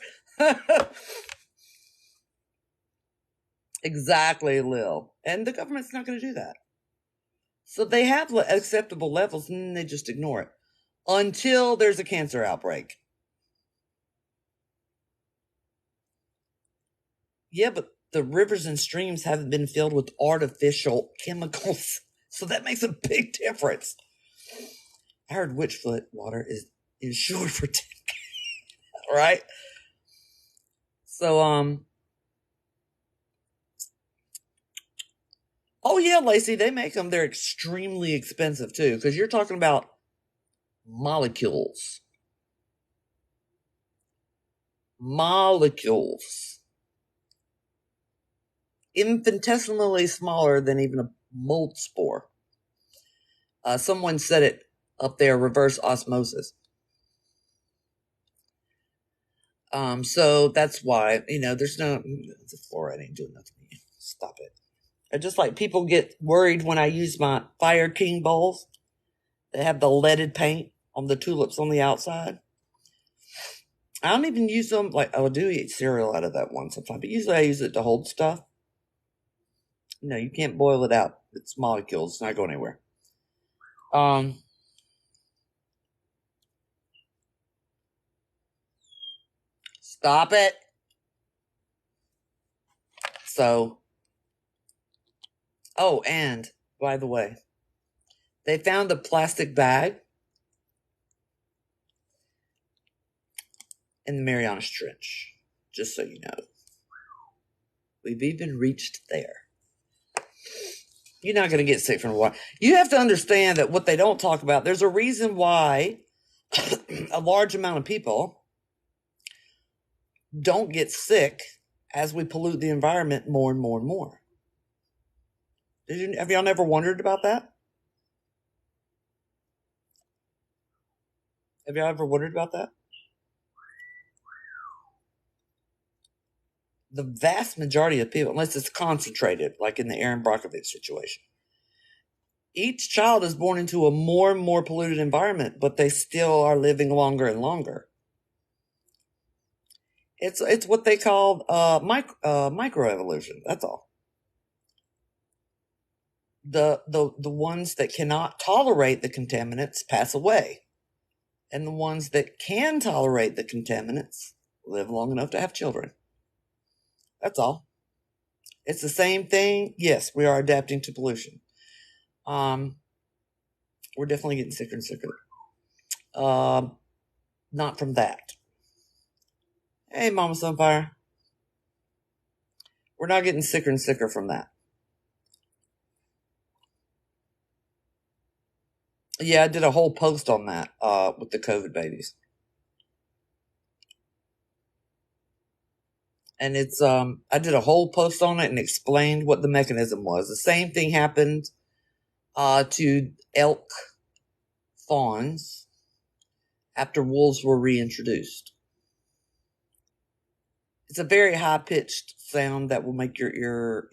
Exactly, Lil. And the government's not going to do that. So they have acceptable levels and they just ignore it until there's a cancer outbreak. Yeah, but the rivers and streams haven't been filled with artificial chemicals. So that makes a big difference. I heard Witchfoot water is insured for 10, right? So, oh yeah, Lacey, they make them. They're extremely expensive too, because you're talking about molecules. Infinitesimally smaller than even a mold spore. Someone said it up there, reverse osmosis. So that's why, there's no, the fluoride ain't doing nothing to you. Stop it. I just like people get worried when I use my Fire King bowls. They have the leaded paint on the tulips on the outside. I don't even use them, I do eat cereal out of that one sometimes, but usually I use it to hold stuff. No, you can't boil it out. It's molecules. It's not going anywhere. Stop it. So, oh, and by the way, they found a plastic bag in the Marianas Trench, just so you know. We've even reached there. You're not going to get sick from water. You have to understand that what they don't talk about, there's a reason why a large amount of people don't get sick as we pollute the environment more and more and more. Have y'all never wondered about that? Have y'all ever wondered about that? The vast majority of people, unless it's concentrated, like in the Aaron Brockovich situation, each child is born into a more and more polluted environment, but they still are living longer and longer. It's what they call microevolution. That's all. The ones that cannot tolerate the contaminants pass away, and the ones that can tolerate the contaminants live long enough to have children. That's all. It's the same thing. Yes, we are adapting to pollution. We're definitely getting sicker and sicker. Not from that. Hey, Mama Sunfire. We're not getting sicker and sicker from that. Yeah, I did a whole post on that with the COVID babies. And it's I did a whole post on it and explained what the mechanism was. The same thing happened to elk fawns after wolves were reintroduced. It's a very high-pitched sound that will make your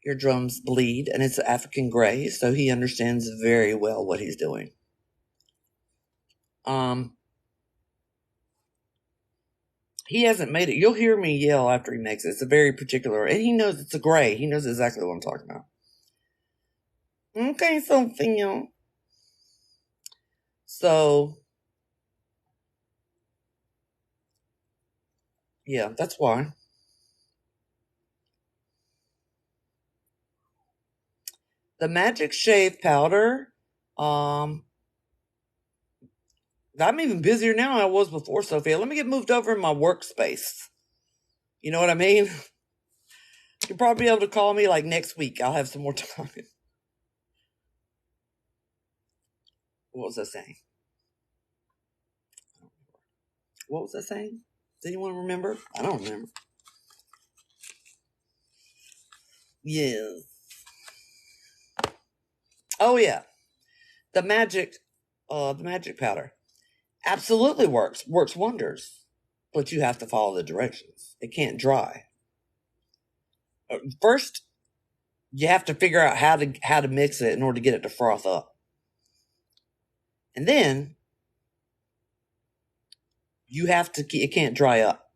eardrums bleed, and it's African gray, so he understands very well what he's doing. He hasn't made it. You'll hear me yell after he makes it. It's a very particular, and he knows it's a gray. He knows exactly what I'm talking about. Okay, Sophia. So, yeah, that's why. The Magic Shave Powder, I'm even busier now than I was before, Sophia. Let me get moved over in my workspace. You know what I mean? You'll probably be able to call me like next week. I'll have some more time. What was I saying? What was I saying? Does anyone remember? I don't remember. Yes. Oh yeah. The magic powder absolutely works wonders, but you have to follow the directions. It can't dry. First, you have to figure out how to mix it in order to get it to froth up, and then it can't dry up.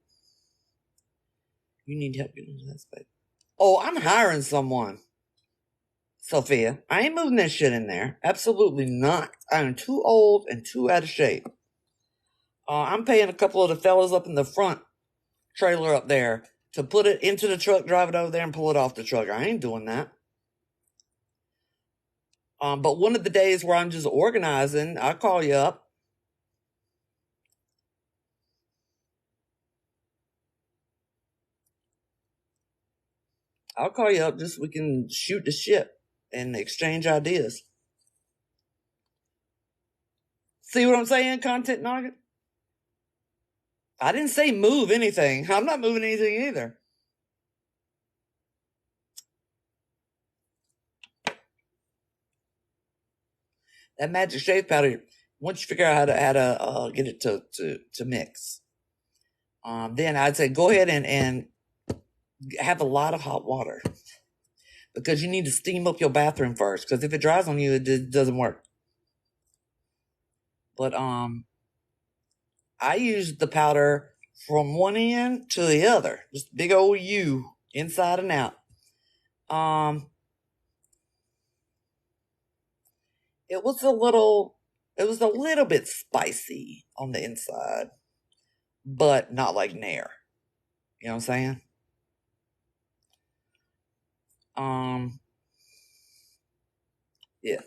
You need help getting into that space. Oh, I'm hiring someone, Sophia. I ain't moving that shit in there. Absolutely not. I'm too old and too out of shape. I'm paying a couple of the fellas up in the front trailer up there to put it into the truck, drive it over there, and pull it off the truck. I ain't doing that. But one of the days where I'm just organizing, I'll call you up. I'll call you up just so we can shoot the shit and exchange ideas. See what I'm saying, content nugget? I didn't say move anything. I'm not moving anything either. That magic shave powder, once you figure out how to get it to mix, then I'd say go ahead and have a lot of hot water, because you need to steam up your bathroom first, because if it dries on you, it doesn't work. But I use the powder from one end to the other, just big old U inside and out. It was a little bit spicy on the inside, but not like Nair. You know what I'm saying? Yeah.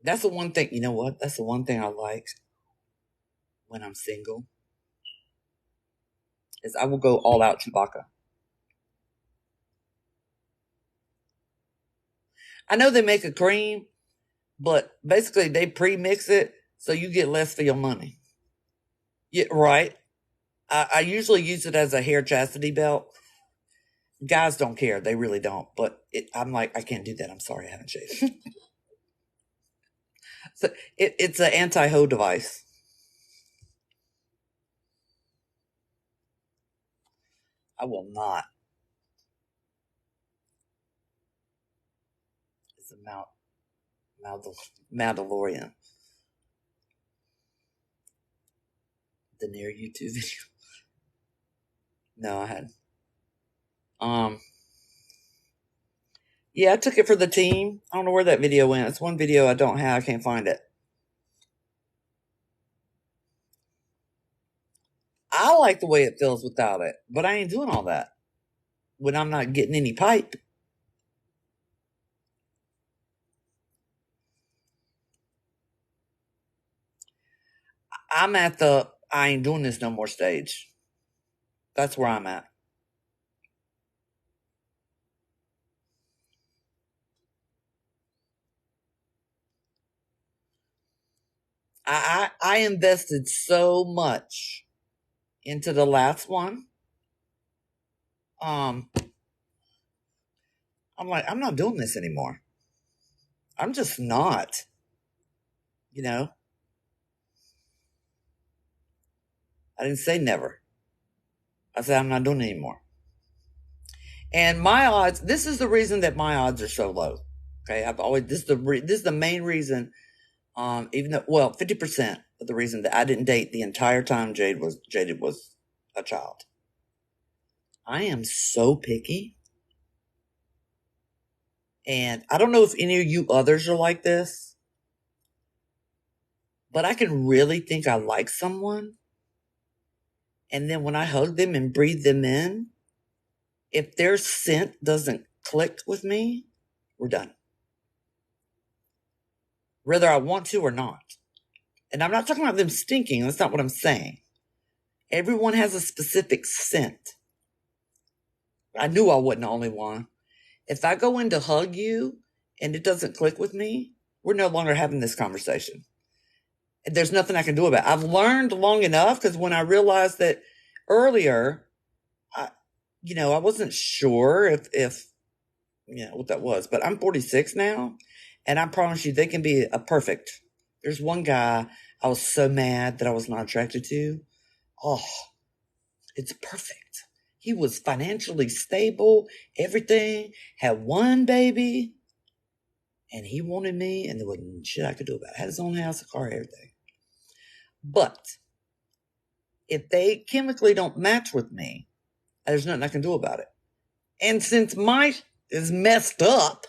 That's the one thing, you know what? That's the one thing I like when I'm single, is I will go all out Chewbacca. I know they make a cream, but basically they pre-mix it so you get less for your money. Yeah, right. I usually use it as a hair chastity belt. Guys don't care. They really don't. But I'm like, I can't do that. I'm sorry, I haven't shaved. So it's an anti-hoe device. I will not. It's a Mandalorian. The near YouTube video. No, I hadn't. Yeah, I took it for the team. I don't know where that video went. It's one video I don't have. I can't find it. I like the way it feels without it, but I ain't doing all that when I'm not getting any pipe. I'm at the I ain't doing this no more stage. That's where I'm at. I invested so much into the last one. I'm like, I'm not doing this anymore. I'm just not. You know, I didn't say never. I said I'm not doing it anymore. And my odds. This is the reason that my odds are so low. Okay, I've always this is the main reason. Even though 50% of the reason that I didn't date the entire time Jaded was a child. I am so picky. And I don't know if any of you others are like this, but I can really think I like someone. And then when I hug them and breathe them in, if their scent doesn't click with me, we're done. Whether I want to or not. And I'm not talking about them stinking. That's not what I'm saying. Everyone has a specific scent. I knew I wasn't the only one. If I go in to hug you and it doesn't click with me, we're no longer having this conversation. There's nothing I can do about it. I've learned long enough, because when I realized that earlier, I wasn't sure if what that was, but I'm 46 now, and I promise you they can be a perfect. There's one guy I was so mad that I was not attracted to. Oh, it's perfect. He was financially stable, everything, had one baby, and he wanted me, and there wasn't shit I could do about it. Had his own house, a car, everything. But if they chemically don't match with me, there's nothing I can do about it. And since mine is messed up,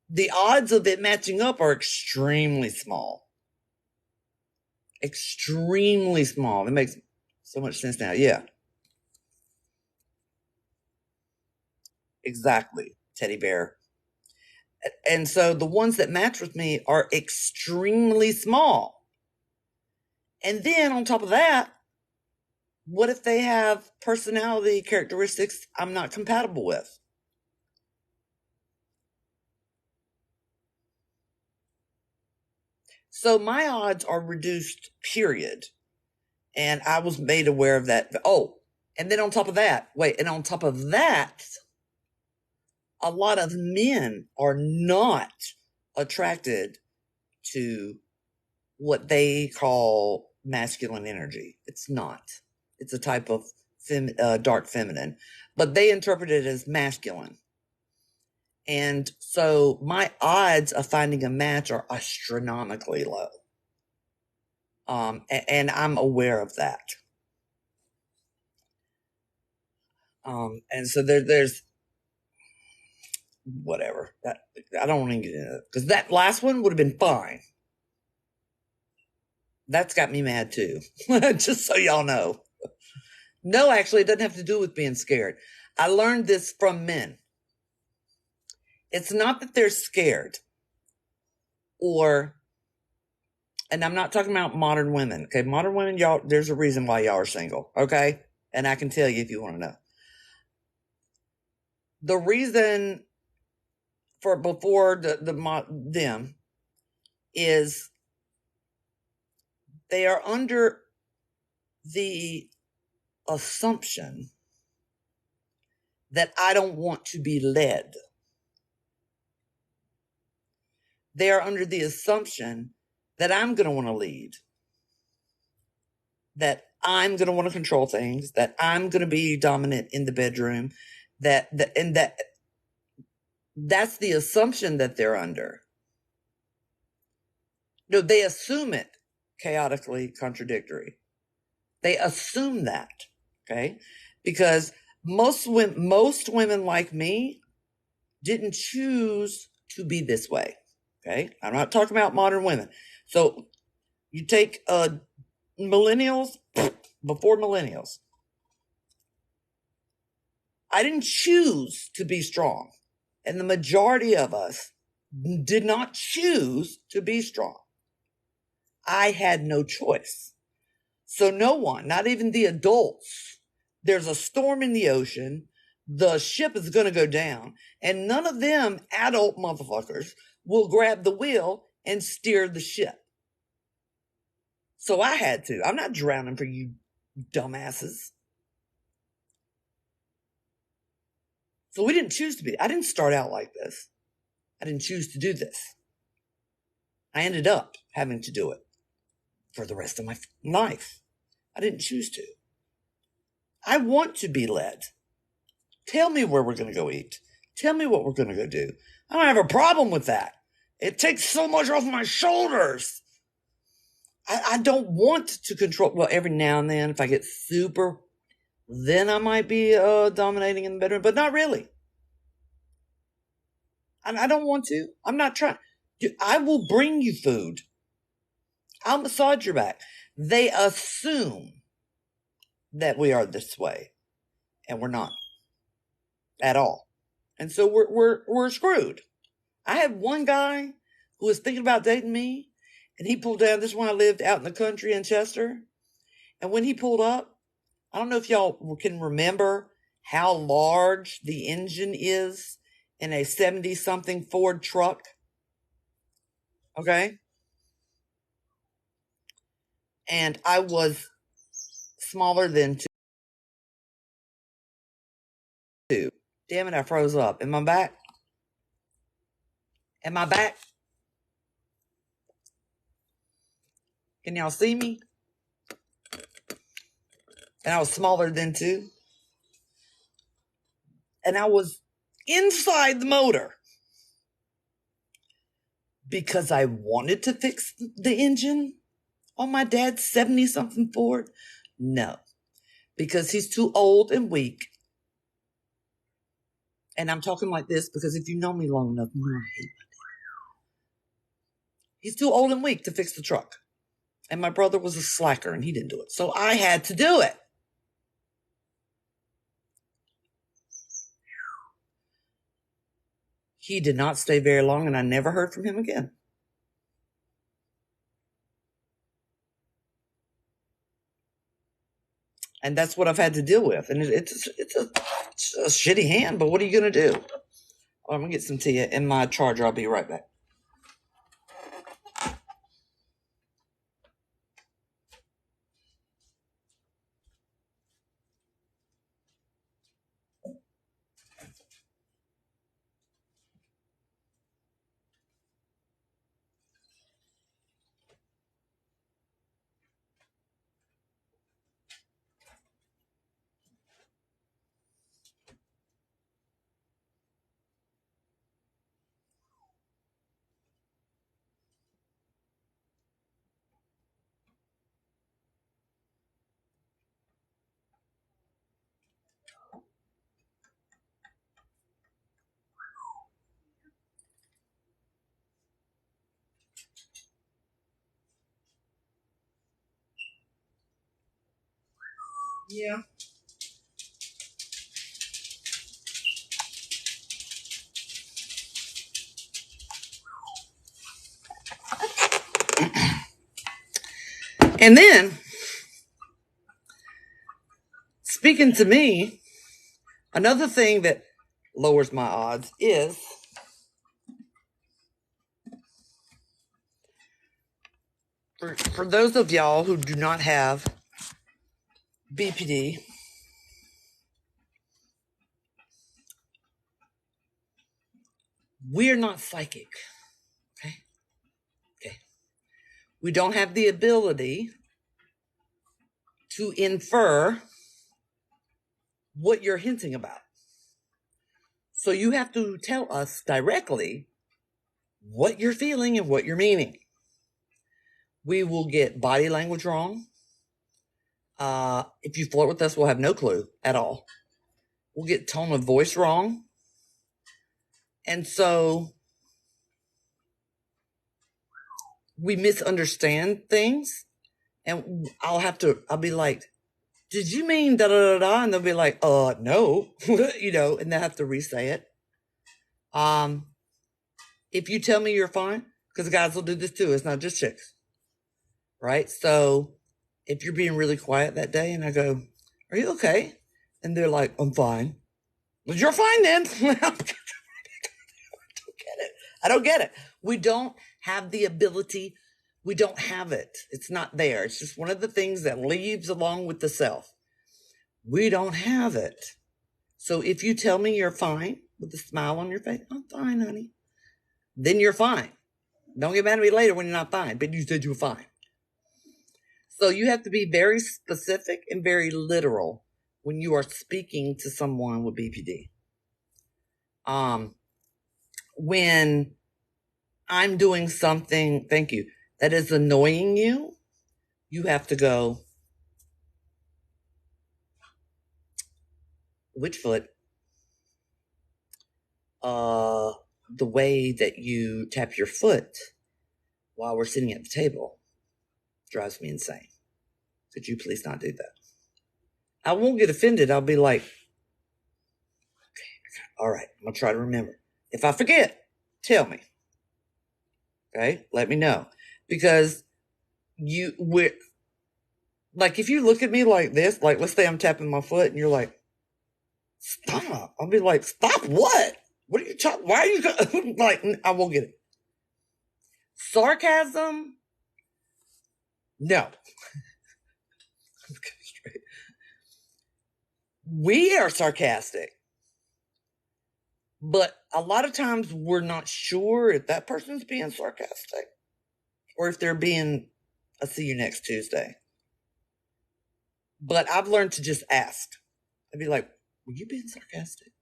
the odds of it matching up are extremely small. Extremely small. It makes so much sense now. Yeah. Exactly, teddy bear. And so the ones that match with me are extremely small. And then on top of that, what if they have personality characteristics I'm not compatible with? So my odds are reduced, period. And I was made aware of that. Oh, and then on top of that, a lot of men are not attracted to what they call masculine energy. It's not. It's a type of dark feminine, but they interpret it as masculine. And so my odds of finding a match are astronomically low. And I'm aware of that. And so there's whatever that I don't want to get into it because that last one would have been fine. That's got me mad too. Just so y'all know. No, actually, it doesn't have to do with being scared. I learned this from men. It's not that they're scared and I'm not talking about modern women. Okay, modern women, y'all, there's a reason why y'all are single. Okay, and I can tell you if you want to know. The reason for before them is they are under the assumption that I don't want to be led. They are under the assumption that I'm going to want to lead, that I'm going to want to control things, that I'm going to be dominant in the bedroom, that's the assumption that they're under. No, they assume it chaotically contradictory. They assume that, okay? Because most women like me didn't choose to be this way, okay? I'm not talking about modern women. So you take millennials, before millennials. I didn't choose to be strong. And the majority of us did not choose to be strong. I had no choice. So no one, not even the adults, there's a storm in the ocean, the ship is going to go down, and none of them adult motherfuckers will grab the wheel and steer the ship. So I had to. I'm not drowning for you dumbasses. So we didn't choose to be. I didn't start out like this. I didn't choose to do this. I ended up having to do it for the rest of my life. I didn't choose to. I want to be led. Tell me where we're going to go eat. Tell me what we're going to go do. I don't have a problem with that. It takes so much off my shoulders. I don't want to control. Well, every now and then, if I get super, then I might be dominating in the bedroom, but not really. I don't want to. I'm not trying. I will bring you food. I'll massage your back. They assume that we are this way, and we're not at all. And so we're screwed. I had one guy who was thinking about dating me, and he pulled down. This is when I lived out in the country in Chester. And when he pulled up, I don't know if y'all can remember how large the engine is in a 70-something Ford truck. Okay. And I was smaller than two. Damn it, I froze up. Am I back? Am I back? Can y'all see me? And I was smaller than two. And I was inside the motor because I wanted to fix the engine on my dad's 70-something Ford. No, because he's too old and weak. And I'm talking like this because if you know me long enough, you know I hate my dad. He's too old and weak to fix the truck. And my brother was a slacker and he didn't do it. So I had to do it. He did not stay very long, and I never heard from him again. And that's what I've had to deal with. And it's a shitty hand, but what are you going to do? I'm going to get some tea in my charger. I'll be right back. Yeah. And then, speaking to me, another thing that lowers my odds is for those of y'all who do not have BPD, we're not psychic. Okay. We don't have the ability to infer what you're hinting about. So you have to tell us directly what you're feeling and what you're meaning. We will get body language wrong. If you flirt with us, we'll have no clue at all. We'll get tone of voice wrong. And so we misunderstand things. And I'll be like, did you mean da da da da? And they'll be like, no, and they'll have to re-say it. If you tell me you're fine, because guys will do this too, it's not just chicks, right? So if you're being really quiet that day and I go, are you okay? And they're like, I'm fine. Well, you're fine then. I don't get it. We don't have the ability. We don't have it. It's not there. It's just one of the things that leaves along with the self. We don't have it. So if you tell me you're fine with a smile on your face, I'm fine, honey, then you're fine. Don't get mad at me later when you're not fine, but you said you were fine. So you have to be very specific and very literal when you are speaking to someone with BPD. When I'm doing something, thank you, that is annoying you, you have to go, which foot? The way that you tap your foot while we're sitting at the table drives me insane. Could you please not do that? I won't get offended. I'll be like, okay, all right, I'm going to try to remember. If I forget, tell me. Okay, let me know. Because like, if you look at me like this, like, let's say I'm tapping my foot and you're like, stop. I'll be like, stop what? What are you talking? Why are you like, I won't get it. Sarcasm? No. We are sarcastic. But a lot of times we're not sure if that person's being sarcastic or if they're being, I'll see you next Tuesday. But I've learned to just ask. I'd be like, were you being sarcastic?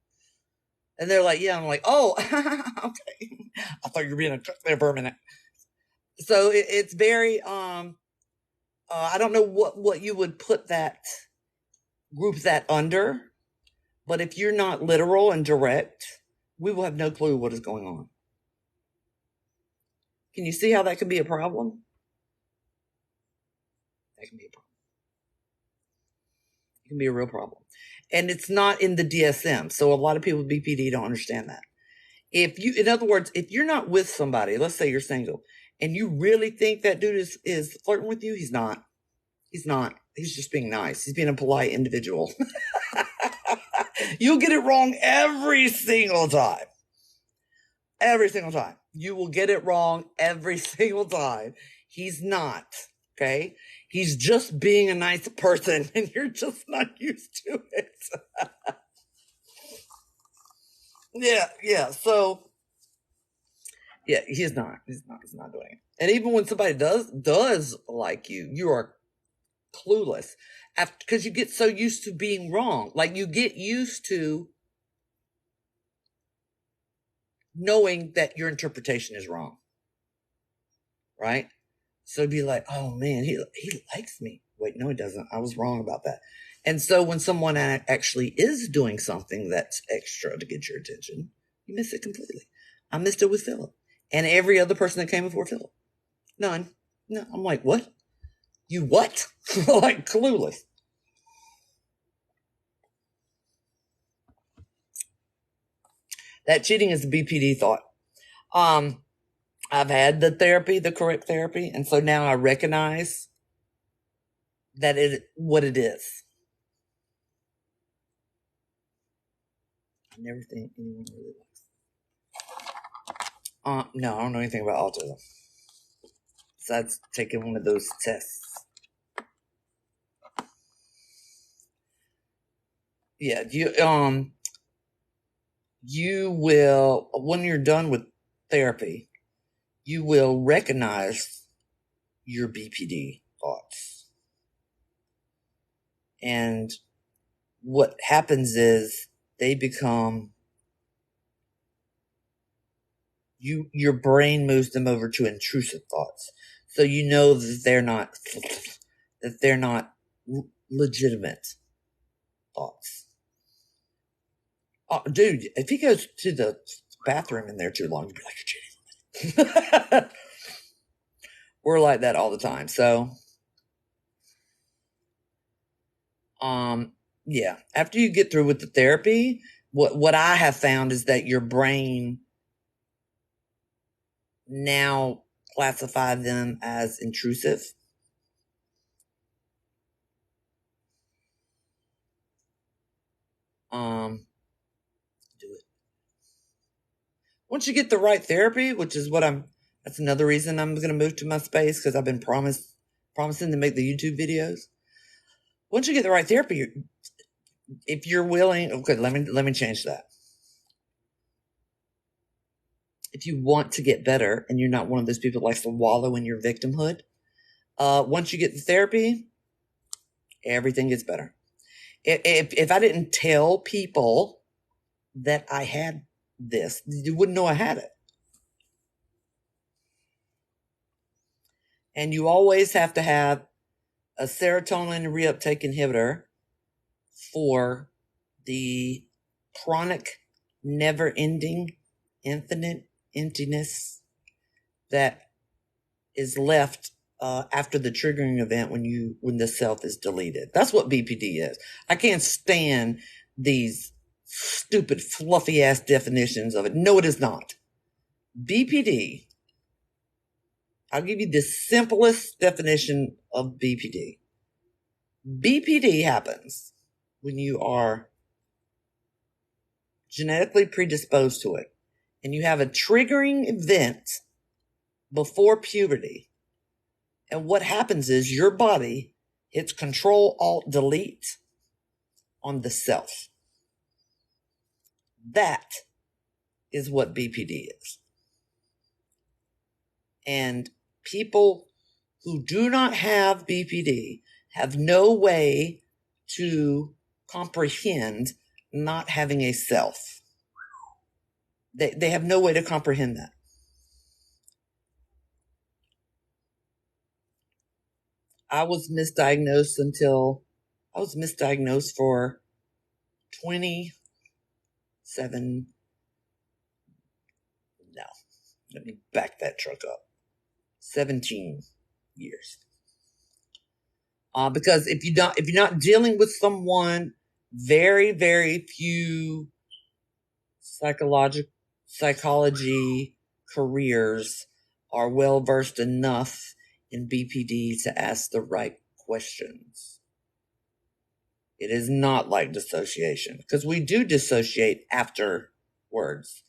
And they're like, yeah. I'm like, oh, okay. I thought you were being there for a minute. So it's very, I don't know what you would put group that under. But if you're not literal and direct, we will have no clue what is going on. Can you see how that can be a problem? That can be a problem. It can be a real problem. And it's not in the DSM. So a lot of people with BPD don't understand that. In other words, if you're not with somebody, let's say you're single, and you really think that dude is flirting with you, he's not. He's not. He's just being nice. He's being a polite individual. You'll get it wrong every single time. Every single time. You will get it wrong every single time. He's not. Okay? He's just being a nice person, and you're just not used to it. Yeah. So, yeah, he's not doing it. And even when somebody does like you, you are clueless because you get so used to being wrong. Like, you get used to knowing that your interpretation is wrong, right? So be like, oh man, he likes me. Wait, no, he doesn't. I was wrong about that. And so when someone actually is doing something that's extra to get your attention, you miss it completely. I missed it with Philip and every other person that came before Philip. None. No, I'm like, what? You what? Like, clueless. That cheating is the BPD thought. I've had the correct therapy, and so now I recognize that what it is. I never think anyone really likes. No, I don't know anything about autism. Besides taking one of those tests. Yeah, you will, when you're done with therapy, you will recognize your BPD thoughts. And what happens is they become, your brain moves them over to intrusive thoughts. So you know that they're not legitimate thoughts. Oh, dude, if he goes to the bathroom in there too long, you'd be like, you're cheating. We're like that all the time. So, yeah, after you get through with the therapy, what I have found is that your brain now classify them as intrusive. Do it. Once you get the right therapy, which is that's another reason I'm going to move to my space, because I've been promising to make the YouTube videos. Once you get the right therapy, if you're willing, okay, let me change that. If you want to get better and you're not one of those people that likes to wallow in your victimhood, once you get the therapy, everything gets better. If I didn't tell people that I had this, you wouldn't know I had it. And you always have to have a serotonin reuptake inhibitor for the chronic, never-ending, infinite emptiness that is left after the triggering event when the self is deleted. That's what BPD is. I can't stand these stupid, fluffy-ass definitions of it. No, it is not. BPD, I'll give you the simplest definition of BPD. BPD happens when you are genetically predisposed to it, and you have a triggering event before puberty. And what happens is your body hits Control-Alt-Delete on the self. That is what BPD is. And people who do not have BPD have no way to comprehend not having a self. They have no way to comprehend that. I was misdiagnosed for 27. No, let me back that truck up. 17 years. Because if you're not dealing with someone, very, very few psychology careers are well versed enough in BPD to ask the right questions. It is not like dissociation, because we do dissociate afterwards,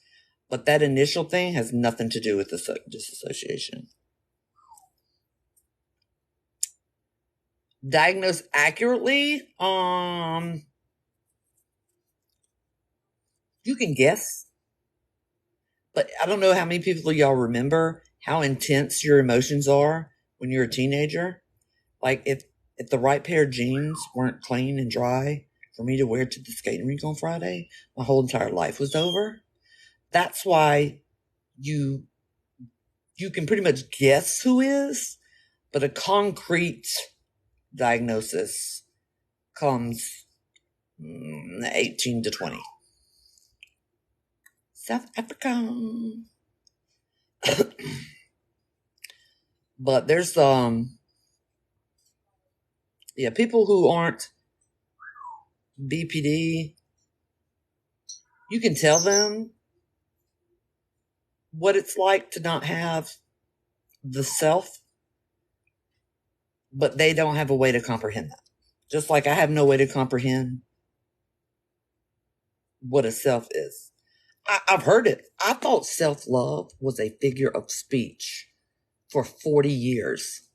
but that initial thing has nothing to do with disassociation. Diagnose accurately, you can guess, but I don't know how many people of y'all remember how intense your emotions are when you're a teenager. Like if the right pair of jeans weren't clean and dry for me to wear to the skating rink on Friday, my whole entire life was over. That's why you can pretty much guess who is, but a concrete diagnosis comes 18 to 20. South Africa. But there's people who aren't BPD, you can tell them what it's like to not have the self, but they don't have a way to comprehend that. Just like I have no way to comprehend what a self is. I've heard it. I thought self-love was a figure of speech for 40 years.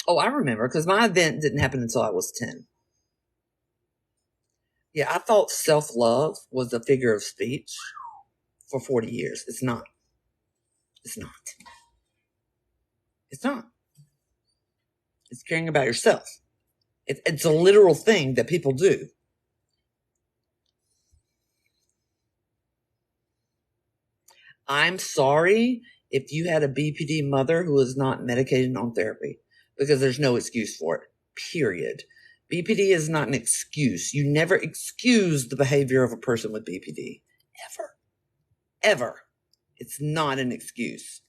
Oh, I remember, because my event didn't happen until I was 10. Yeah, I thought self-love was a figure of speech for 40 years. It's not. It's not. It's not. It's caring about yourself. It's a literal thing that people do. I'm sorry if you had a BPD mother who is not medicated on therapy, because there's no excuse for it, period. BPD is not an excuse. You never excuse the behavior of a person with BPD. Ever. Ever. It's not an excuse.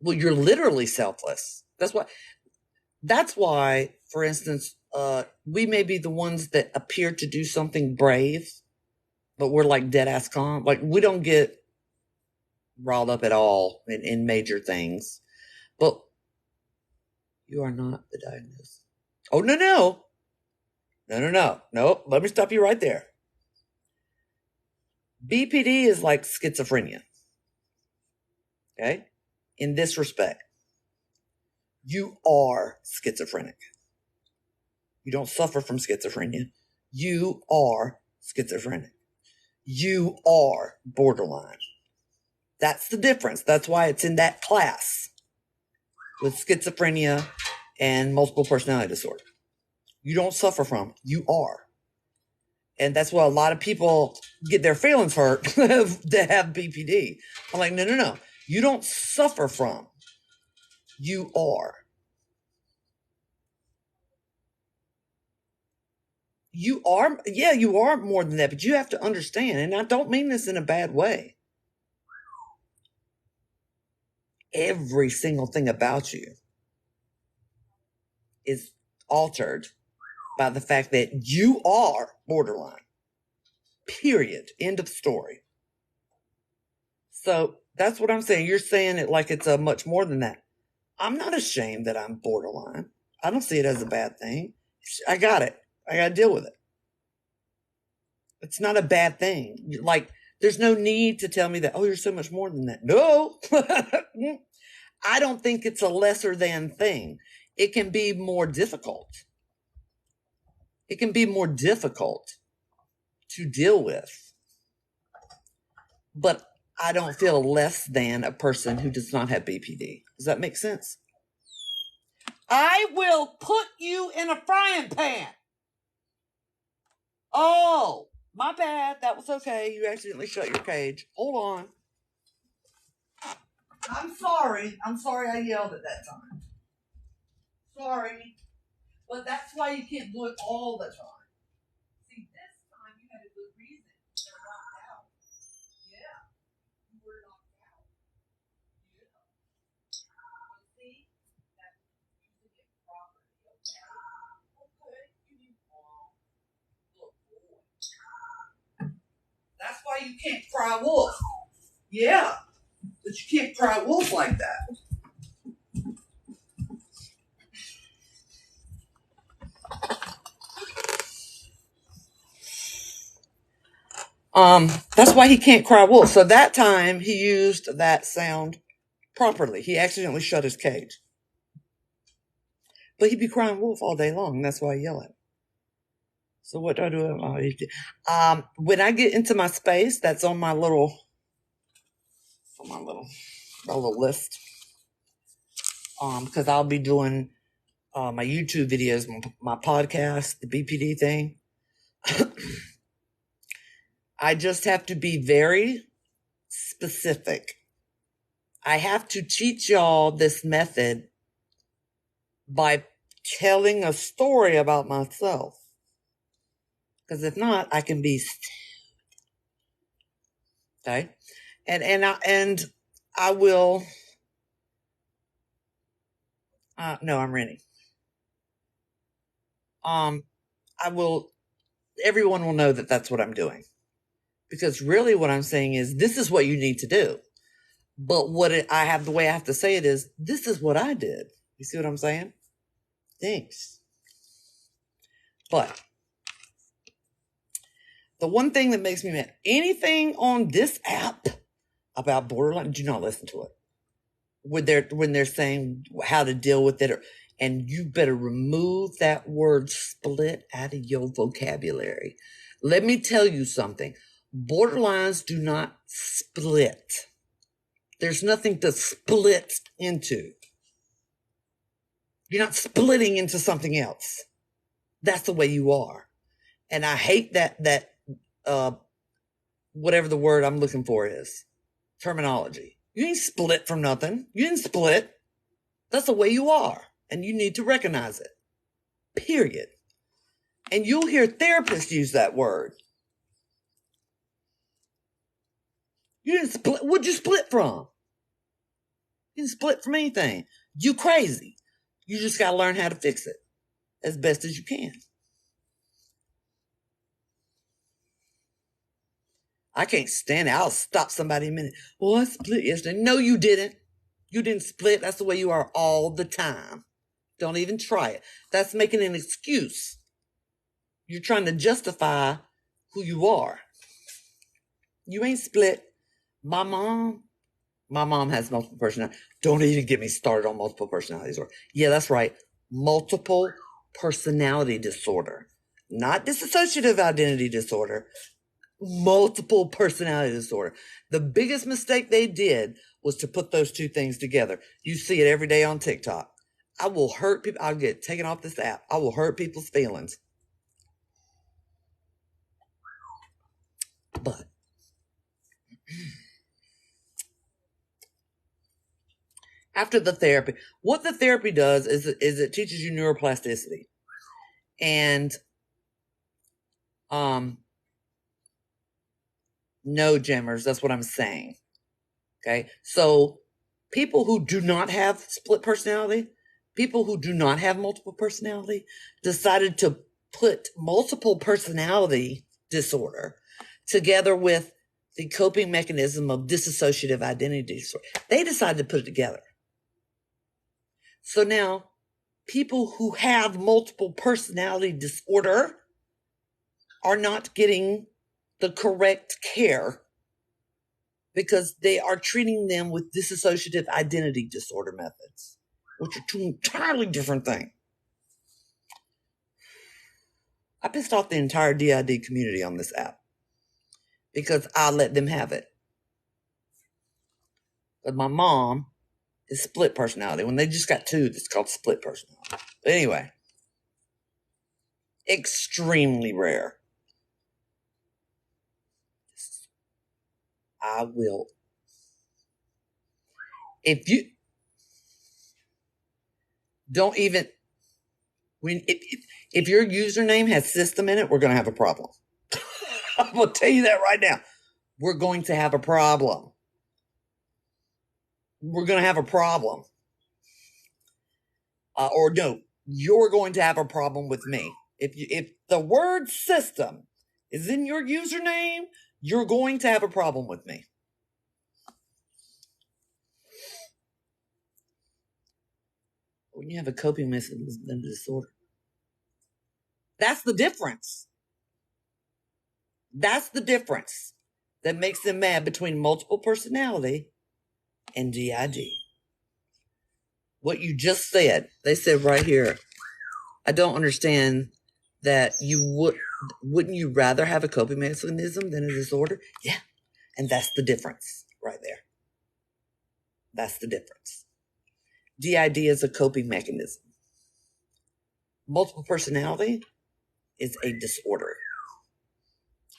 Well, you're literally selfless. That's why, for instance, we may be the ones that appear to do something brave, but we're like dead ass calm. Like we don't get riled up at all in major things. But you are not the diagnosis. Oh, no. Let me stop you right there. BPD is like schizophrenia. Okay? In this respect, you are schizophrenic. You don't suffer from schizophrenia. You are schizophrenic. You are borderline. That's the difference. That's why it's in that class with schizophrenia and multiple personality disorder. You don't suffer from, you are. And that's why a lot of people get their feelings hurt that have BPD. I'm like, no. You don't suffer from, you are. You are more than that, but you have to understand, and I don't mean this in a bad way. Every single thing about you is altered by the fact that you are borderline. Period. End of story. So that's what I'm saying. You're saying it like it's a much more than that. I'm not ashamed that I'm borderline. I don't see it as a bad thing. I got it. I got to deal with it. It's not a bad thing. Like, there's no need to tell me that, oh, you're so much more than that. No. I don't think it's a lesser than thing. It can be more difficult. It can be more difficult to deal with. But I don't feel less than a person who does not have BPD. Does that make sense? I will put you in a frying pan. Oh, my bad. That was okay. You accidentally shut your cage. Hold on. I'm sorry. I yelled at that time. Sorry. But that's why you can't do it all the time. See, this time you had a good reason. They're knocked out. Yeah, you were knocked out. Yeah. But see, that's using it properly, okay? Okay, you need look, boy. That's why you can't cry wolf. Yeah, but you can't cry wolf like that. That's why he can't cry wolf. So that time he used that sound properly. He accidentally shut his cage. But he'd be crying wolf all day long. That's why I yell at him. So what do I do? When I get into my space, that's on my little list. Because I'll be doing my YouTube videos, my podcast, the BPD thing. I just have to be very specific. I have to teach y'all this method by telling a story about myself. Because if not, I can be okay. And I will. No, I'm renting. I will. Everyone will know that that's what I'm doing, because really, what I'm saying is this is what you need to do. But the way I have to say it is, this is what I did. You see what I'm saying? Thanks. But the one thing that makes me mad, anything on this app about borderline, do not listen to it. When they're saying how to deal with it, and you better remove that word split out of your vocabulary. Let me tell you something. Borderlines do not split. There's nothing to split into. You're not splitting into something else. That's the way you are. And I hate that whatever the word I'm looking for is, terminology. You ain't split from nothing. You didn't split. That's the way you are. And you need to recognize it. Period. And you'll hear therapists use that word. You didn't split. What'd you split from? You didn't split from anything. You crazy. You just got to learn how to fix it as best as you can. I can't stand it. I'll stop somebody a minute. Well, I split yesterday. No, you didn't. You didn't split. That's the way you are all the time. Don't even try it. That's making an excuse. You're trying to justify who you are. You ain't split. My mom has multiple personalities. Don't even get me started on multiple personality disorder. Yeah, that's right. Multiple personality disorder. Not dissociative identity disorder. Multiple personality disorder. The biggest mistake they did was to put those two things together. You see it every day on TikTok. I will hurt people. I'll get taken off this app. I will hurt people's feelings. But after the therapy, what the therapy does is it teaches you neuroplasticity. And no, Gemmers, that's what I'm saying. Okay. So people who do not have split personality, people who do not have multiple personality, decided to put multiple personality disorder together with the coping mechanism of dissociative identity disorder. They decided to put it together. So now people who have multiple personality disorder are not getting the correct care because they are treating them with dissociative identity disorder methods, which are two entirely different things. I pissed off the entire DID community on this app because I let them have it. But my mom is split personality. When they just got two, it's called split personality. But anyway, extremely rare. I will. If you don't even, If your username has system in it, we're going to have a problem. I'm going to tell you that right now. We're going to have a problem. We're going to have a problem. Or no, you're going to have a problem with me. If the word system is in your username, you're going to have a problem with me. When you have a coping mechanism disorder, that's the difference. That's the difference that makes them mad between multiple personality and DID. What you just said, they said right here, I don't understand that wouldn't you rather have a coping mechanism than a disorder? Yeah. And that's the difference right there. That's the difference. DID is a coping mechanism. Multiple personality is a disorder.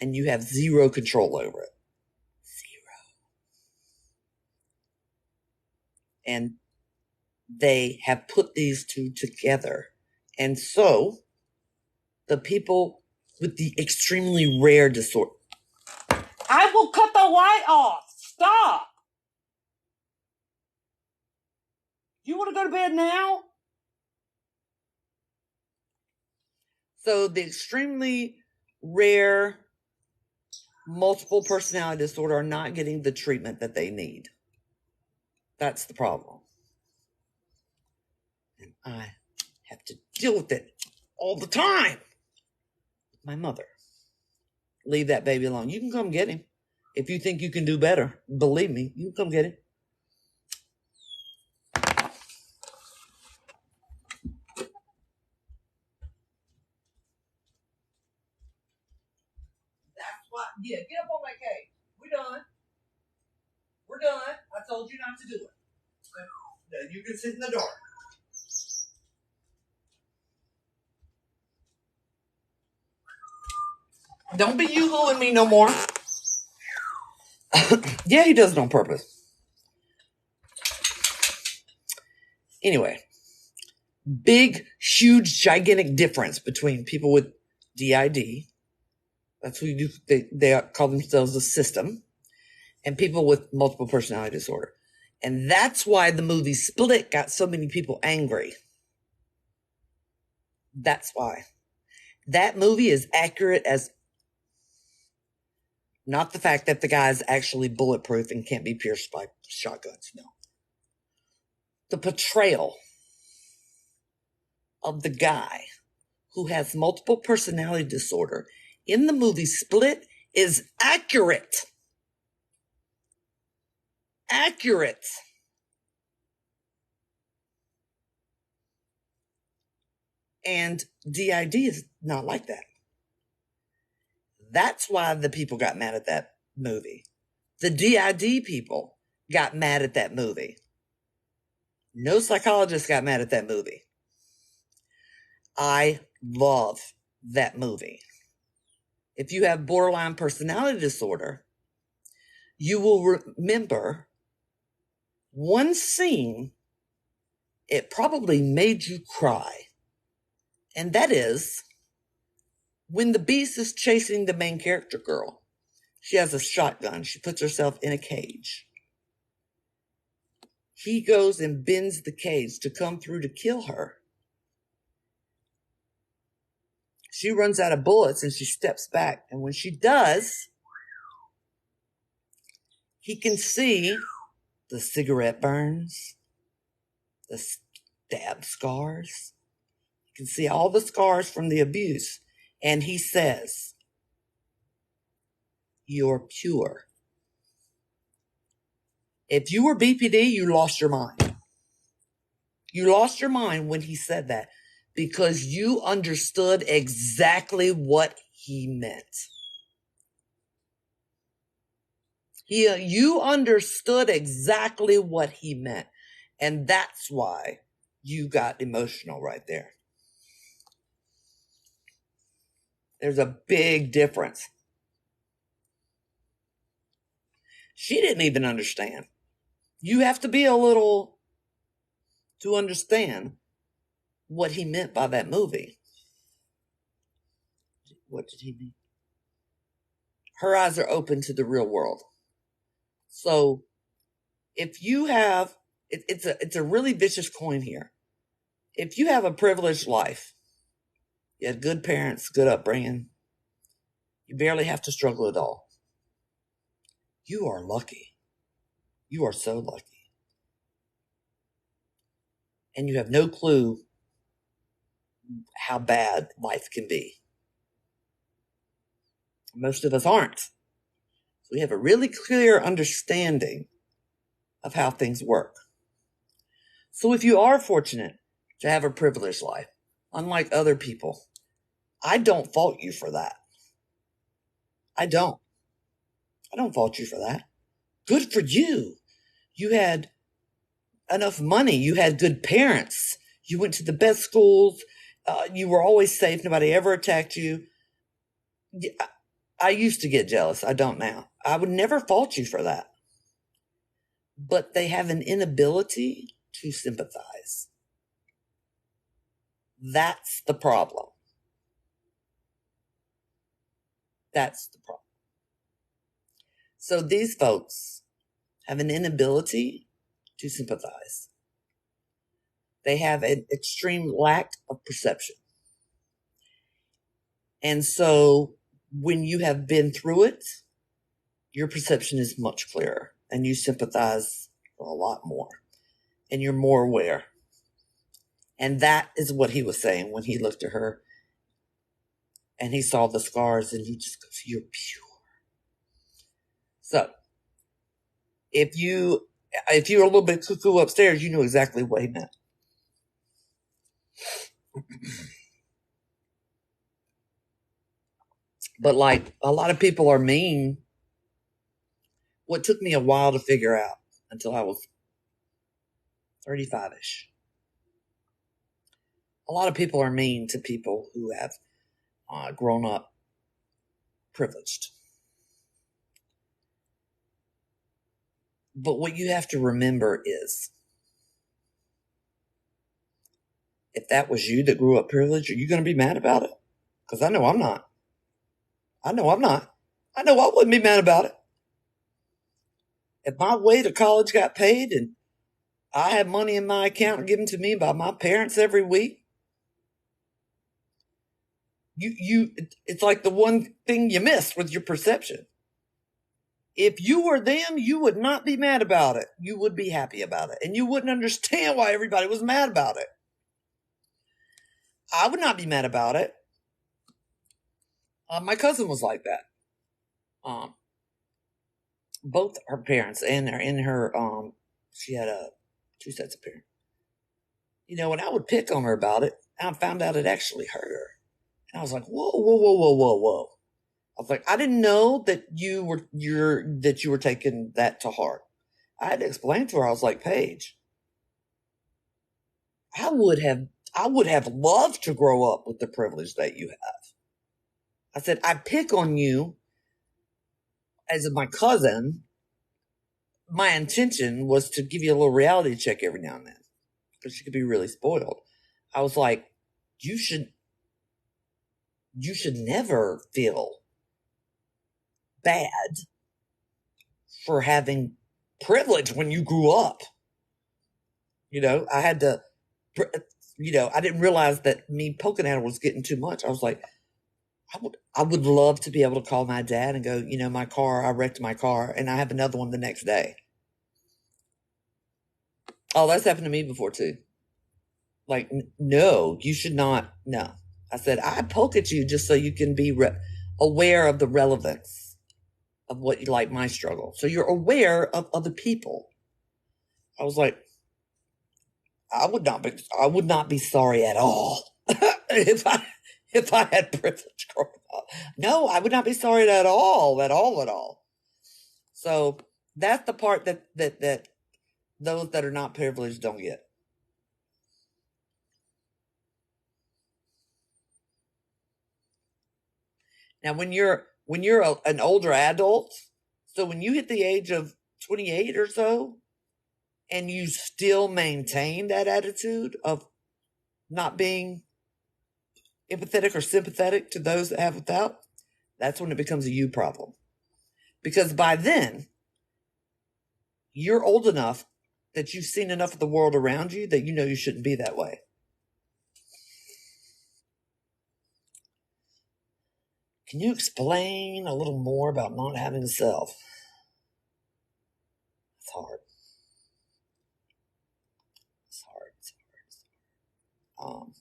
And you have zero control over it. Zero. And they have put these two together. And so the people with the extremely rare disorder. I will cut the light off. Stop. You want to go to bed now? So the extremely rare multiple personality disorder are not getting the treatment that they need. That's the problem. And I have to deal with it all the time. My mother. Leave that baby alone. You can come get him. If you think you can do better, believe me, you can come get him. That's why. Yeah, get up on that cage. We're done. We're done. I told you not to do it. Then you can sit in the dark. Don't be yoo-hooing me no more. Yeah, he does it on purpose. Anyway, big, huge, gigantic difference between people with DID, that's who you do, they call themselves a system, and people with multiple personality disorder. And that's why the movie Split got so many people angry. That's why. That movie is accurate as not the fact that the guy's actually bulletproof and can't be pierced by shotguns. No. The portrayal of the guy who has multiple personality disorder in the movie Split is accurate. Accurate. And DID is not like that. That's why the people got mad at that movie. The DID people got mad at that movie. No psychologist got mad at that movie. I love that movie. If you have borderline personality disorder, you will remember one scene, it probably made you cry. And that is when the beast is chasing the main character girl. She has a shotgun. She puts herself in a cage. He goes and bends the cage to come through to kill her. She runs out of bullets and she steps back. And when she does, he can see the cigarette burns, the stab scars. You can see all the scars from the abuse. And he says, "You're pure." If you were BPD, you lost your mind. You lost your mind when he said that because you understood exactly what he meant. You understood exactly what he meant. And that's why you got emotional right there. There's a big difference. She didn't even understand. You have to be a little to understand what he meant by that movie. What did he mean? Her eyes are open to the real world. So if you have, it's a really vicious coin here. If you have a privileged life, you had good parents, good upbringing, you barely have to struggle at all. You are lucky. You are so lucky. And you have no clue how bad life can be. Most of us aren't. So we have a really clear understanding of how things work. So if you are fortunate to have a privileged life, unlike other people, I don't fault you for that. I don't fault you for that. Good for you. You had enough money. You had good parents. You went to the best schools. You were always safe. Nobody ever attacked you. I used to get jealous. I don't now. I would never fault you for that. But they have an inability to sympathize. That's the problem. That's the problem. So these folks have an inability to sympathize. They have an extreme lack of perception. And so when you have been through it, your perception is much clearer and you sympathize a lot more and you're more aware. And that is what he was saying when he looked at her and he saw the scars and he just goes, you're pure. So if you were a little bit cuckoo upstairs, you knew exactly what he meant. But like a lot of people are mean. What took me a while to figure out until I was 35-ish. A lot of people are mean to people who have grown up privileged. But what you have to remember is, if that was you that grew up privileged, are you going to be mad about it? Because I know I'm not. I know I'm not. I know I wouldn't be mad about it. If my way to college got paid and I had money in my account given to me by my parents every week, it's like the one thing you missed with your perception. If you were them, you would not be mad about it. You would be happy about it. And you wouldn't understand why everybody was mad about it. I would not be mad about it. My cousin was like that. Both her parents and she had two sets of parents. You know, when I would pick on her about it, I found out it actually hurt her. And I was like, whoa, whoa, whoa, whoa, whoa, whoa. I was like, I didn't know that you were taking that to heart. I had to explain to her. I was like, Paige, I would have loved to grow up with the privilege that you have. I said, I pick on you as my cousin. My intention was to give you a little reality check every now and then because she could be really spoiled. I was like, you should never feel bad for having privilege when you grew up. You know, I had to, I didn't realize that me poking at her was getting too much. I was like, I would love to be able to call my dad and go, I wrecked my car and I have another one the next day. Oh, that's happened to me before too. Like, no, you should not. No. I said, I poke at you just so you can be aware of the relevance of what you like my struggle. So you're aware of other people. I was like, I would not be sorry at all if I had privilege growing up. No, I would not be sorry at all. So that's the part that those that are not privileged don't get. Now, when you're an older adult, so when you hit the age of 28 or so, and you still maintain that attitude of, not being empathetic or sympathetic to those that have without, that's when it becomes a you problem. Because by then, you're old enough that you've seen enough of the world around you that you know you shouldn't be that way. Can you explain a little more about not having a self? It's hard. It's hard. It's hard.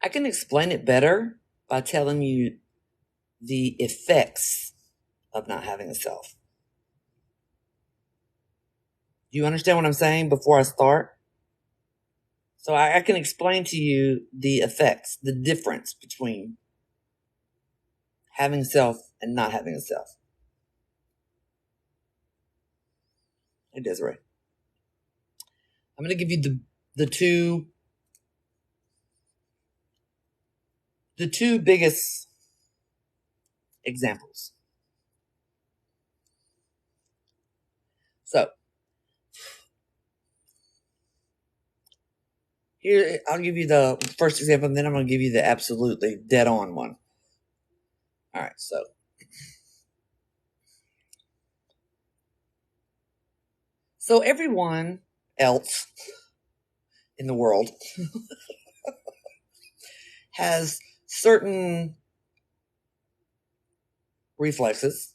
I can explain it better by telling you the effects of not having a self. Do you understand what I'm saying before I start? So I can explain to you the effects, the difference between having a self and not having a self. Hey, Desiree. I'm going to give you the two biggest examples. So here, I'll give you the first example, and then I'm going to give you the absolutely dead on one. All right, so everyone else in the world has certain reflexes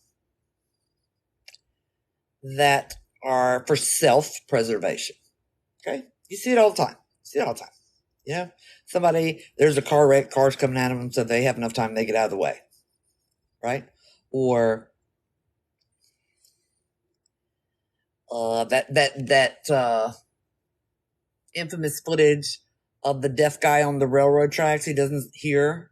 that are for self-preservation. Okay? You see it all the time. Yeah? There's a car wreck, cars coming at them, so they have enough time, they get out of the way. Right? Or that infamous footage of the deaf guy on the railroad tracks. He doesn't hear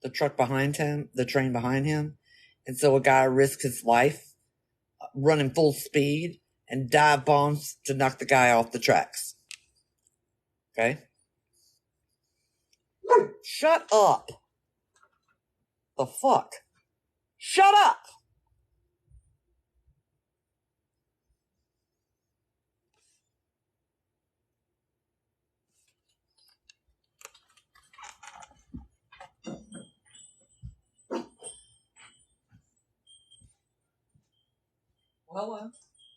the truck behind him, the train behind him. And so a guy risks his life running full speed and dive bombs to knock the guy off the tracks. Okay? Shut up. The fuck? Shut up! Hello?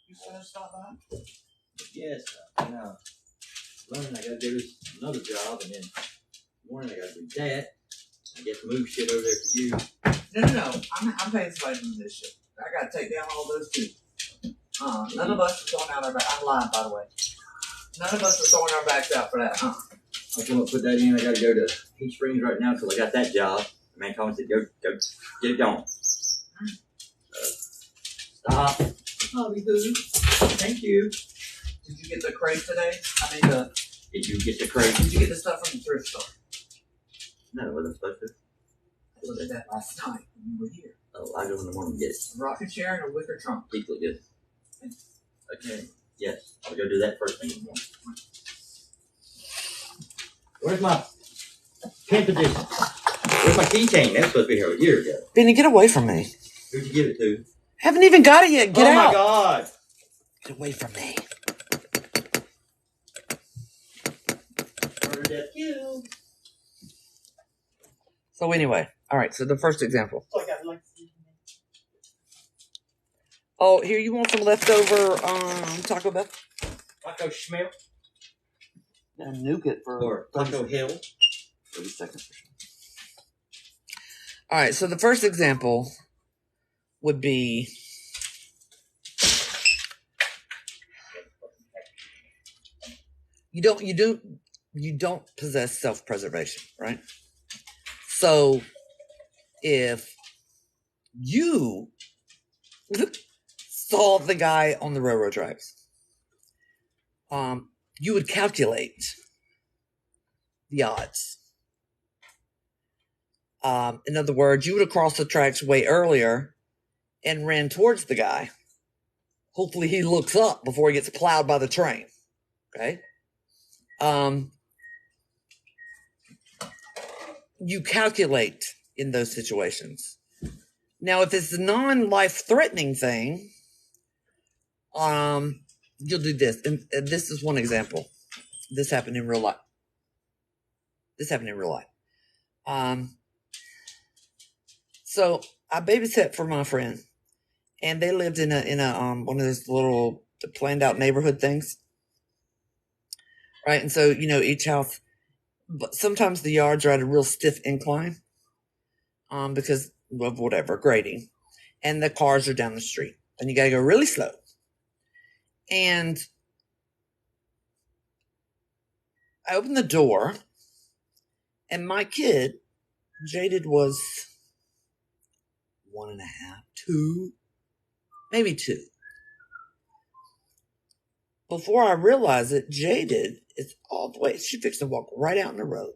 You said stop by? Yes, learning I gotta do this another job, and then morning I gotta do that. I get to move shit over there for you. No. I'm paying somebody for this shit. I gotta take down all those too. None of us are throwing out our back. I'm lying, by the way. None of us are throwing our backs out for that, I come up put that in. I gotta go to Heat Springs right now until I got that job. The man called and said, go, get it going. Stop. I'll be good. Thank you. Did you get the crate today? Did you get the crate? Did you get the stuff from the thrift store? No, I wasn't supposed to. I looked at that last night when you were here. Oh, I go in the morning and get it. A rocking chair and a wicker trunk. Equally good. Okay. Yes, I'll go do that first thing in the morning. Where's my pin position? Where's my keychain? That's supposed to be here a year ago. Benny, get away from me. Who'd you give it to? Haven't even got it yet. Get out. Oh my God. Get away from me. So anyway, all right, so the first example. Oh, here, you want some leftover Taco Bell? Taco Schmiel? And nuke it Or Taco Hill? 30 seconds. All right, so the first example would be you don't possess self-preservation, right? So if you saw the guy on the railroad tracks, you would calculate the odds. In other words, you would have crossed the tracks way earlier and ran towards the guy. Hopefully he looks up before he gets plowed by the train. Okay? You calculate in those situations. Now, if it's a non-life threatening thing, you'll do this. And this is one example. This happened in real life. So I babysat for my friend, and they lived in a one of those little planned out neighborhood things, right? And so each house, but sometimes the yards are at a real stiff incline, because of whatever grading, and the cars are down the street, and you got to go really slow. And I opened the door, and my kid, Jaded, was 1.5, 2, maybe 2. Before I realized it, Jaded is all the way. She fixed to walk right out in the road.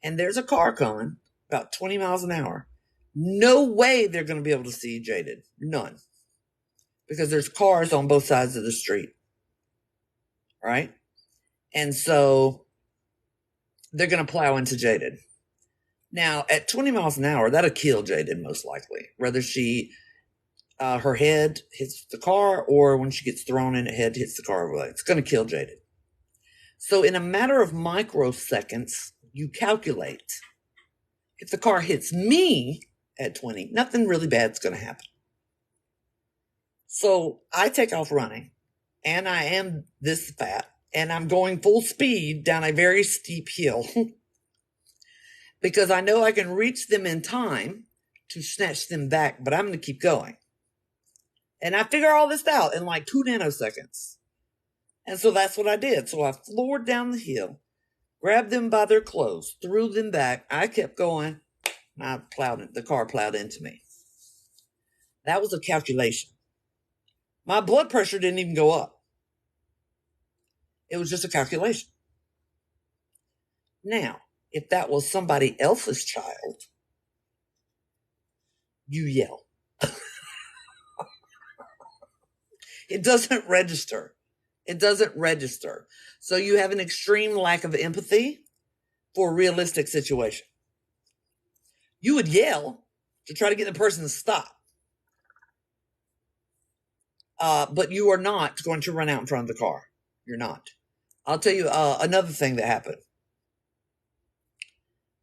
And there's a car coming about 20 miles an hour. No way they're going to be able to see Jaded. None. Because there's cars on both sides of the street. Right? And so they're going to plow into Jaded. Now, at 20 miles an hour, that'll kill Jaded most likely. Whether she, her head hits the car, or when she gets thrown in, her head hits the car. It's going to kill Jaded. So in a matter of microseconds, you calculate, if the car hits me at 20, nothing really bad's going to happen. So I take off running, and I am this fat, and I'm going full speed down a very steep hill because I know I can reach them in time to snatch them back, but I'm going to keep going. And I figure all this out in like 2 nanoseconds. And so that's what I did. So I floored down the hill, grabbed them by their clothes, threw them back. I kept going, and the car plowed into me. That was a calculation. My blood pressure didn't even go up. It was just a calculation. Now, if that was somebody else's child, you yell. It doesn't register. So you have an extreme lack of empathy for a realistic situation. You would yell to try to get the person to stop. But you are not going to run out in front of the car. You're not. I'll tell you another thing that happened.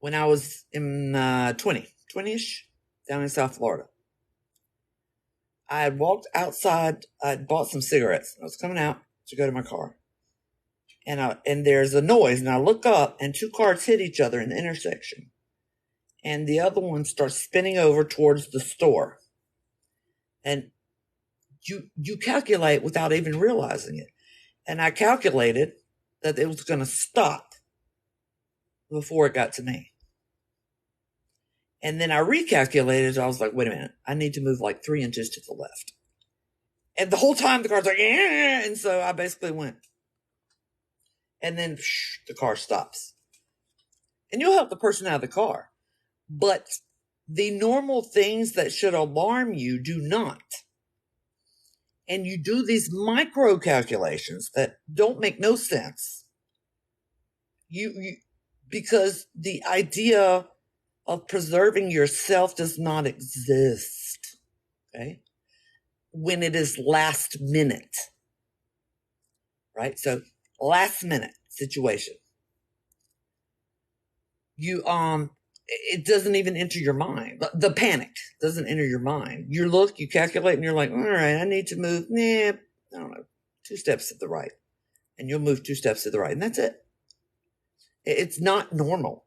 When I was in 20-ish, down in South Florida, I had walked outside. I'd bought some cigarettes. I was coming out to go to my car. And there's a noise, and I look up, and 2 cars hit each other in the intersection. And the other one starts spinning over towards the store. And you calculate without even realizing it. And I calculated that it was going to stop before it got to me. And then I recalculated. I was like, wait a minute. I need to move like 3 inches to the left. And the whole time the car's like, and so I basically went. And then the car stops. And you'll help the person out of the car. But the normal things that should alarm you do not. And you do these micro calculations that don't make no sense. Because the idea of preserving yourself does not exist. Okay? When it is last minute. Right? So last minute situation. It doesn't even enter your mind. The panic doesn't enter your mind. You look, you calculate, and you're like, all right, I need to move, I don't know, 2 steps to the right. And you'll move 2 steps to the right, and that's it. It's not normal.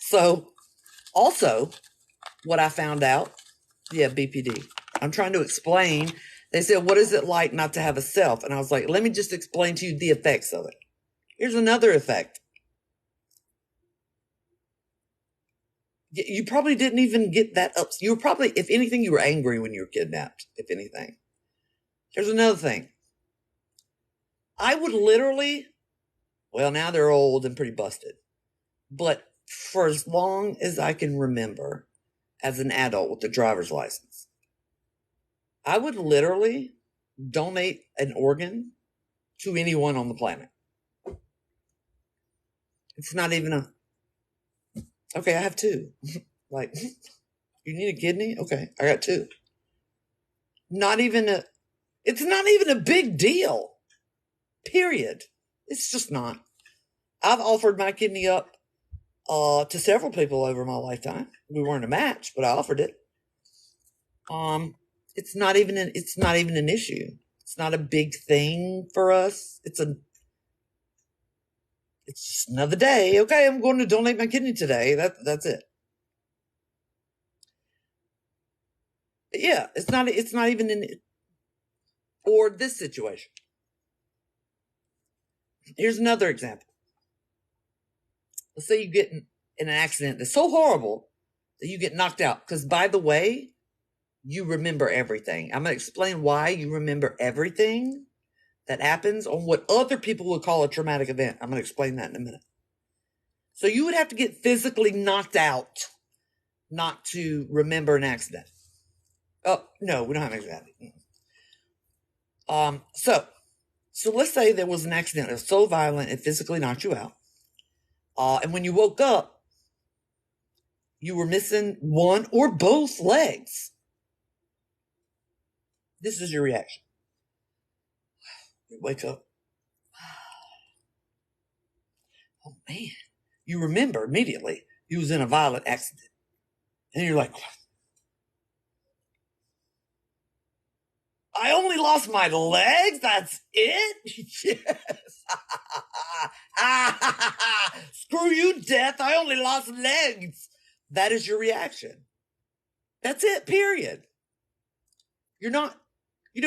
So, also, what I found out, BPD. I'm trying to explain. They said, what is it like not to have a self? And I was like, let me just explain to you the effects of it. Here's another effect. You probably didn't even get that up. You were probably, if anything, you were angry when you were kidnapped, if anything. Here's another thing. I would literally, well, now they're old and pretty busted. But for as long as I can remember as an adult with a driver's license, I would literally donate an organ to anyone on the planet. It's not even okay, I have 2. Like, you need a kidney? Okay, I got 2. Not even It's not even a big deal. Period. It's just not. I've offered my kidney up to several people over my lifetime. We weren't a match, but I offered it. It's not even an issue. It's not a big thing for us. It's just another day. Okay, I'm going to donate my kidney today. That's it. But yeah, it's not even in, or this situation. Here's another example. Let's say you get in an accident that's so horrible that you get knocked out. Because, by the way, you remember everything. I'm going to explain why you remember everything that happens on what other people would call a traumatic event. I'm going to explain that in a minute. So you would have to get physically knocked out not to remember an accident. Oh, no, we don't have an accident. So let's say there was an accident that was so violent it physically knocked you out. And when you woke up, you were missing one or both legs. This is your reaction. You wake up. Oh, man. You remember immediately you was in a violent accident. And you're like, I only lost my legs? That's it? Yes. Screw you, death. I only lost legs. That is your reaction. That's it, period. You're not,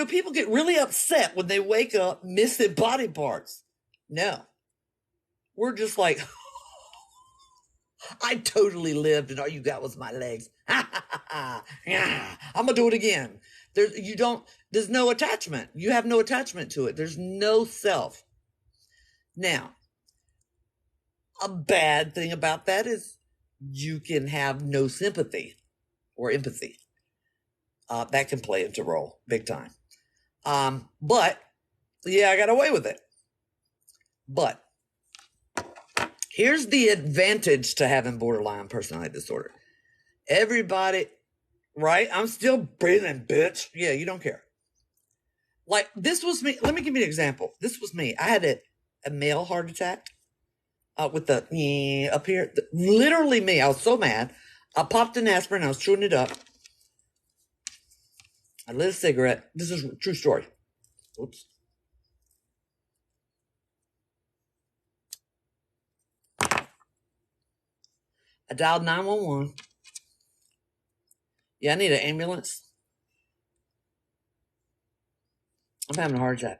people get really upset when they wake up missing body parts. No. We're just like, I totally lived and all you got was my legs. Yeah, I'm going to do it again. There's no attachment. You have no attachment to it. There's no self. Now, a bad thing about that is you can have no sympathy or empathy. That can play into role big time. But yeah, I got away with it. But here's the advantage to having borderline personality disorder. Everybody, right? I'm still breathing, bitch. Yeah, you don't care. Like, this was me. Let me give you an example. This was me. I had a male heart attack with the up here. Literally me. I was so mad. I popped an aspirin. I was chewing it up. I lit a cigarette. This is a true story. Oops. I dialed 911. Yeah, I need an ambulance. I'm having a heart attack.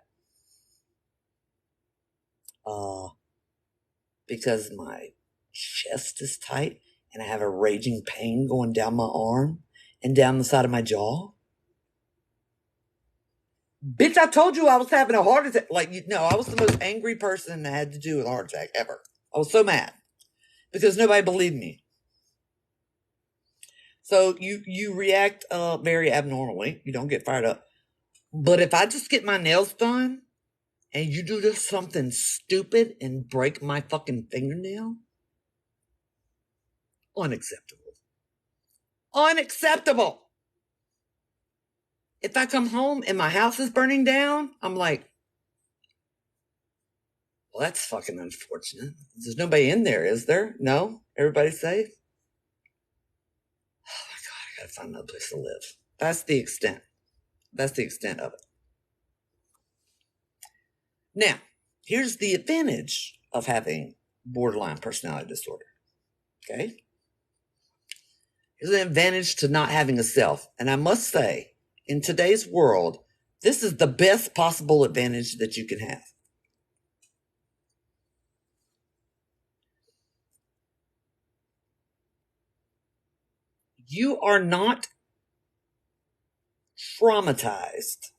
Because my chest is tight and I have a raging pain going down my arm and down the side of my jaw. Bitch, I told you I was having a heart attack. Like, I was the most angry person that had to do with a heart attack ever. I was so mad because nobody believed me. So you react very abnormally. You don't get fired up. But if I just get my nails done and you do just something stupid and break my fucking fingernail, unacceptable. Unacceptable. If I come home and my house is burning down, I'm like, well, that's fucking unfortunate. There's nobody in there, is there? No? Everybody's safe? Oh my God, I gotta find another place to live. That's the extent. That's the extent of it. Now, here's the advantage of having borderline personality disorder. Okay? Here's an advantage to not having a self. And I must say, in today's world, this is the best possible advantage that you can have. You are not traumatized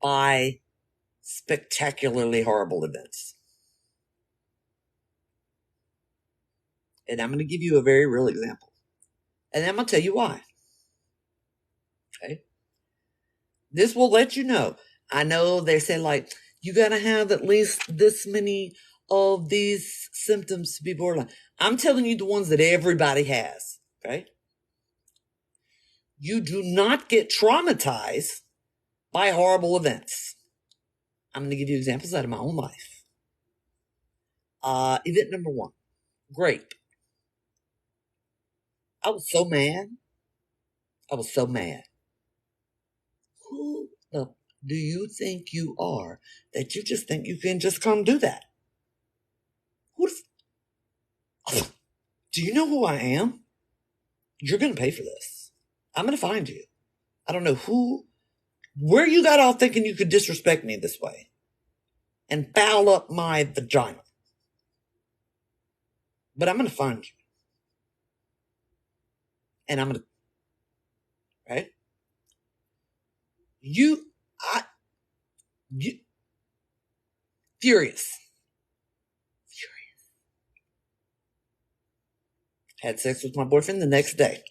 by spectacularly horrible events. And I'm going to give you a very real example. And I'm going to tell you why. Okay? This will let you know. I know they say, like, you got to have at least this many of these symptoms to be borderline. I'm telling you the ones that everybody has. Okay? You do not get traumatized by horrible events. I'm going to give you examples out of my own life. Event number 1, grape. I was so mad. Who the do you think you are that you just think you can just come do that? Do you know who I am? You're going to pay for this. I'm going to find you. I don't know where you got off thinking you could disrespect me this way and foul up my vagina. But I'm going to find you. And I'm going to, right? Furious. Had sex with my boyfriend the next day.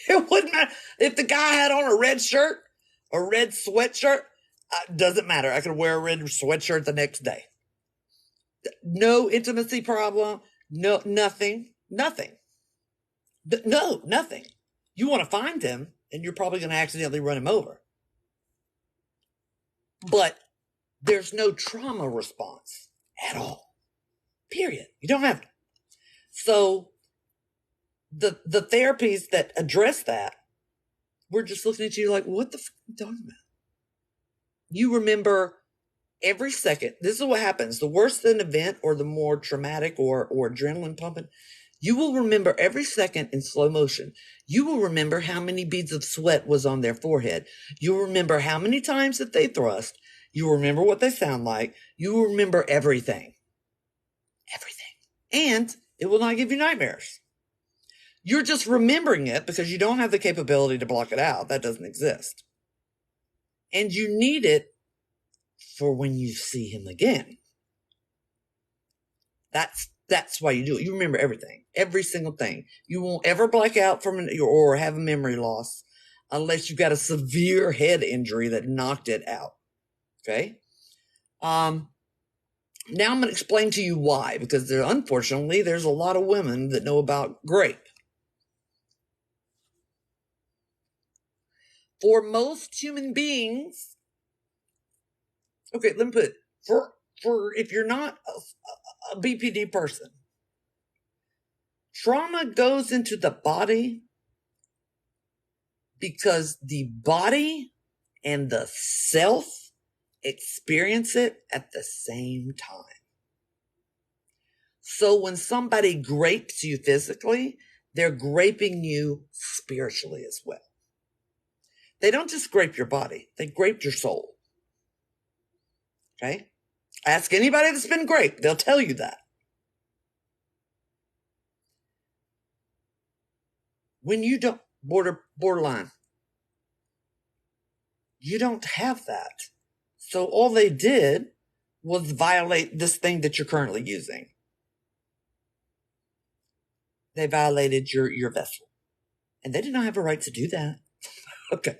It wouldn't matter if the guy had on a red shirt, a red sweatshirt. Doesn't matter. I could wear a red sweatshirt the next day. No intimacy problem. No, nothing. Nothing. No, nothing. You want to find him, and you're probably going to accidentally run him over. But there's no trauma response at all. Period. You don't have it. So the therapies that address that, we're just looking at you like, what the fuck are you talking about? You remember every second. This is what happens. The worse the event or the more traumatic or adrenaline pumping, you will remember every second in slow motion. You will remember how many beads of sweat was on their forehead. You will remember how many times that they thrust. You will remember what they sound like. You will remember everything. Everything. And it will not give you nightmares. You're just remembering it because you don't have the capability to block it out. That doesn't exist. And you need it for when you see him again. That's why you do it. You remember everything, every single thing. You won't ever black out or have a memory loss unless you've got a severe head injury that knocked it out. Okay. Now I'm going to explain to you why, because unfortunately there's a lot of women that know about grape. For most human beings, okay, let me put it, for if you're not a BPD person, trauma goes into the body because the body and the self experience it at the same time. So when somebody grapes you physically, they're graping you spiritually as well. They don't just grape your body, they grape your soul. Okay? Ask anybody that's been graped, they'll tell you that. When you don't, borderline, you don't have that. So all they did was violate this thing that you're currently using. They violated your vessel. And they did not have a right to do that. Okay.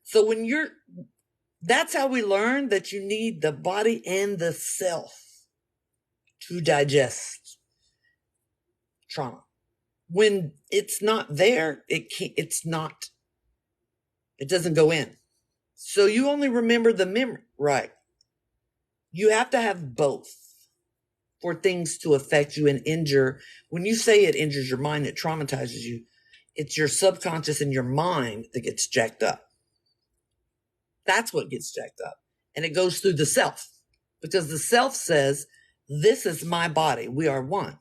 So that's how we learn that you need the body and the self to digest trauma. When it's not there, it doesn't go in. So you only remember the memory, right? You have to have both for things to affect you and injure. When you say it injures your mind, it traumatizes you. It's your subconscious and your mind that gets jacked up. That's what gets jacked up. And it goes through the self, because the self says, this is my body. We are one.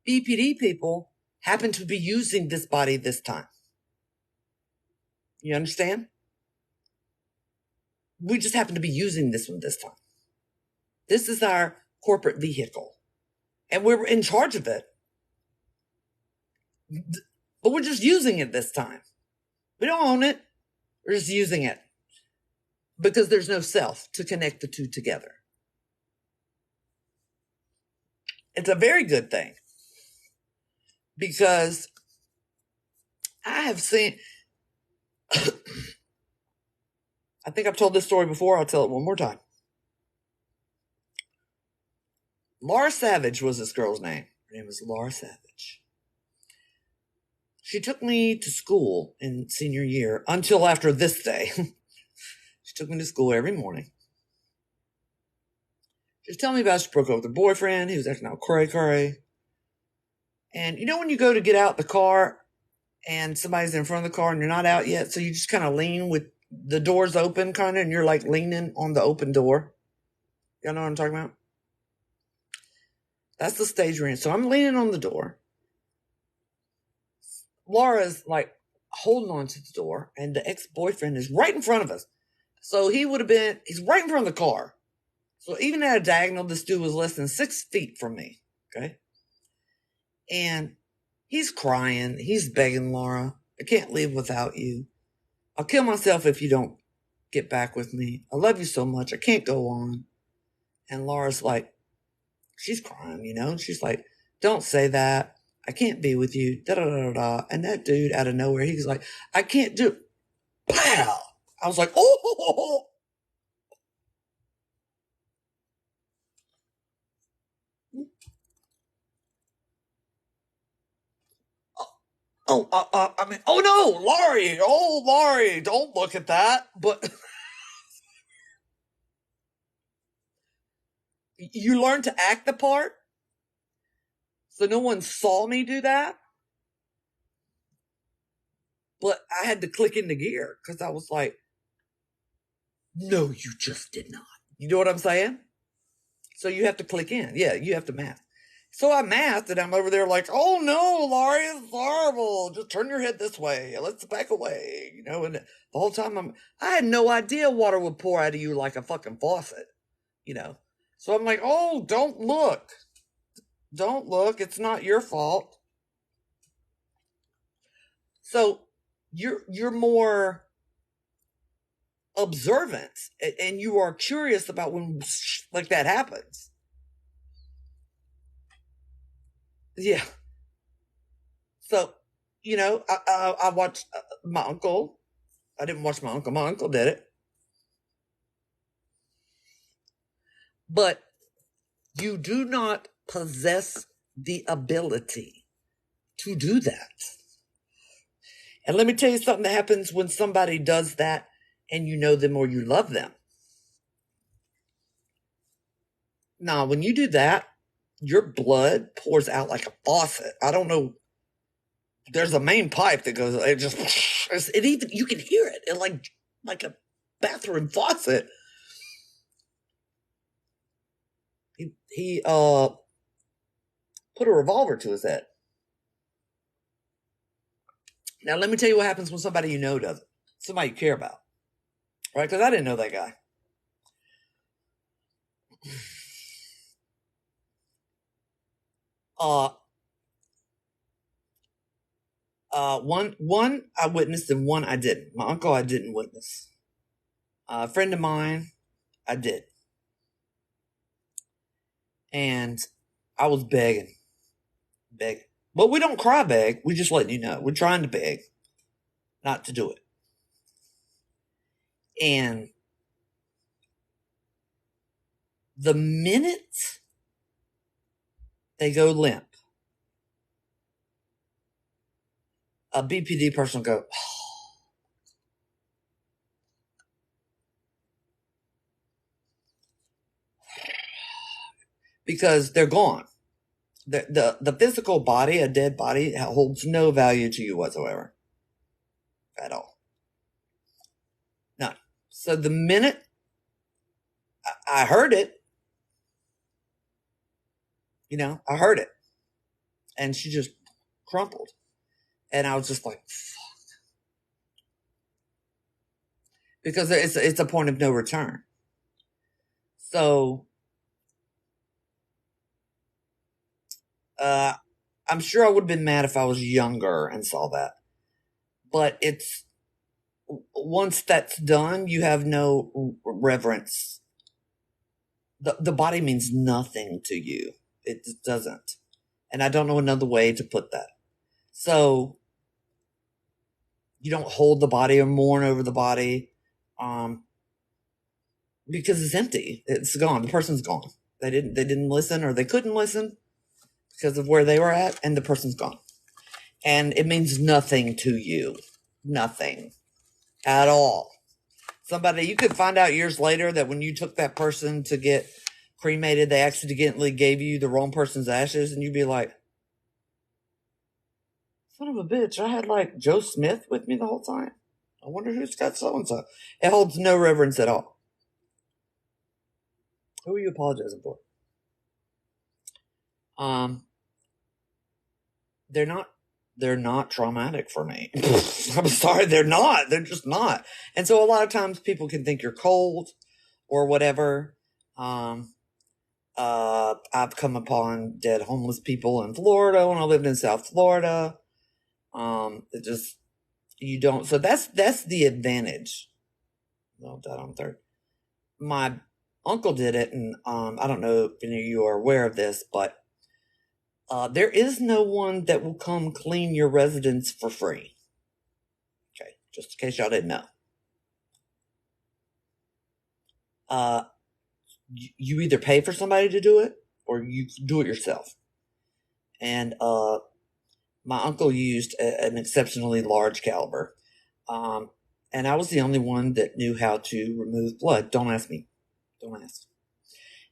BPD people happen to be using this body this time. You understand? We just happen to be using this one this time. This is our corporate vehicle. And we're in charge of it. But we're just using it this time. We don't own it. We're just using it. Because there's no self to connect the two together. It's a very good thing. Because I have seen, I think I've told this story before. I'll tell it one more time. Laura Savage was this girl's name. Her name was Laura Savage. She took me to school in senior year until after this day. She took me to school every morning. She was telling me about she broke up with her boyfriend. He was acting all cray-cray. And you know when you go to get out the car and somebody's in front of the car and you're not out yet, so you just kind of lean with the doors open kind of, and you're like leaning on the open door. Y'all know what I'm talking about? That's the stage we're in. So I'm leaning on the door. Laura's like holding on to the door, and the ex-boyfriend is right in front of us. So he's right in front of the car. So even at a diagonal, this dude was less than 6 feet from me. Okay. And he's crying. He's begging Laura, I can't live without you. I'll kill myself if you don't get back with me. I love you so much. I can't go on. And Laura's like, she's crying, you know? She's like, don't say that. I can't be with you. Da da da da. And that dude out of nowhere, he's like, I can't do it. Pow! I was like, oh. I mean, oh no, Laurie, don't look at that. But you learn to act the part. So no one saw me do that. But I had to click into gear because I was like, no, you just did not. You know what I'm saying? So you have to click in. Yeah, you have to math. So I mathed, and I'm over there like, oh no, Laurie, it's horrible. Just turn your head this way. Let's back away. You know, and the whole time I had no idea water would pour out of you like a fucking faucet. You know. So I'm like, oh, don't look. Don't look. It's not your fault. So you're more observant, and you are curious about when like that happens. Yeah. So, you know, I watched my uncle. I didn't watch my uncle. My uncle did it. But you do not possess the ability to do that. And let me tell you something that happens when somebody does that and you know them or you love them. Now, when you do that, your blood pours out like a faucet. I don't know. There's a main pipe that goes, it even, you can hear it. It like a bathroom faucet. He put a revolver to his head. Now, let me tell you what happens when somebody you know does it. Somebody you care about. Right? Because I didn't know that guy. One I witnessed and one I didn't. My uncle I didn't witness. A friend of mine I did. And I was begging. But we don't cry beg. We just letting you know. We're trying to beg not to do it. And the minute they go limp, a BPD person will go, because they're gone. The physical body, a dead body, holds no value to you whatsoever. At all. None. So the minute I heard it, you know, I heard it. And she just crumpled. And I was just like, fuck. Because it's a point of no return. So, I'm sure I would have been mad if I was younger and saw that. But once that's done, you have no reverence. The body means nothing to you. It just doesn't. And I don't know another way to put that. So, you don't hold the body or mourn over the body, because it's empty. It's gone. The person's gone. They didn't listen, or they couldn't listen because of where they were at, and the person's gone. And it means nothing to you. Nothing at all. Somebody, you could find out years later that when you took that person to get cremated, they accidentally gave you the wrong person's ashes, and you'd be like, son of a bitch, I had like Joe Smith with me the whole time. I wonder who's got so-and-so. It holds no reverence at all. Who are you apologizing for? They're not traumatic for me. I'm sorry, they're not. They're just not. And so a lot of times people can think you're cold or whatever. I've come upon dead homeless people in Florida when I lived in South Florida. It just, you don't. So that's the advantage. No, died on third. My uncle did it, and I don't know if any of you are aware of this, but there is no one that will come clean your residence for free. Okay, just in case y'all didn't know. You either pay for somebody to do it or you do it yourself. And my uncle used an exceptionally large caliber. And I was the only one that knew how to remove blood. Don't ask me. Don't ask.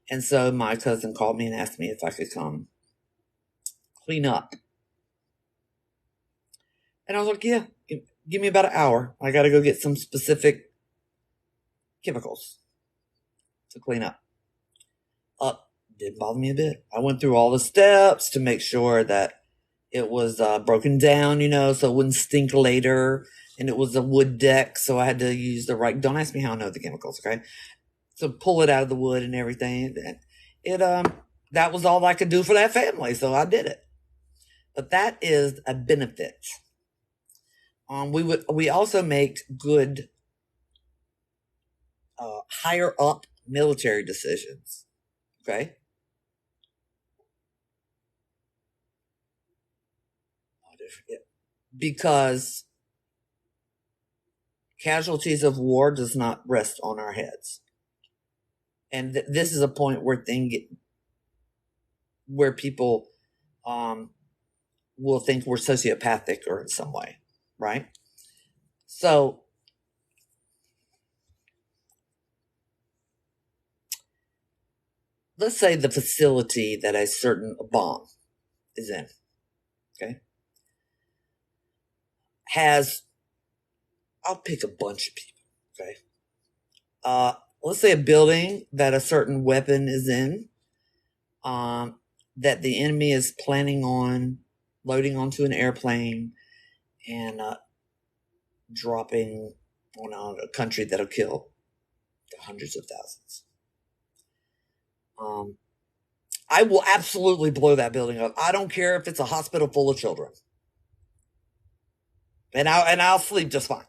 And so my cousin called me and asked me if I could come clean up. And I was like, yeah, give me about an hour. I got to go get some specific chemicals to clean up. Didn't bother me a bit. I went through all the steps to make sure that it was broken down, so it wouldn't stink later. And it was a wood deck, so I had to use the right. Don't ask me how I know the chemicals, okay? So pull it out of the wood and everything. That was all I could do for that family, so I did it. But that is a benefit. We also make good higher up military decisions, okay? Because casualties of war does not rest on our heads. And this is a point where people will think we're sociopathic or in some way, right? So let's say the facility that a certain bomb is in, okay, has, I'll pick a bunch of people, okay? Let's say a building that a certain weapon is in, that the enemy is planning on loading onto an airplane and dropping on a country that'll kill hundreds of thousands. I will absolutely blow that building up. I don't care if it's a hospital full of children. And I'll sleep just fine.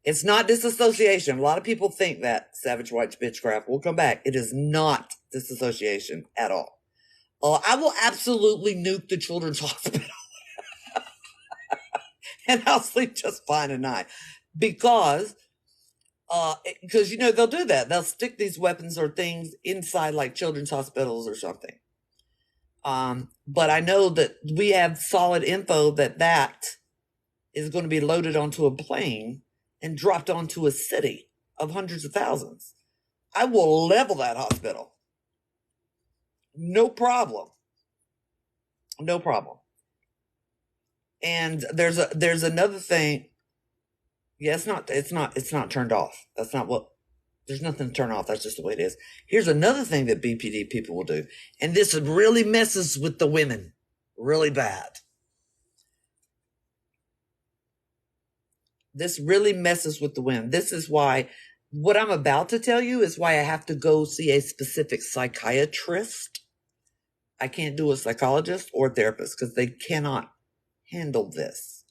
It's not disassociation. A lot of people think that Savage White's bitchcraft. We'll come back. It is not disassociation at all. I will absolutely nuke the children's hospital. And I'll sleep just fine at night. Because they'll do that. They'll stick these weapons or things inside like children's hospitals or something. But I know that we have solid info that is going to be loaded onto a plane and dropped onto a city of hundreds of thousands. I will level that hospital. No problem. No problem. And there's another thing. Yeah, it's not turned off. That's not what, there's nothing to turn off. That's just the way it is. Here's another thing that BPD people will do. And this really messes with the women really bad. This really messes with the women. This is why what I'm about to tell you is why I have to go see a specific psychiatrist. I can't do a psychologist or therapist because they cannot handle this.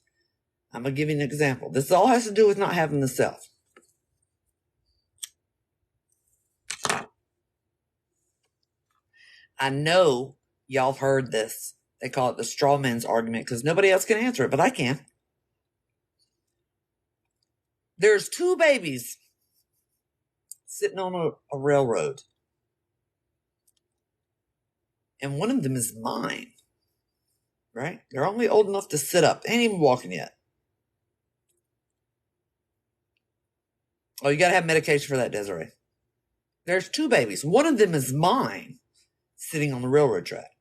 I'm going to give you an example. This all has to do with not having the self. I know y'all have heard this. They call it the straw man's argument because nobody else can answer it, but I can. There's two babies sitting on a railroad. And one of them is mine, right? They're only old enough to sit up. They ain't even walking yet. Oh, you got to have medication for that, Desiree. There's 2 babies. One of them is mine, sitting on the railroad track.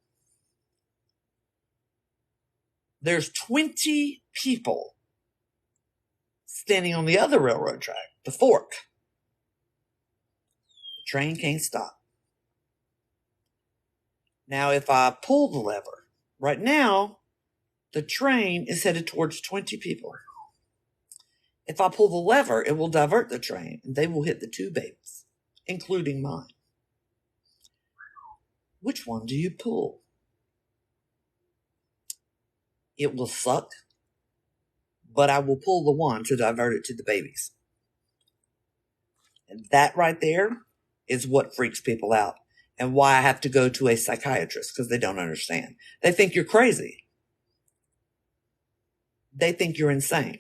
There's 20 people standing on the other railroad track, the fork. The train can't stop. Now, if I pull the lever, right now, the train is headed towards 20 people. If I pull the lever, it will divert the train, and they will hit the 2 babies, including mine. Which one do you pull? It will suck, but I will pull the one to divert it to the babies. And that right there is what freaks people out, and why I have to go to a psychiatrist, because they don't understand. They think you're crazy. They think you're insane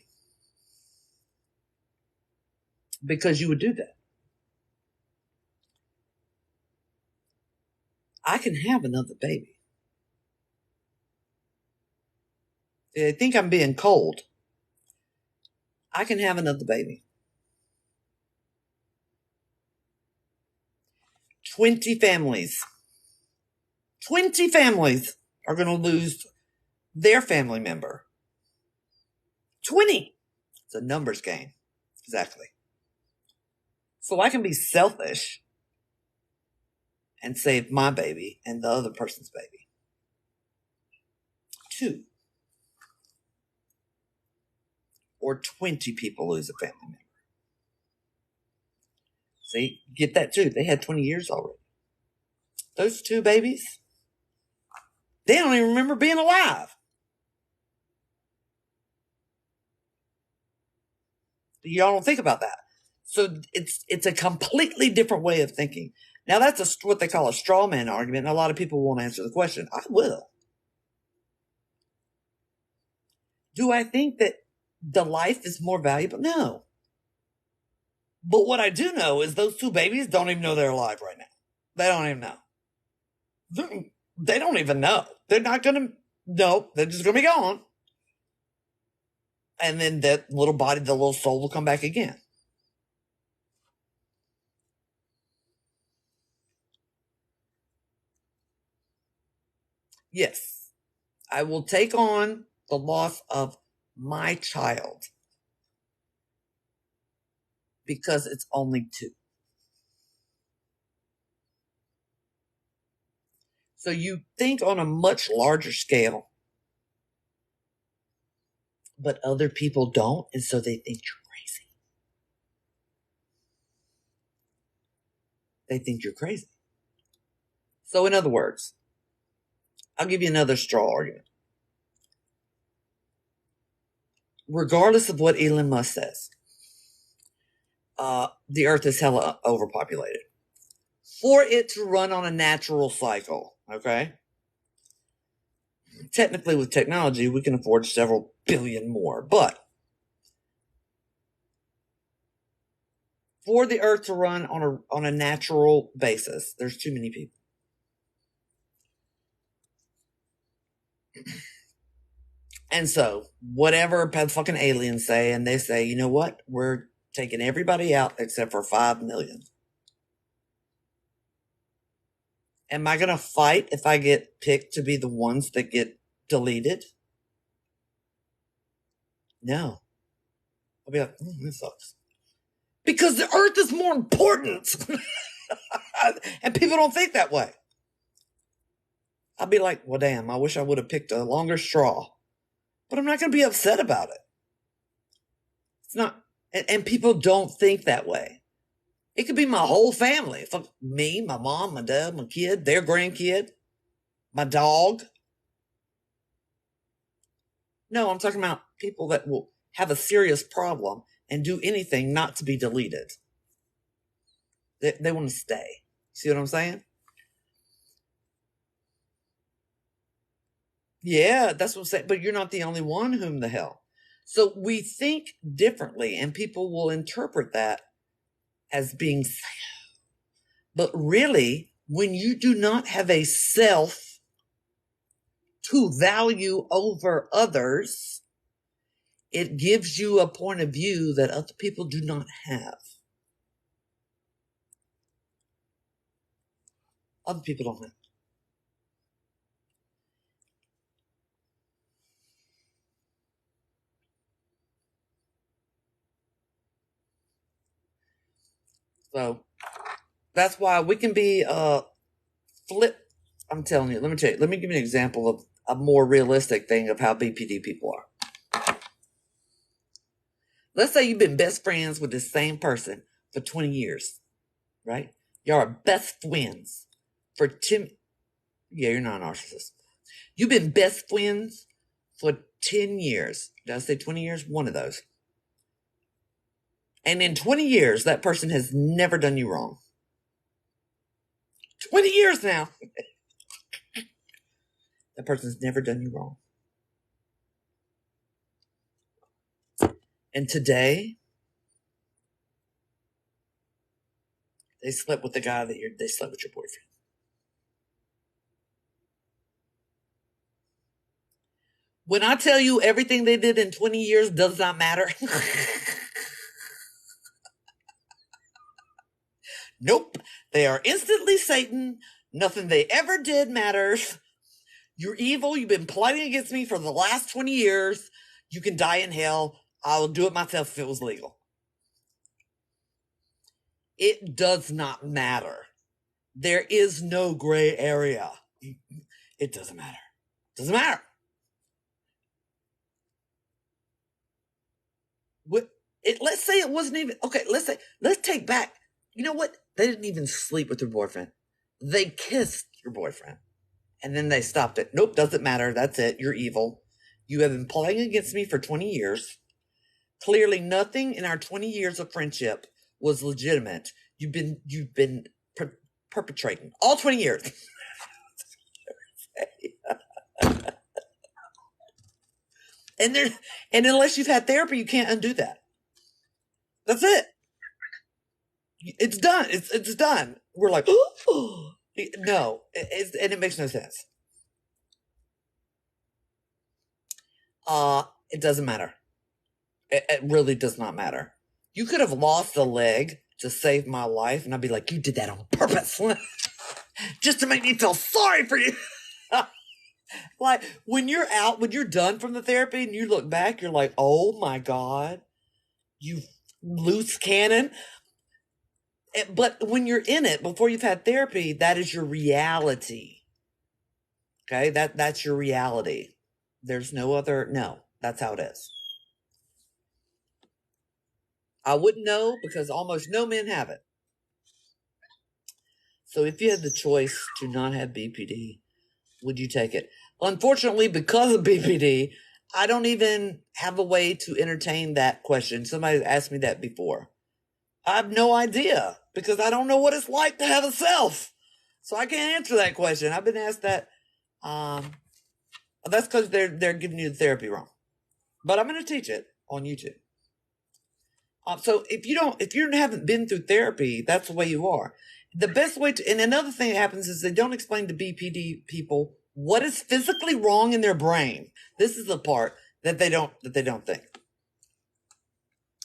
because you would do that. I can have another baby. They think I'm being cold. I can have another baby. 20 families are going to lose their family member. 20. It's a numbers game. Exactly. So I can be selfish and save my baby and the other person's baby. 2. Or 20 people lose a family member. See, get that too. They had 20 years already. Those 2 babies, they don't even remember being alive. Y'all don't think about that. So it's a completely different way of thinking. Now that's what they call a straw man argument, and a lot of people won't answer the question. I will. Do I think that the life is more valuable? No. But what I do know is those 2 babies don't even know they're alive right now. They don't even know. They don't even know. They're not going to know. They're just going to be gone. And then that little body, the little soul will come back again. Yes, I will take on the loss of my child because it's only 2. So you think on a much larger scale, but other people don't, and so they think you're crazy. They think you're crazy. So in other words, I'll give you another straw argument. Regardless of what Elon Musk says, the earth is hella overpopulated. For it to run on a natural cycle, okay? Technically, with technology, we can afford several billion more, but for the earth to run on a natural basis, there's too many people. And so, whatever fucking aliens say, and they say, you know what? We're taking everybody out except for 5 million. Am I going to fight if I get picked to be the ones that get deleted? No. I'll be like, this sucks. Because the earth is more important. And people don't think that way. I'll be like, well, damn, I wish I would have picked a longer straw. But I'm not going to be upset about it. It's not, and people don't think that way. It could be my whole family. Me, my mom, my dad, my kid, their grandkid, my dog. No, I'm talking about people that will have a serious problem and do anything not to be deleted. They want to stay. See what I'm saying? Yeah, that's what I'm saying. But you're not the only one, whom the hell. So we think differently, and people will interpret that as being sad. But really, when you do not have a self to value over others, it gives you a point of view that other people do not have. Other people don't have. So that's why we can be flip. I'm telling you, let me give you an example of a more realistic thing of how BPD people are. Let's say you've been best friends with the same person for 20 years, right? Y'all are best friends for 10. Yeah, you're not a narcissist. You've been best friends for 10 years. Did I say 20 years? One of those. And in 20 years, that person has never done you wrong. 20 years now. That person's never done you wrong. And today, they slept with the guy they slept with your boyfriend. When I tell you everything they did in 20 years does not matter. Nope. They are instantly Satan. Nothing they ever did matters. You're evil. You've been plotting against me for the last 20 years. You can die in hell. I'll do it myself if it was legal. It does not matter. There is no gray area. It doesn't matter. Doesn't matter. Let's say it wasn't even, okay, let's take back. You know what? They didn't even sleep with your boyfriend. They kissed your boyfriend. And then they stopped it. Nope, doesn't matter. That's it. You're evil. You have been plotting against me for 20 years. Clearly nothing in our 20 years of friendship was legitimate. You've been perpetrating all 20 years. and unless you've had therapy, you can't undo that. That's it. It's done. It's done. We're like, oh, no, and it makes no sense. It doesn't matter. It really does not matter. You could have lost a leg to save my life, and I'd be like, you did that on purpose, just to make me feel sorry for you. Like when you're done from the therapy, and you look back, you're like, oh my God, you loose cannon. But when you're in it, before you've had therapy, that is your reality. Okay, that's your reality. There's no other, no, that's how it is. I wouldn't know because almost no men have it. So if you had the choice to not have BPD, would you take it? Unfortunately, because of BPD, I don't even have a way to entertain that question. Somebody asked me that before. I have no idea because I don't know what it's like to have a self. So I can't answer that question. I've been asked that. That's because they're giving you the therapy wrong. But I'm going to teach it on YouTube. So if you haven't been through therapy, that's the way you are. The best way to, and another thing that happens is they don't explain to BPD people what is physically wrong in their brain. This is the part that they don't think.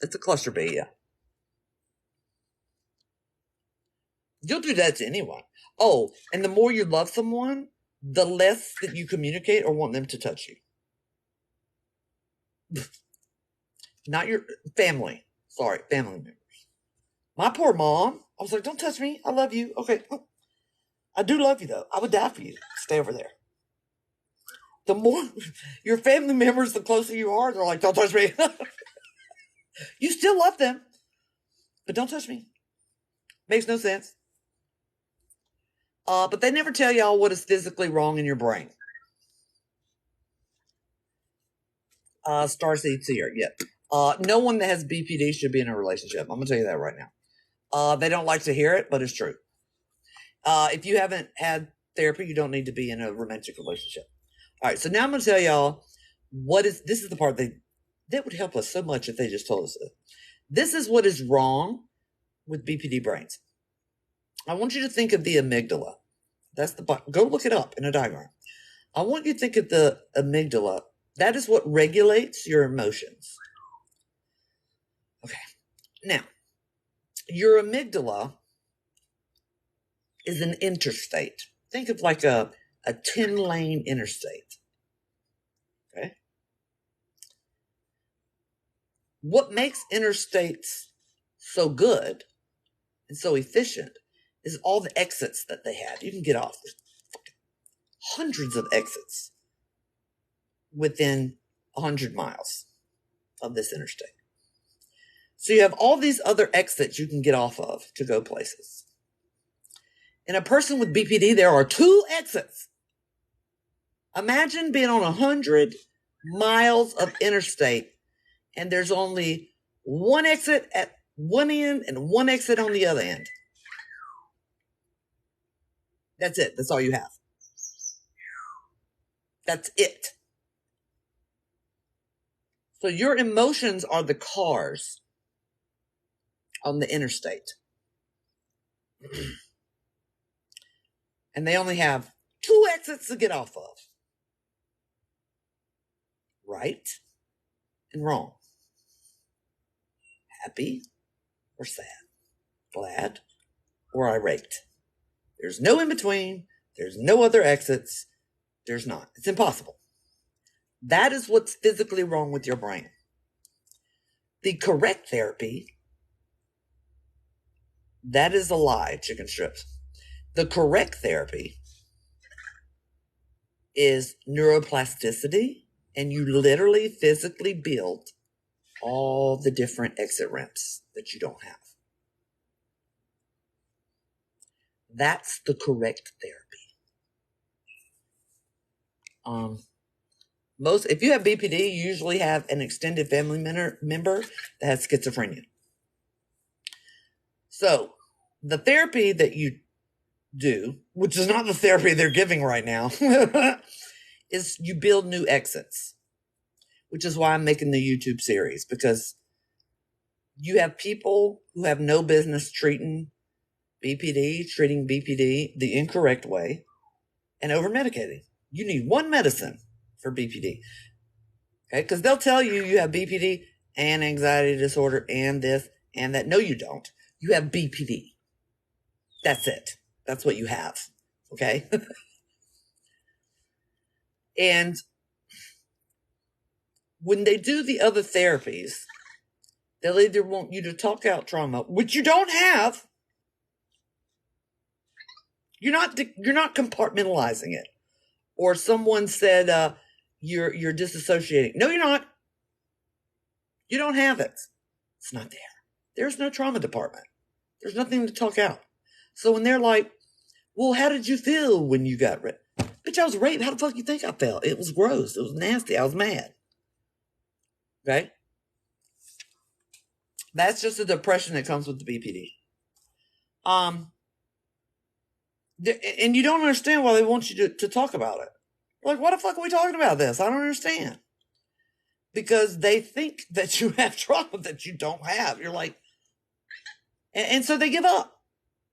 It's a cluster B, yeah. You'll do that to anyone. Oh, and the more you love someone, the less that you communicate or want them to touch you. Not your family. Sorry, family members. My poor mom, I was like, don't touch me. I love you. Okay. I do love you, though. I would die for you. Stay over there. The more your family members, the closer you are, they're like, don't touch me. You still love them, but don't touch me. Makes no sense. But they never tell y'all what is physically wrong in your brain. Star seeds here, yeah. No one that has BPD should be in a relationship. I'm gonna tell you that right now. They don't like to hear it, but it's true. If you haven't had therapy, you don't need to be in a romantic relationship. All right, so now I'm gonna tell y'all this is the part that would help us so much if they just told us this. This is what is wrong with BPD brains. I want you to think of the amygdala. That's the part. Go look it up in a diagram. I want you to think of the amygdala. That is what regulates your emotions. Okay. Now, your amygdala is an interstate. Think of like a 10-lane interstate. Okay. What makes interstates so good and so efficient is all the exits that they have. You can get off. There's hundreds of exits within 100 miles of this interstate. So you have all these other exits you can get off of to go places. In a person with BPD, there are 2 exits. Imagine being on 100 miles of interstate and there's only 1 exit at one end and 1 exit on the other end. That's it. That's all you have. That's it. So your emotions are the cars on the interstate. And they only have 2 exits to get off of. Right and wrong. Happy or sad. Glad or irate. There's no in between. There's no other exits. There's not. It's impossible. That is what's physically wrong with your brain. The correct therapy, that is a lie, chicken strips. The correct therapy is neuroplasticity, and you literally physically build all the different exit ramps that you don't have. That's the correct therapy. If you have BPD, you usually have an extended family member that has schizophrenia. So the therapy that you do, which is not the therapy they're giving right now, is you build new exits, which is why I'm making the YouTube series, because you have people who have no business treating BPD the incorrect way and over-medicating. You need one medicine for BPD. Okay, because they'll tell you you have BPD and anxiety disorder and this and that. No, you don't. You have BPD. That's it. That's what you have. Okay? And when they do the other therapies, they'll either want you to talk out trauma, which you don't have. You're not compartmentalizing it. Or someone said you're disassociating. No, you're not. You don't have it. It's not there. There's no trauma department. There's nothing to talk out. So when they're like, well, how did you feel when you got raped? Bitch, I was raped. How the fuck you think I felt? It was gross. It was nasty. I was mad. Okay? That's just the depression that comes with the BPD. And you don't understand why they want you to talk about it. Like, why the fuck are we talking about this? I don't understand. Because they think that you have trauma that you don't have. You're like, and so they give up.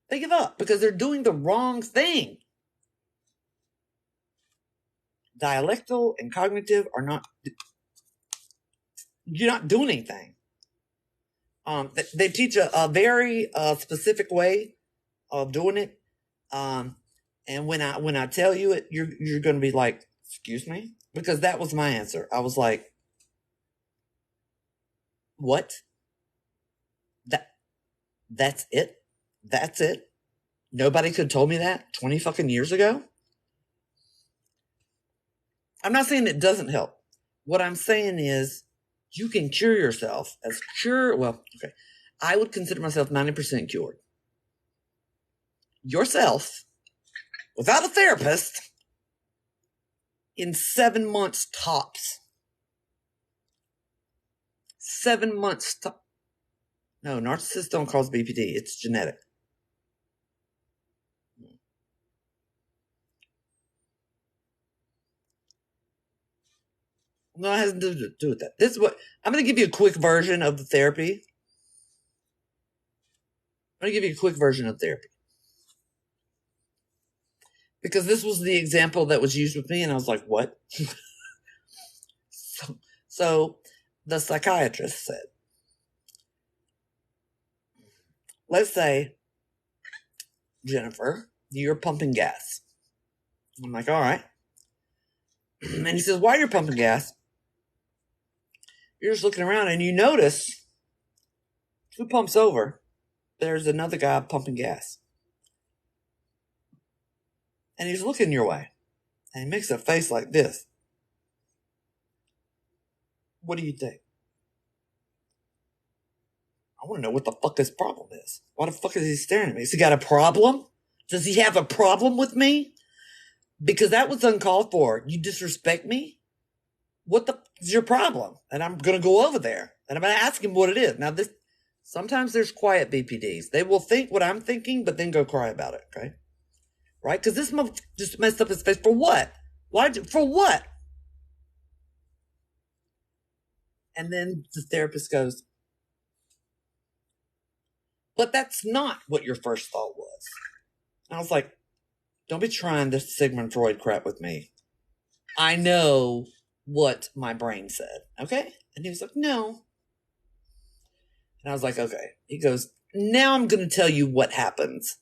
They give up because they're doing the wrong thing. Dialectal and cognitive are not, you're not doing anything. They teach a very specific way of doing it. And when I tell you it, you're going to be like, excuse me? Because that was my answer. I was like, what? That's it? That's it? Nobody could have told me that 20 fucking years ago? I'm not saying it doesn't help. What I'm saying is you can cure yourself I would consider myself 90% cured. Yourself, without a therapist, in 7 months tops. 7 months tops. No, narcissists don't cause BPD. It's genetic. No, it has nothing to do with that. This is what I'm going to give you a quick version of the therapy. I'm going to give you a quick version of therapy. Because this was the example that was used with me, and I was like, what? So the psychiatrist said, let's say, Jennifer, you're pumping gas. I'm like, all right. And he says, while you're pumping gas, you're just looking around and you notice 2 pumps over, there's another guy pumping gas. And he's looking your way. And he makes a face like this. What do you think? I want to know what the fuck his problem is. Why the fuck is he staring at me? Has he got a problem? Does he have a problem with me? Because that was uncalled for. You disrespect me? What the is your problem? And I'm going to go over there. And I'm going to ask him what it is. Now, sometimes there's quiet BPDs. They will think what I'm thinking, but then go cry about it, okay? Right? Because this mother just messed up his face for what? For what? And then the therapist goes, but that's not what your first thought was. And I was like, don't be trying this Sigmund Freud crap with me. I know what my brain said, okay? And he was like, no. And I was like, okay. He goes, now I'm going to tell you what happens.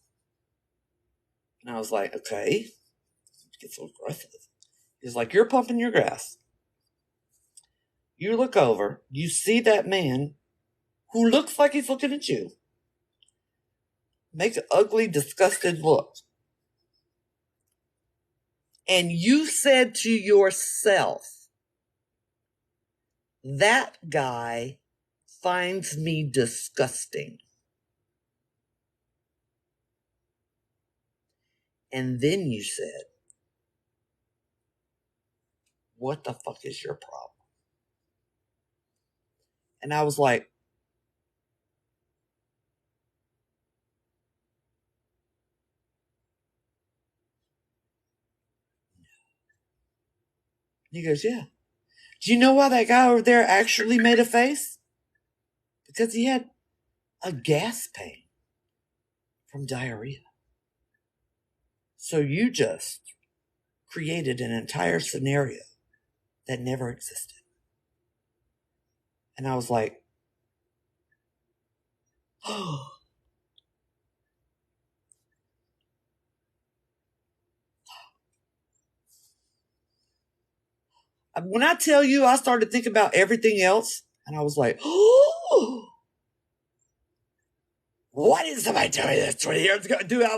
And I was like, okay. It gets so aggressive. He's like, you're pumping your gas. You look over, you see that man who looks like he's looking at you. Make an ugly, disgusted look. And you said to yourself, that guy finds me disgusting. And then you said, what the fuck is your problem? And I was like, he goes, yeah. Do you know why that guy over there actually made a face? Because he had a gas pain from diarrhea. So you just created an entire scenario that never existed. And I was like, oh. When I tell you, I started thinking about everything else, and I was like, oh. Why didn't somebody tell me this 20 years ago? Dude, I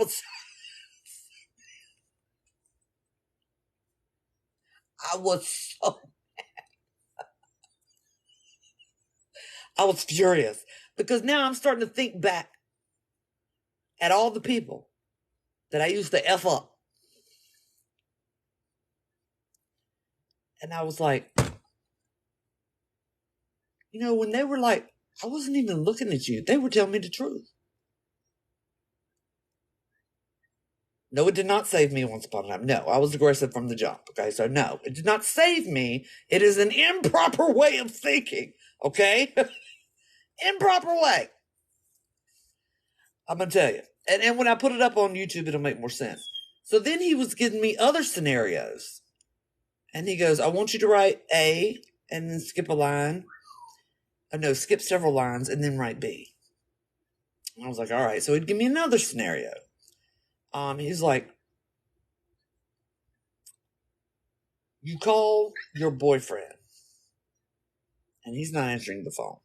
was furious because now I'm starting to think back at all the people that I used to F up. And I was like, when they were like, I wasn't even looking at you. They were telling me the truth. No, it did not save me once upon a time. No, I was aggressive from the jump. Okay, so no, it did not save me. It is an improper way of thinking. Okay? Improper way. I'm going to tell you. And when I put it up on YouTube, it'll make more sense. So then he was giving me other scenarios. And he goes, I want you to write A and then skip a line. No, skip several lines and then write B. And I was like, all right. So he'd give me another scenario. He's like, you call your boyfriend and he's not answering the phone.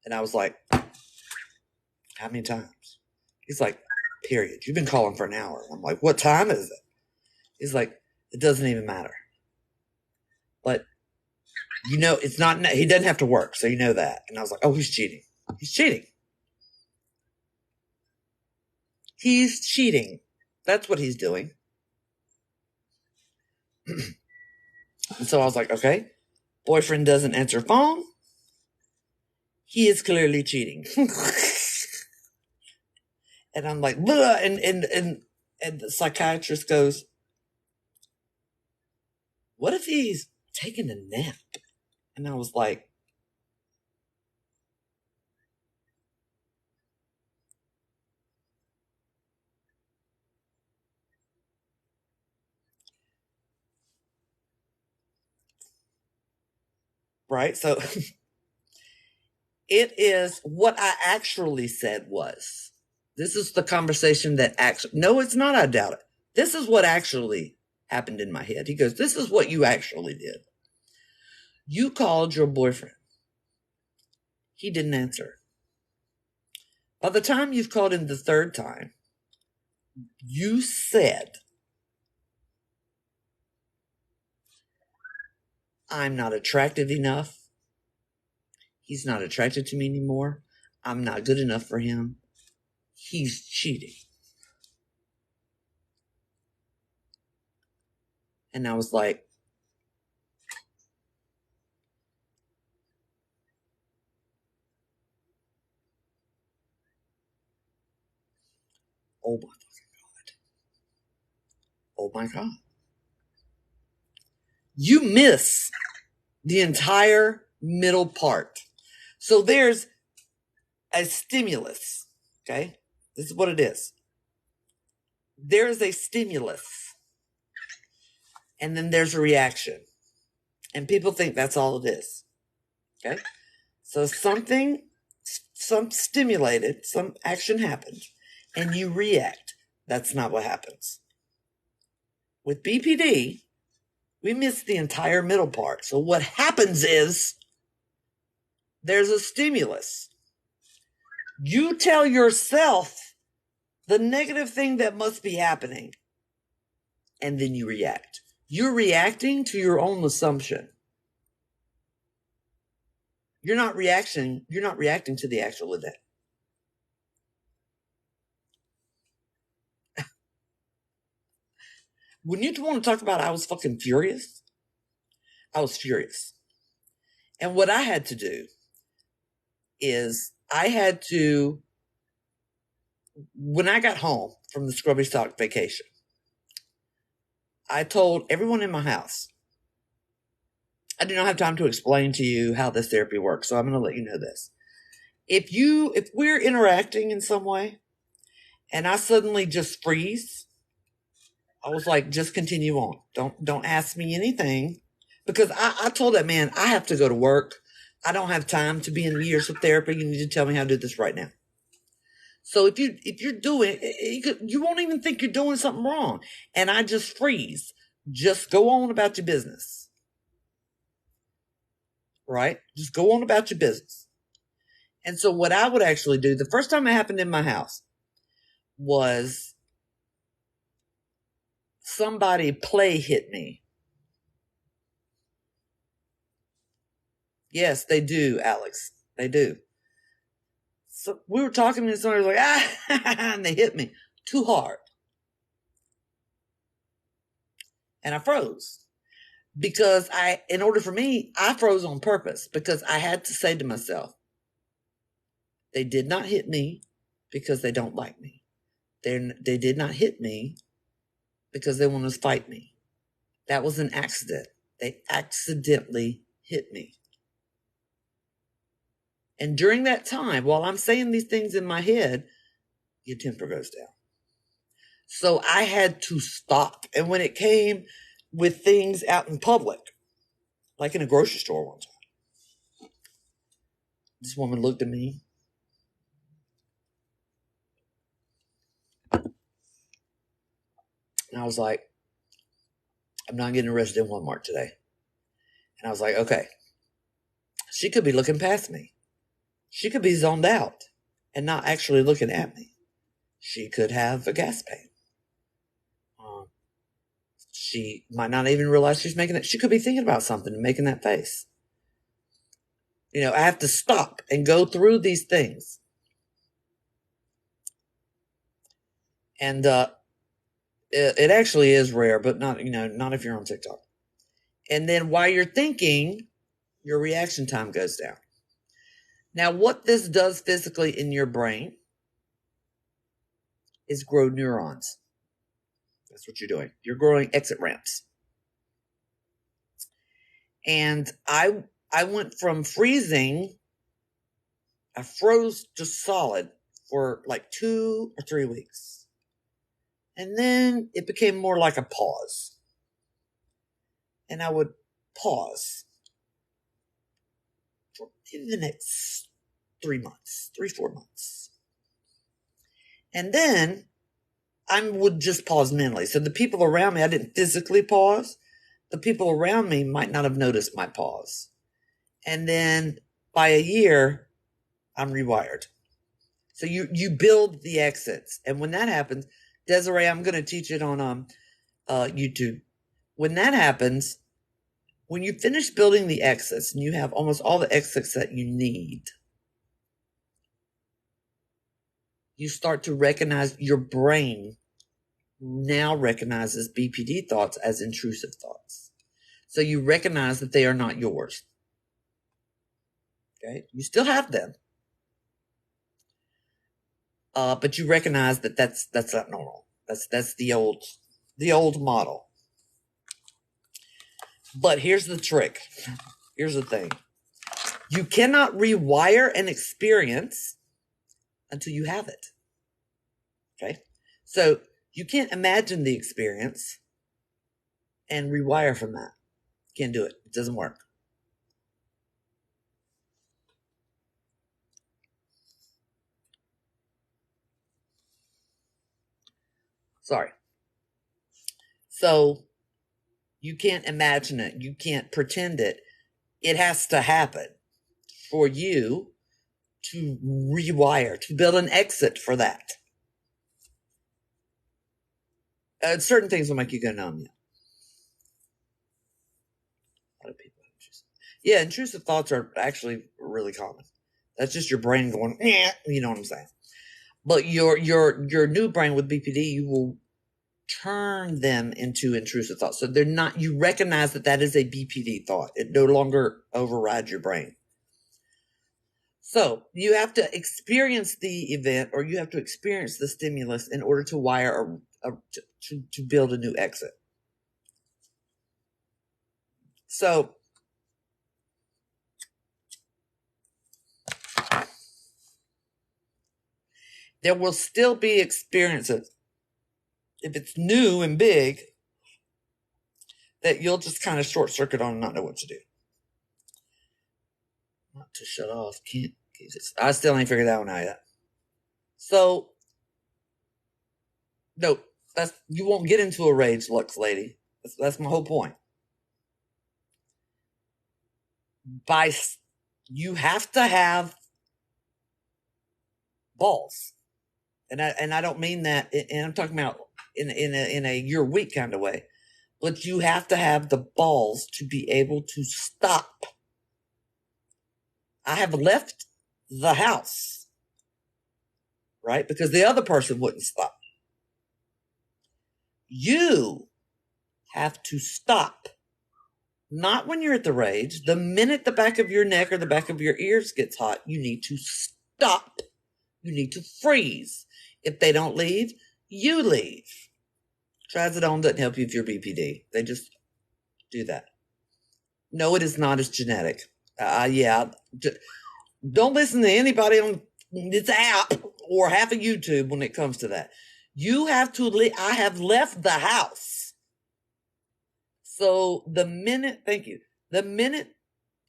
And I was like, how many times? He's like, period. You've been calling for an hour. I'm like, what time is it? He's like, it doesn't even matter. But, it's not, he doesn't have to work. So you know that. And I was like, oh, he's cheating. He's cheating. He's cheating. That's what he's doing. And so I was like, okay, boyfriend doesn't answer phone. He is clearly cheating. And I'm like, bleh, and the psychiatrist goes, what if he's taking a nap? And I was like, right? So it is what I actually said was, this is the conversation that actually, no, it's not, I doubt it. This is what actually happened in my head. He goes, this is what you actually did. You called your boyfriend. He didn't answer. By the time you've called him the third time, you said, I'm not attractive enough. He's not attracted to me anymore. I'm not good enough for him. He's cheating. And I was like, oh my God. Oh my God. You miss the entire middle part. So there's a stimulus. Okay. This is what it is. There is a stimulus. And then there's a reaction. And people think that's all it is. Okay. So some stimulated, some action happened, and you react. That's not what happens. With BPD, we miss the entire middle part. So what happens is there's a stimulus. You tell yourself the negative thing that must be happening, and then you react. You're reacting to your own assumption. You're not reacting to the actual event. When you want to talk about I was fucking furious, I was furious. And what I had to do is when I got home from the Scrubby Stock vacation, I told everyone in my house, I do not have time to explain to you how this therapy works, so I'm going to let you know this. If we're interacting in some way and I suddenly just freeze, I was like, just continue on. Don't ask me anything, because I told that man, I have to go to work. I don't have time to be in years of therapy. You need to tell me how to do this right now. So if you're doing, you won't even think you're doing something wrong. And I just freeze. Just go on about your business. Right? Just go on about your business. And so what I would actually do, the first time it happened in my house, was somebody play hit me. Yes, they do, Alex. They do. So we were talking and somebody was like, and they hit me too hard. And I froze. Because in order for me, I froze on purpose, because I had to say to myself, they did not hit me because they don't like me. They did not hit me because they want to fight me. That was an accident. They accidentally hit me. And during that time, while I'm saying these things in my head, your temper goes down. So I had to stop. And when it came with things out in public, like in a grocery store one time, this woman looked at me. And I was like, I'm not getting arrested in Walmart today. And I was like, okay. She could be looking past me. She could be zoned out and not actually looking at me. She could have a gas pain. She might not even realize she's making it. She could be thinking about something and making that face. I have to stop and go through these things. And it actually is rare, but not if you're on TikTok. And then while you're thinking, your reaction time goes down. Now, what this does physically in your brain is grow neurons. That's what you're doing. You're growing exit ramps. And I went from freezing, I froze to solid for like 2 or 3 weeks. And then it became more like a pause. And I would pause. maybe the next 4 months. And then I would just pause mentally. So the people around me, I didn't physically pause. The people around me might not have noticed my pause. And then by a year, I'm rewired. So you build the exits. And when that happens, Desiree, I'm going to teach it on YouTube. When that happens, when you finish building the exits and you have almost all the exits that you need, you start to recognize your brain now recognizes BPD thoughts as intrusive thoughts. So you recognize that they are not yours. Okay? You still have them. But you recognize that that's not normal. That's the old model. But here's the trick. Here's the thing. You cannot rewire an experience until you have it. Okay? So you can't imagine the experience and rewire from that. Can't do it. It doesn't work. Sorry. So you can't imagine it. You can't pretend it. It has to happen for you to rewire, to build an exit for that. Certain things will make you go numb. A lot of people have intrusive. Yeah, intrusive thoughts are actually really common. That's just your brain going, you know what I'm saying. But your new brain with BPD, you will turn them into intrusive thoughts. So they're not, you recognize that is a BPD thought. It no longer overrides your brain. So you have to experience the event, or you have to experience the stimulus in order to wire to build a new exit. So there will still be experiences, if it's new and big, that you'll just kind of short circuit on and not know what to do. Not to shut off. Can't. I still ain't figured that one out yet. So, no, you won't get into a rage, Lux lady. That's my whole point. You have to have balls, and I don't mean that, and I'm talking about in a you're weak kind of way, but you have to have the balls to be able to stop. I have left the house, right? Because the other person wouldn't stop. You have to stop. Not when you're at the rage. The minute the back of your neck or the back of your ears gets hot, you need to stop. You need to freeze. If they don't leave, you leave. Trazodone doesn't help you if you're BPD. They just do that. No, it is not as genetic. Yeah. Don't listen to anybody on this app or half of YouTube when it comes to that. You have to leave. I have left the house. So the minute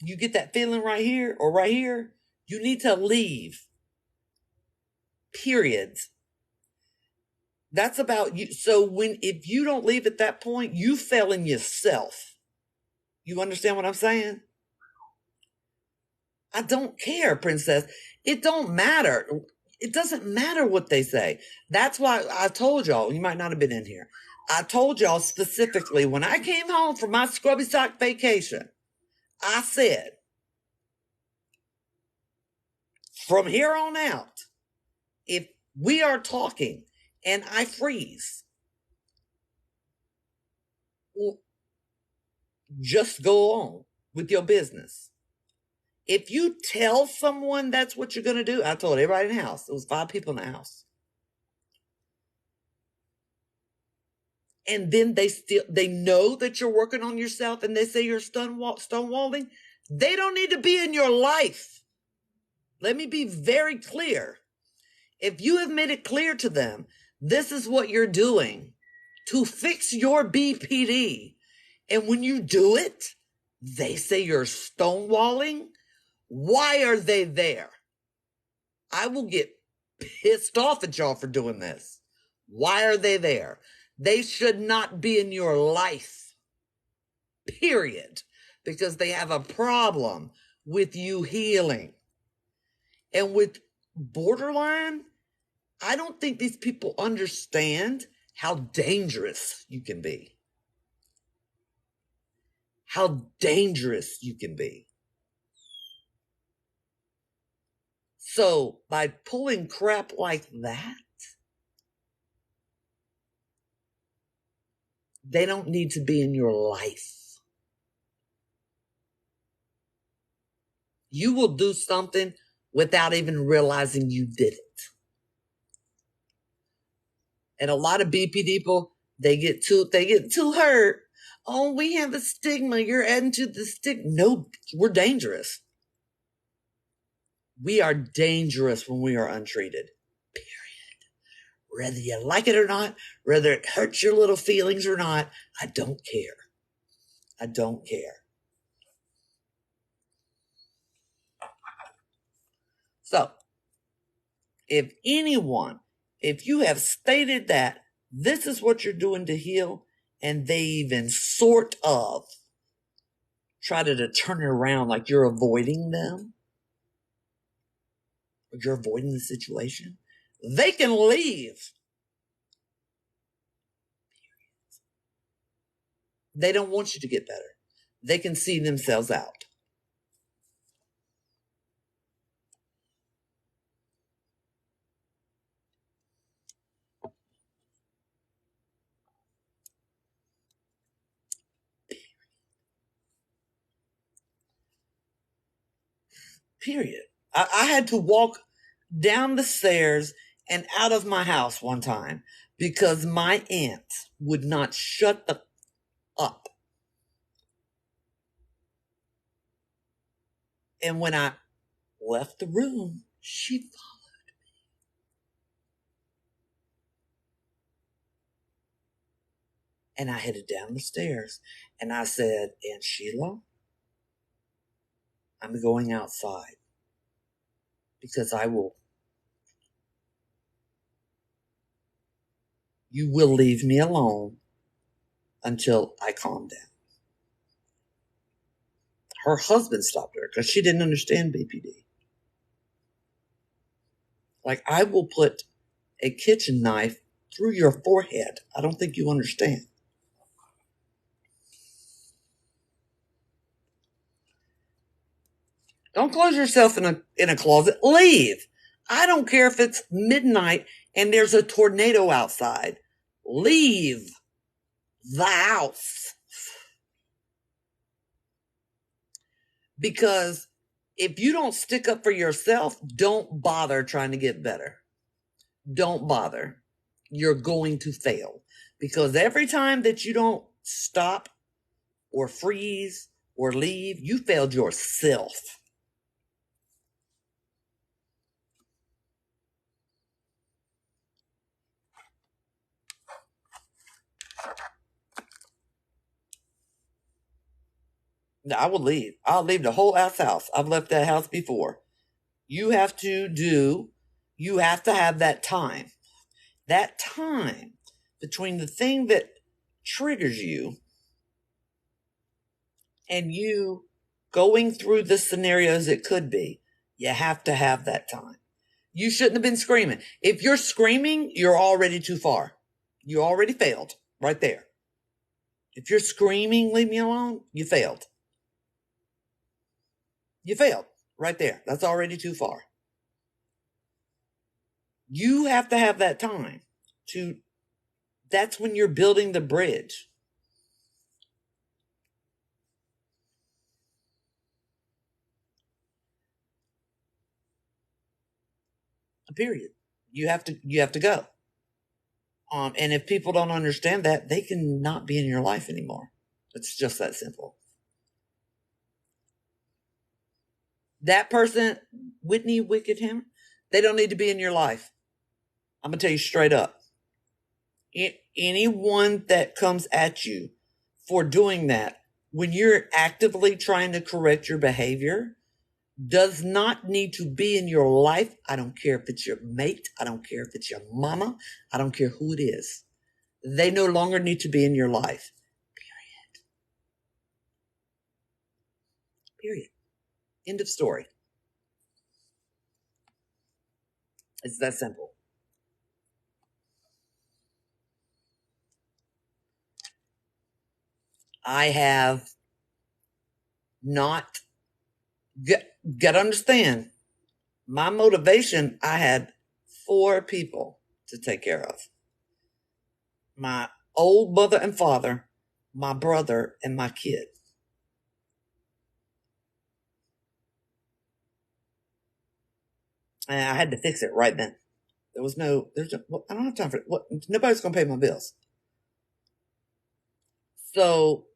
you get that feeling right here or right here, you need to leave. Period. That's about you. So if you don't leave at that point, you fell in yourself. You understand what I'm saying? I don't care, princess. It don't matter. It doesn't matter what they say. That's why I told y'all, you might not have been in here. I told y'all specifically when I came home from my scrubby sock vacation, I said, from here on out, if we are talking and I freeze, just go on with your business. If you tell someone that's what you're going to do, I told everybody in the house, there was 5 people in the house. And then they know that you're working on yourself and they say you're stonewalling, they don't need to be in your life. Let me be very clear. If you have made it clear to them, this is what you're doing to fix your BPD. And when you do it, they say you're stonewalling. Why are they there? I will get pissed off at y'all for doing this. Why are they there? They should not be in your life, period, because they have a problem with you healing. And with borderline, I don't think these people understand how dangerous you can be. How dangerous you can be. So by pulling crap like that, they don't need to be in your life. You will do something without even realizing you did it. And a lot of BPD people, they get too hurt. Oh, we have a stigma. You're adding to the stigma. No, we're dangerous. We are dangerous when we are untreated. Period. Whether you like it or not, whether it hurts your little feelings or not, I don't care. I don't care. So, if you have stated that this is what you're doing to heal, and they even sort of try to turn it around like you're avoiding them, or you're avoiding the situation, they can leave. They don't want you to get better. They can see themselves out. Period. I had to walk down the stairs and out of my house one time because my aunt would not shut up. And when I left the room, she followed me. And I headed down the stairs and I said, Aunt Sheila, I'm going outside because you will leave me alone until I calm down. Her husband stopped her because she didn't understand BPD. Like, I will put a kitchen knife through your forehead. I don't think you understand. Don't close yourself in a closet. Leave. I don't care if it's midnight and there's a tornado outside. Leave the house. Because if you don't stick up for yourself, don't bother trying to get better. Don't bother. You're going to fail. Because every time that you don't stop or freeze or leave, you failed yourself. I will leave. I'll leave the whole house. I've left that house before. You have to have that time. That time between the thing that triggers you and you going through the scenarios it could be. You have to have that time. You shouldn't have been screaming. If you're screaming, you're already too far. You already failed right there. If you're screaming, leave me alone, you failed. You failed right there. That's already too far. You have to have that time that's when you're building the bridge. Period. You have to go. And if people don't understand that, they can not be in your life anymore. It's just that simple. That person, Whitney Wickedham, they don't need to be in your life. I'm going to tell you straight up. Anyone that comes at you for doing that, when you're actively trying to correct your behavior, does not need to be in your life. I don't care if it's your mate. I don't care if it's your mama. I don't care who it is. They no longer need to be in your life. Period. End of story. It's that simple. I have not got to understand my motivation. I had 4 people to take care of: my old mother and father, my brother, and my kid. And I had to fix it right then. I don't have time for it. Nobody's going to pay my bills. So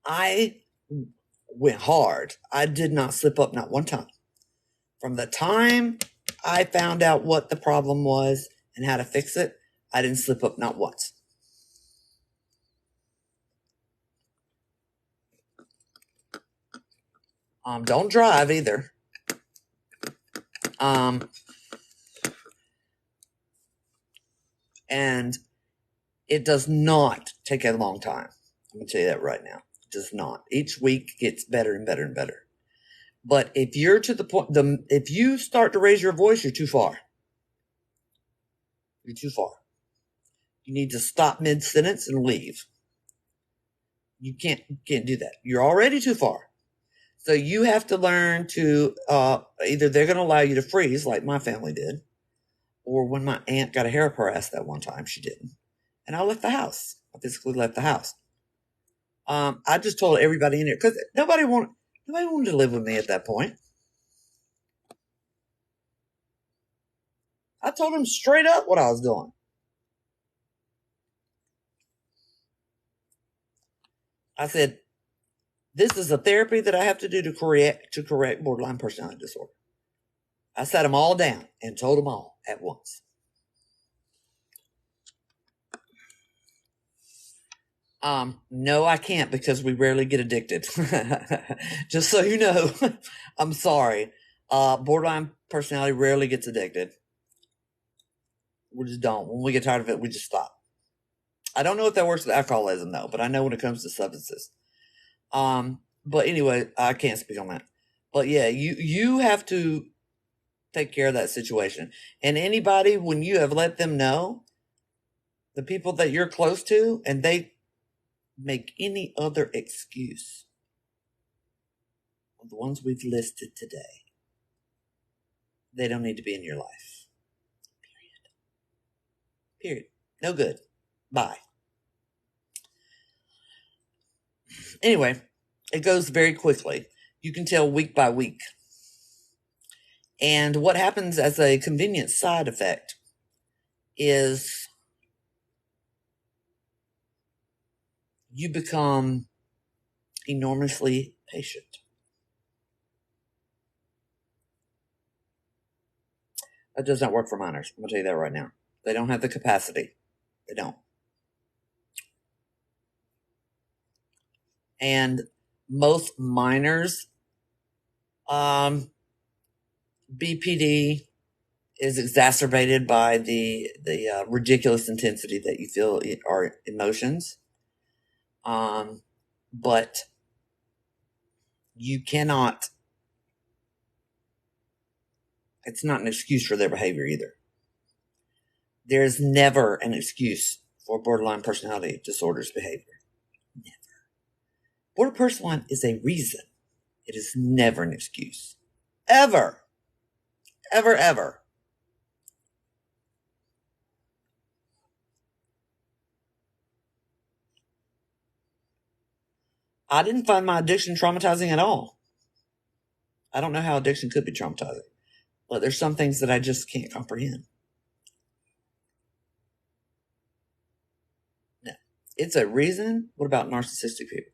I went hard. I did not slip up, not one time. From the time I found out what the problem was and how to fix it, I didn't slip up, not once. Don't drive either. And it does not take a long time. I'm going to tell you that right now. It does not. Each week gets better and better and better. But if you're to the point, if you start to raise your voice, you're too far. You're too far. You need to stop mid-sentence and leave. You can't do that. You're already too far. So you have to learn to, either they're going to allow you to freeze like my family did, or when my aunt got a hair harassed that one time, she didn't. And I left the house. I physically left the house. I just told everybody in there, because nobody wanted to live with me at that point. I told them straight up what I was doing. I said, this is a therapy that I have to do to correct borderline personality disorder. I sat them all down and told them all at once. No, I can't, because we rarely get addicted. Just so you know, I'm sorry. Borderline personality rarely gets addicted. We just don't. When we get tired of it, we just stop. I don't know if that works with alcoholism though, but I know when it comes to substances. But anyway, I can't speak on that. But yeah, you have to take care of that situation. And anybody, when you have let them know, the people that you're close to, and they make any other excuse, the ones we've listed today, they don't need to be in your life. Period. No good. Bye. Anyway, it goes very quickly. You can tell week by week. And what happens as a convenient side effect is you become enormously patient. That does not work for minors. I'm going to tell you that right now. They don't have the capacity. They don't. And most minors, BPD is exacerbated by the ridiculous intensity that you feel are emotions. But you cannot, it's not an excuse for their behavior either. There's never an excuse for borderline personality disorders behavior. Never. Borderline personality is a reason. It is never an excuse. Ever. Ever, ever. I didn't find my addiction traumatizing at all. I don't know how addiction could be traumatizing, but there's some things that I just can't comprehend. No. It's a reason. What about narcissistic people?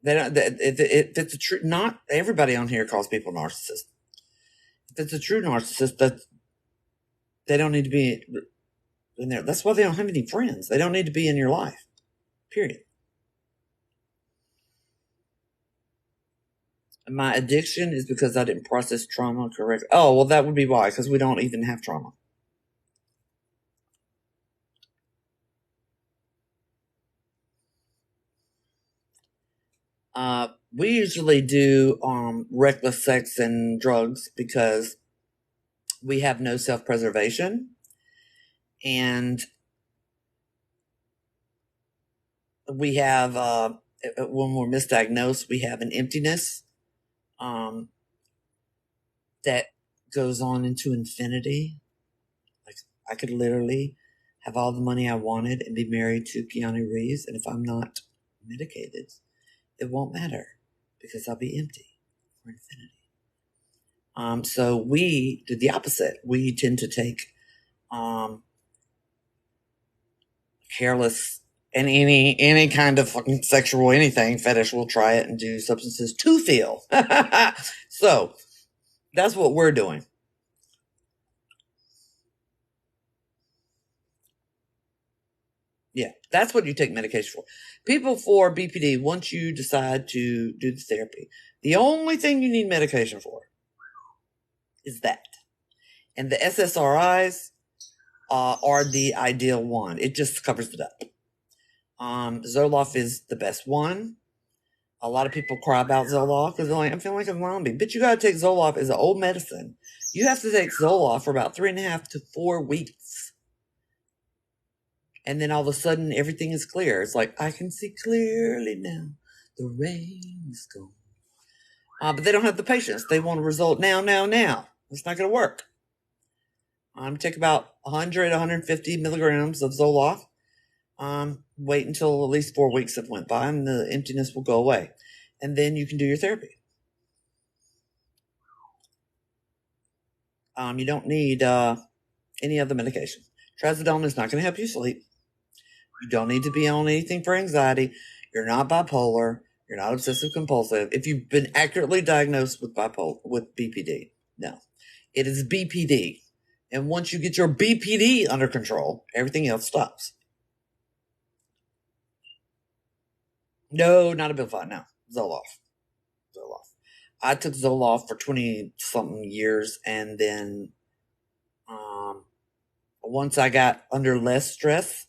They don't, if it's a true, not everybody on here calls people narcissists. If it's a true narcissist, that they don't need to be in there. That's why they don't have any friends. They don't need to be in your life. Period. My addiction is because I didn't process trauma correctly. Oh, well, that would be why, because we don't even have trauma. We usually do reckless sex and drugs because we have no self-preservation, and we have when we're misdiagnosed, we have an emptiness that goes on into infinity. Like, I could literally have all the money I wanted and be married to Keanu Reeves, and if I'm not medicated, it won't matter because I'll be empty for infinity. So we do the opposite. We tend to take careless and any kind of fucking sexual anything fetish. We'll try it and do substances to feel. So that's what we're doing. Yeah, that's what you take medication for. People for BPD, once you decide to do the therapy, the only thing you need medication for is that. And the SSRIs are the ideal one. It just covers it up. Zoloft is the best one. A lot of people cry about Zoloft because they're like, I'm feeling like a zombie. But you got to take Zoloft as an old medicine. You have to take Zoloft for about 3.5 to 4 weeks. And then all of a sudden, everything is clear. It's like, I can see clearly now. The rain is gone. But they don't have the patience. They want a result now. It's not going to work. Take about 100, 150 milligrams of Zoloft. Wait until at least 4 weeks have went by and the emptiness will go away. And then you can do your therapy. You don't need any other medication. Trazodone is not going to help you sleep. You don't need to be on anything for anxiety. You're not bipolar. You're not obsessive compulsive. If you've been accurately diagnosed with BPD, no. It is BPD. And once you get your BPD under control, everything else stops. No, not Abilify, no. Zoloft. I took Zoloft for 20-something years, and then once I got under less stress,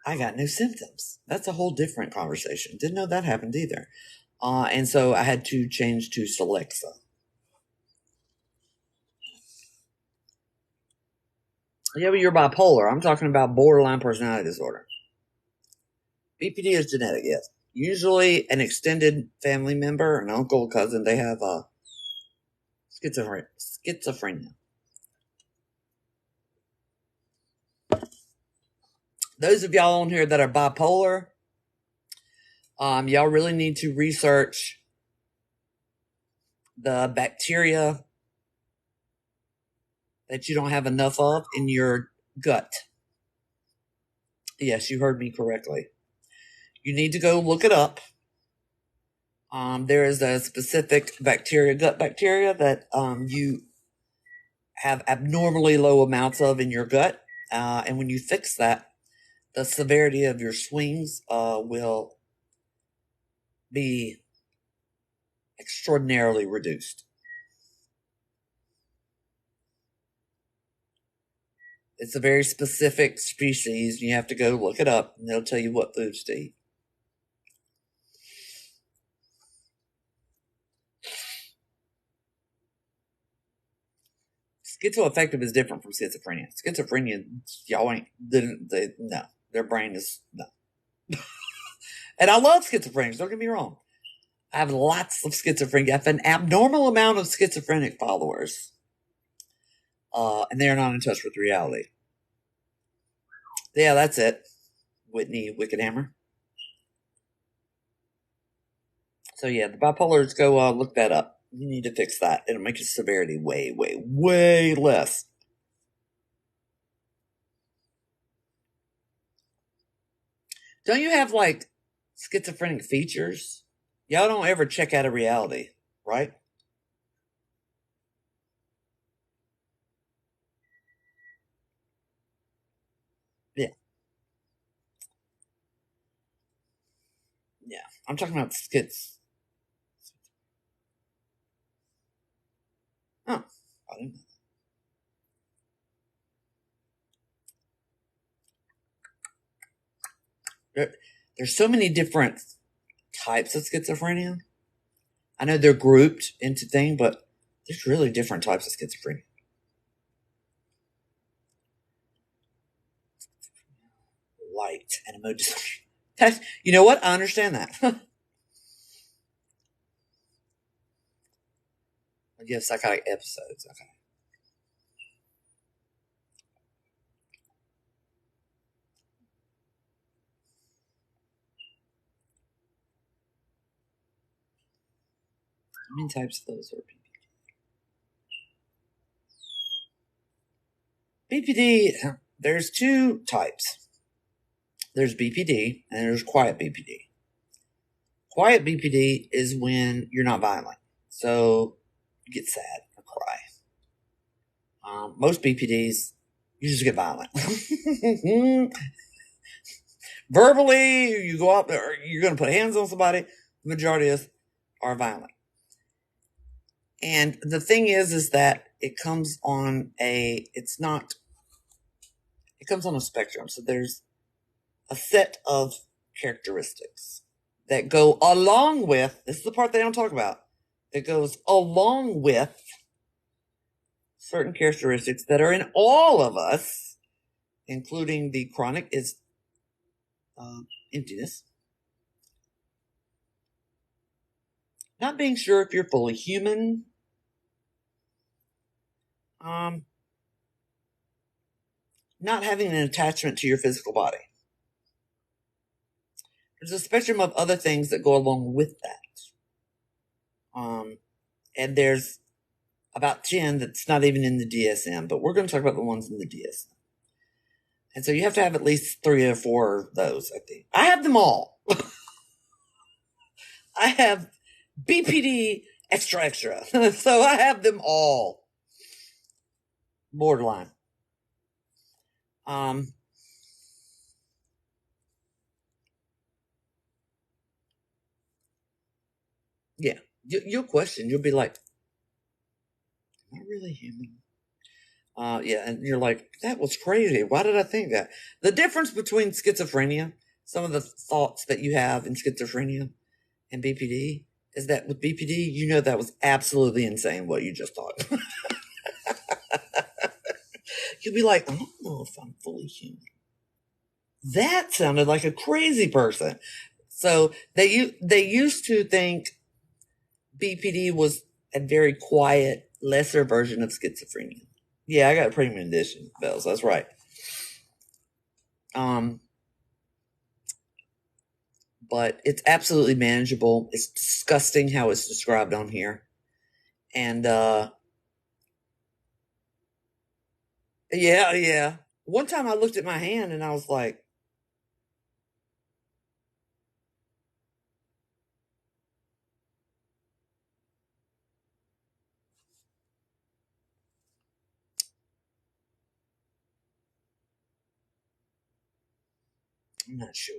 I got no symptoms. That's a whole different conversation. Didn't know that happened either. And so I had to change to Celexa. Yeah, but you're bipolar. I'm talking about borderline personality disorder. BPD is genetic, yes. Usually an extended family member, an uncle, cousin, they have schizophrenia. Those of y'all on here that are bipolar, y'all really need to research the bacteria that you don't have enough of in your gut. Yes, you heard me correctly. You need to go look it up. There is a specific bacteria, gut bacteria, that you have abnormally low amounts of in your gut. And when you fix that, the severity of your swings will be extraordinarily reduced. It's a very specific species. You have to go look it up, and they'll tell you what foods to eat. Schizoaffective is different from schizophrenia. Schizophrenia, y'all ain't, no. Their brain is, no. And I love schizophrenics, don't get me wrong. I have lots of schizophrenia. I have an abnormal amount of schizophrenic followers. And they're not in touch with reality. Yeah, that's it. Whitney Wickedhammer. So yeah, the bipolars, go look that up. You need to fix that. It'll make your severity way less. Don't you have like schizophrenic features? Y'all don't ever check out of reality, right? Yeah. Yeah. I'm talking about skits. There's so many different types of schizophrenia. I know they're grouped into things, but there's really different types of schizophrenia. Light and emoji. You know what? I understand that. You have psychotic episodes. Okay. How many types of those are BPD? BPD, there's two types. There's BPD and there's quiet BPD. Quiet BPD is when you're not violent. So you get sad or cry. Most BPDs, you just get violent. Verbally, you go up there, you're going to put hands on somebody. The majority of us are violent. And the thing is that it comes on it comes on a spectrum. So there's a set of characteristics that go along with, this is the part they don't talk about, that goes along with certain characteristics that are in all of us, including the chronic is emptiness. Not being sure if you're fully human. Not having an attachment to your physical body. There's a spectrum of other things that go along with that. And there's about 10 that's not even in the DSM, but we're going to talk about the ones in the DSM. And so you have to have at least 3 or 4 of those, I think. I have them all. I have BPD extra. So I have them all. Borderline. Yeah. You'll question. You'll be like, am I really human? Yeah, and you're like, that was crazy. Why did I think that? The difference between schizophrenia, some of the thoughts that you have in schizophrenia and BPD, is that with BPD, you know that was absolutely insane what you just thought. You'll be like, I don't know if I'm fully human. That sounded like a crazy person. So they used to think BPD was a very quiet, lesser version of schizophrenia. Yeah, I got a premium edition, Bells. That's right. But it's absolutely manageable. It's disgusting how it's described on here. And yeah. One time I looked at my hand and I was like, I'm not sure.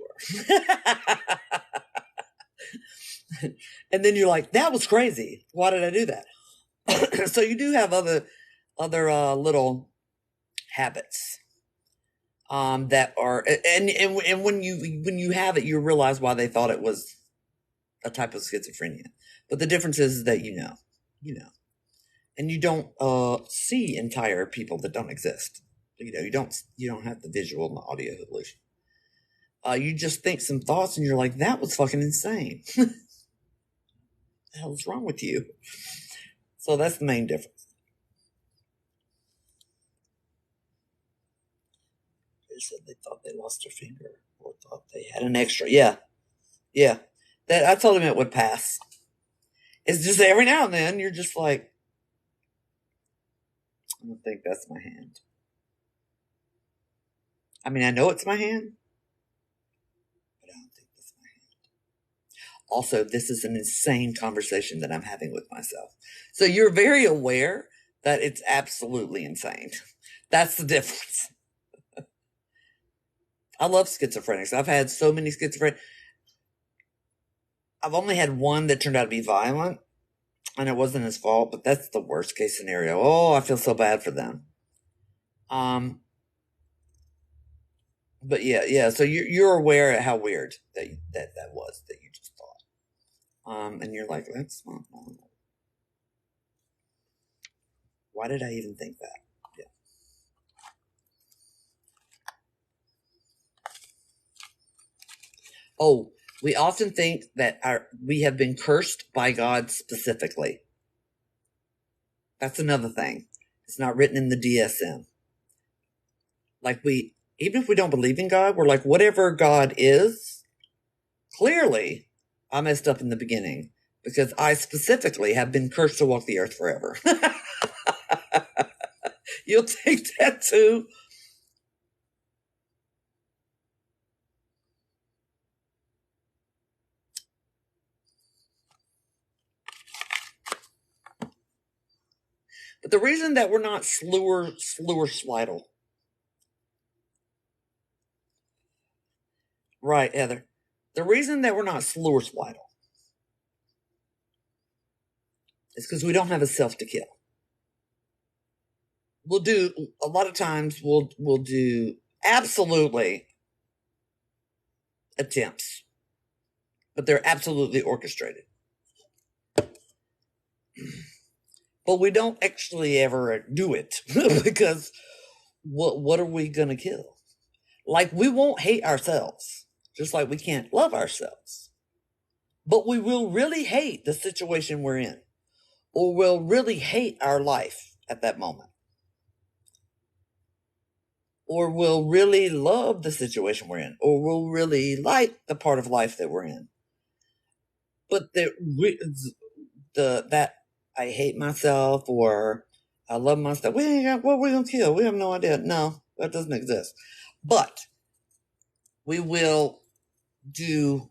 And then you're like, that was crazy. Why did I do that? So you do have other little habits that are, and when you have it, you realize why they thought it was a type of schizophrenia. But the difference is that you know, and you don't see entire people that don't exist. You don't have the visual and the audio illusion. You just think some thoughts and you're like, that was fucking insane. What the hell is wrong with you? So that's the main difference. They said they thought they lost their finger or thought they had an extra. Yeah. That I told him it would pass. It's just every now and then you're just like, I don't think that's my hand. I mean, I know it's my hand, but I don't think that's my hand. Also, this is an insane conversation that I'm having with myself. So you're very aware that it's absolutely insane. That's the difference. I love schizophrenics. I've had so many schizophrenics. I've only had one that turned out to be violent. and it wasn't his fault, but that's the worst case scenario. Oh, I feel so bad for them. But yeah. So you're aware of how weird that was that you just thought. And you're like, that's not normal. Why did I even think that? Yeah. Oh, we often think that we have been cursed by God specifically. That's another thing. It's not written in the DSM. Like even if we don't believe in God, we're like, whatever God is, clearly I messed up in the beginning because I specifically have been cursed to walk the earth forever. You'll take that too. But the reason that we're not slewer slidle. Right, Heather. The reason that we're not slewer slidle is because we don't have a self to kill. We'll do a lot of times we'll do absolutely attempts, but they're absolutely orchestrated. But we don't actually ever do it because what are we going to kill? Like, we won't hate ourselves, just like we can't love ourselves. But we will really hate the situation we're in, or we'll really hate our life at that moment. Or we'll really love the situation we're in, or we'll really like the part of life that we're in. But that I hate myself or I love myself, we ain't got what we're going to kill. We have no idea. No, that doesn't exist. But we will do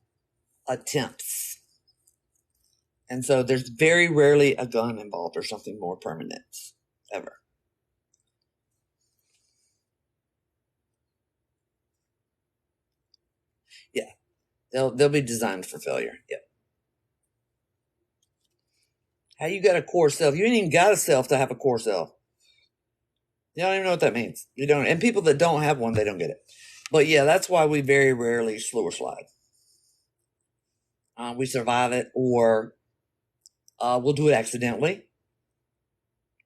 attempts. And so there's very rarely a gun involved or something more permanent, ever. Yeah, they'll be designed for failure. Yeah. How you got a core self? You ain't even got a self to have a core self. You don't even know what that means. You don't, and people that don't have one, they don't get it. But yeah, that's why we very rarely slew or slide. We survive it, or we'll do it accidentally,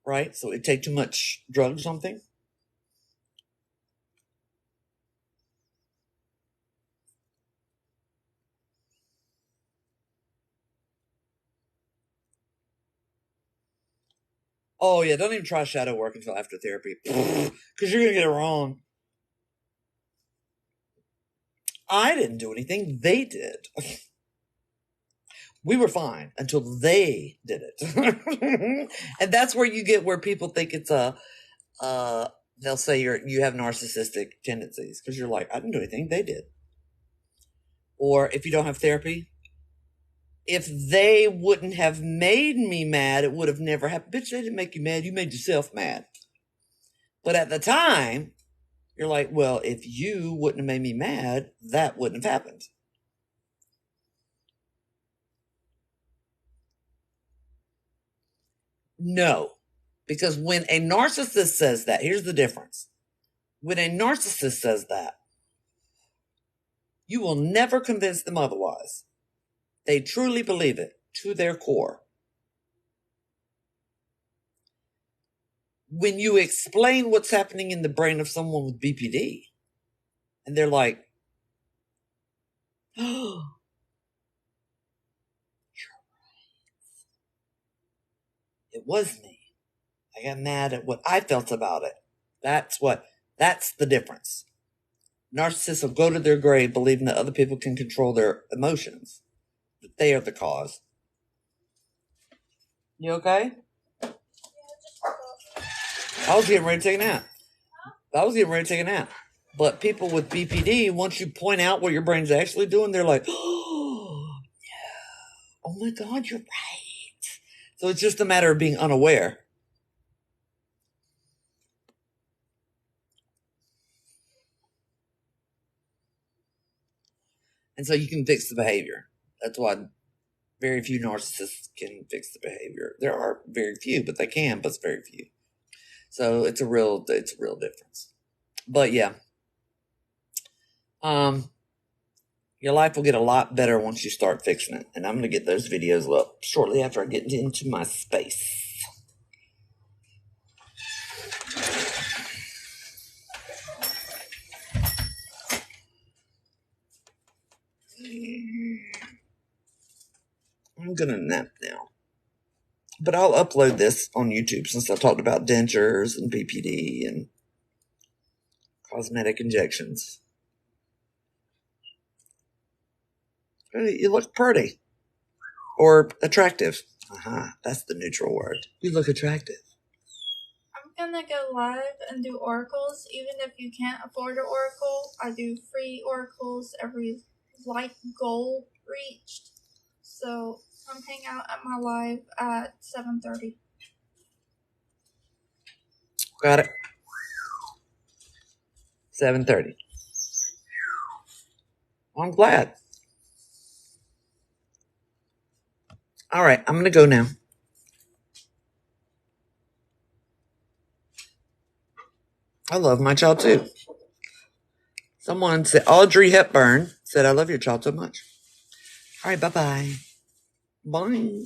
right? So it take too much drug or something. Oh yeah, don't even try shadow work until after therapy, because you're gonna get it wrong. I didn't do anything; they did. We were fine until they did it, and that's where you get where people think it's a. They'll say you have narcissistic tendencies because you're like, I didn't do anything; they did. Or if you don't have therapy, if they wouldn't have made me mad, it would have never happened. Bitch, they didn't make you mad. You made yourself mad. But at the time, you're like, well, if you wouldn't have made me mad, that wouldn't have happened. No, because when a narcissist says that, here's the difference. When a narcissist says that, you will never convince them otherwise. They truly believe it to their core. When you explain what's happening in the brain of someone with BPD, and they're like, oh, it was me. I got mad at what I felt about it. That's the difference. Narcissists will go to their grave believing that other people can control their emotions, that they are the cause. You okay? I was getting ready to take a nap. But people with BPD, once you point out what your brain's actually doing, they're like, oh, yeah. Oh my God, you're right. So it's just a matter of being unaware. And so you can fix the behavior. That's why Very few narcissists can fix the behavior. There are very few, but they can, but it's very few. So it's a real difference. But yeah. Your life will get a lot better once you start fixing it. And I'm going to get those videos up shortly after I get into my space. I'm going to nap now. But I'll upload this on YouTube since I talked about dentures and BPD and cosmetic injections. You look pretty. Or attractive. That's the neutral word. You look attractive. I'm gonna go live and do oracles. Even if you can't afford an oracle, I do free oracles every light goal reached. So come hang out at my live at 7:30. Got it. 7:30. I'm glad. All right, I'm going to go now. I love my child too. Someone said, Audrey Hepburn said, I love your child so much. All right, bye-bye. Bye.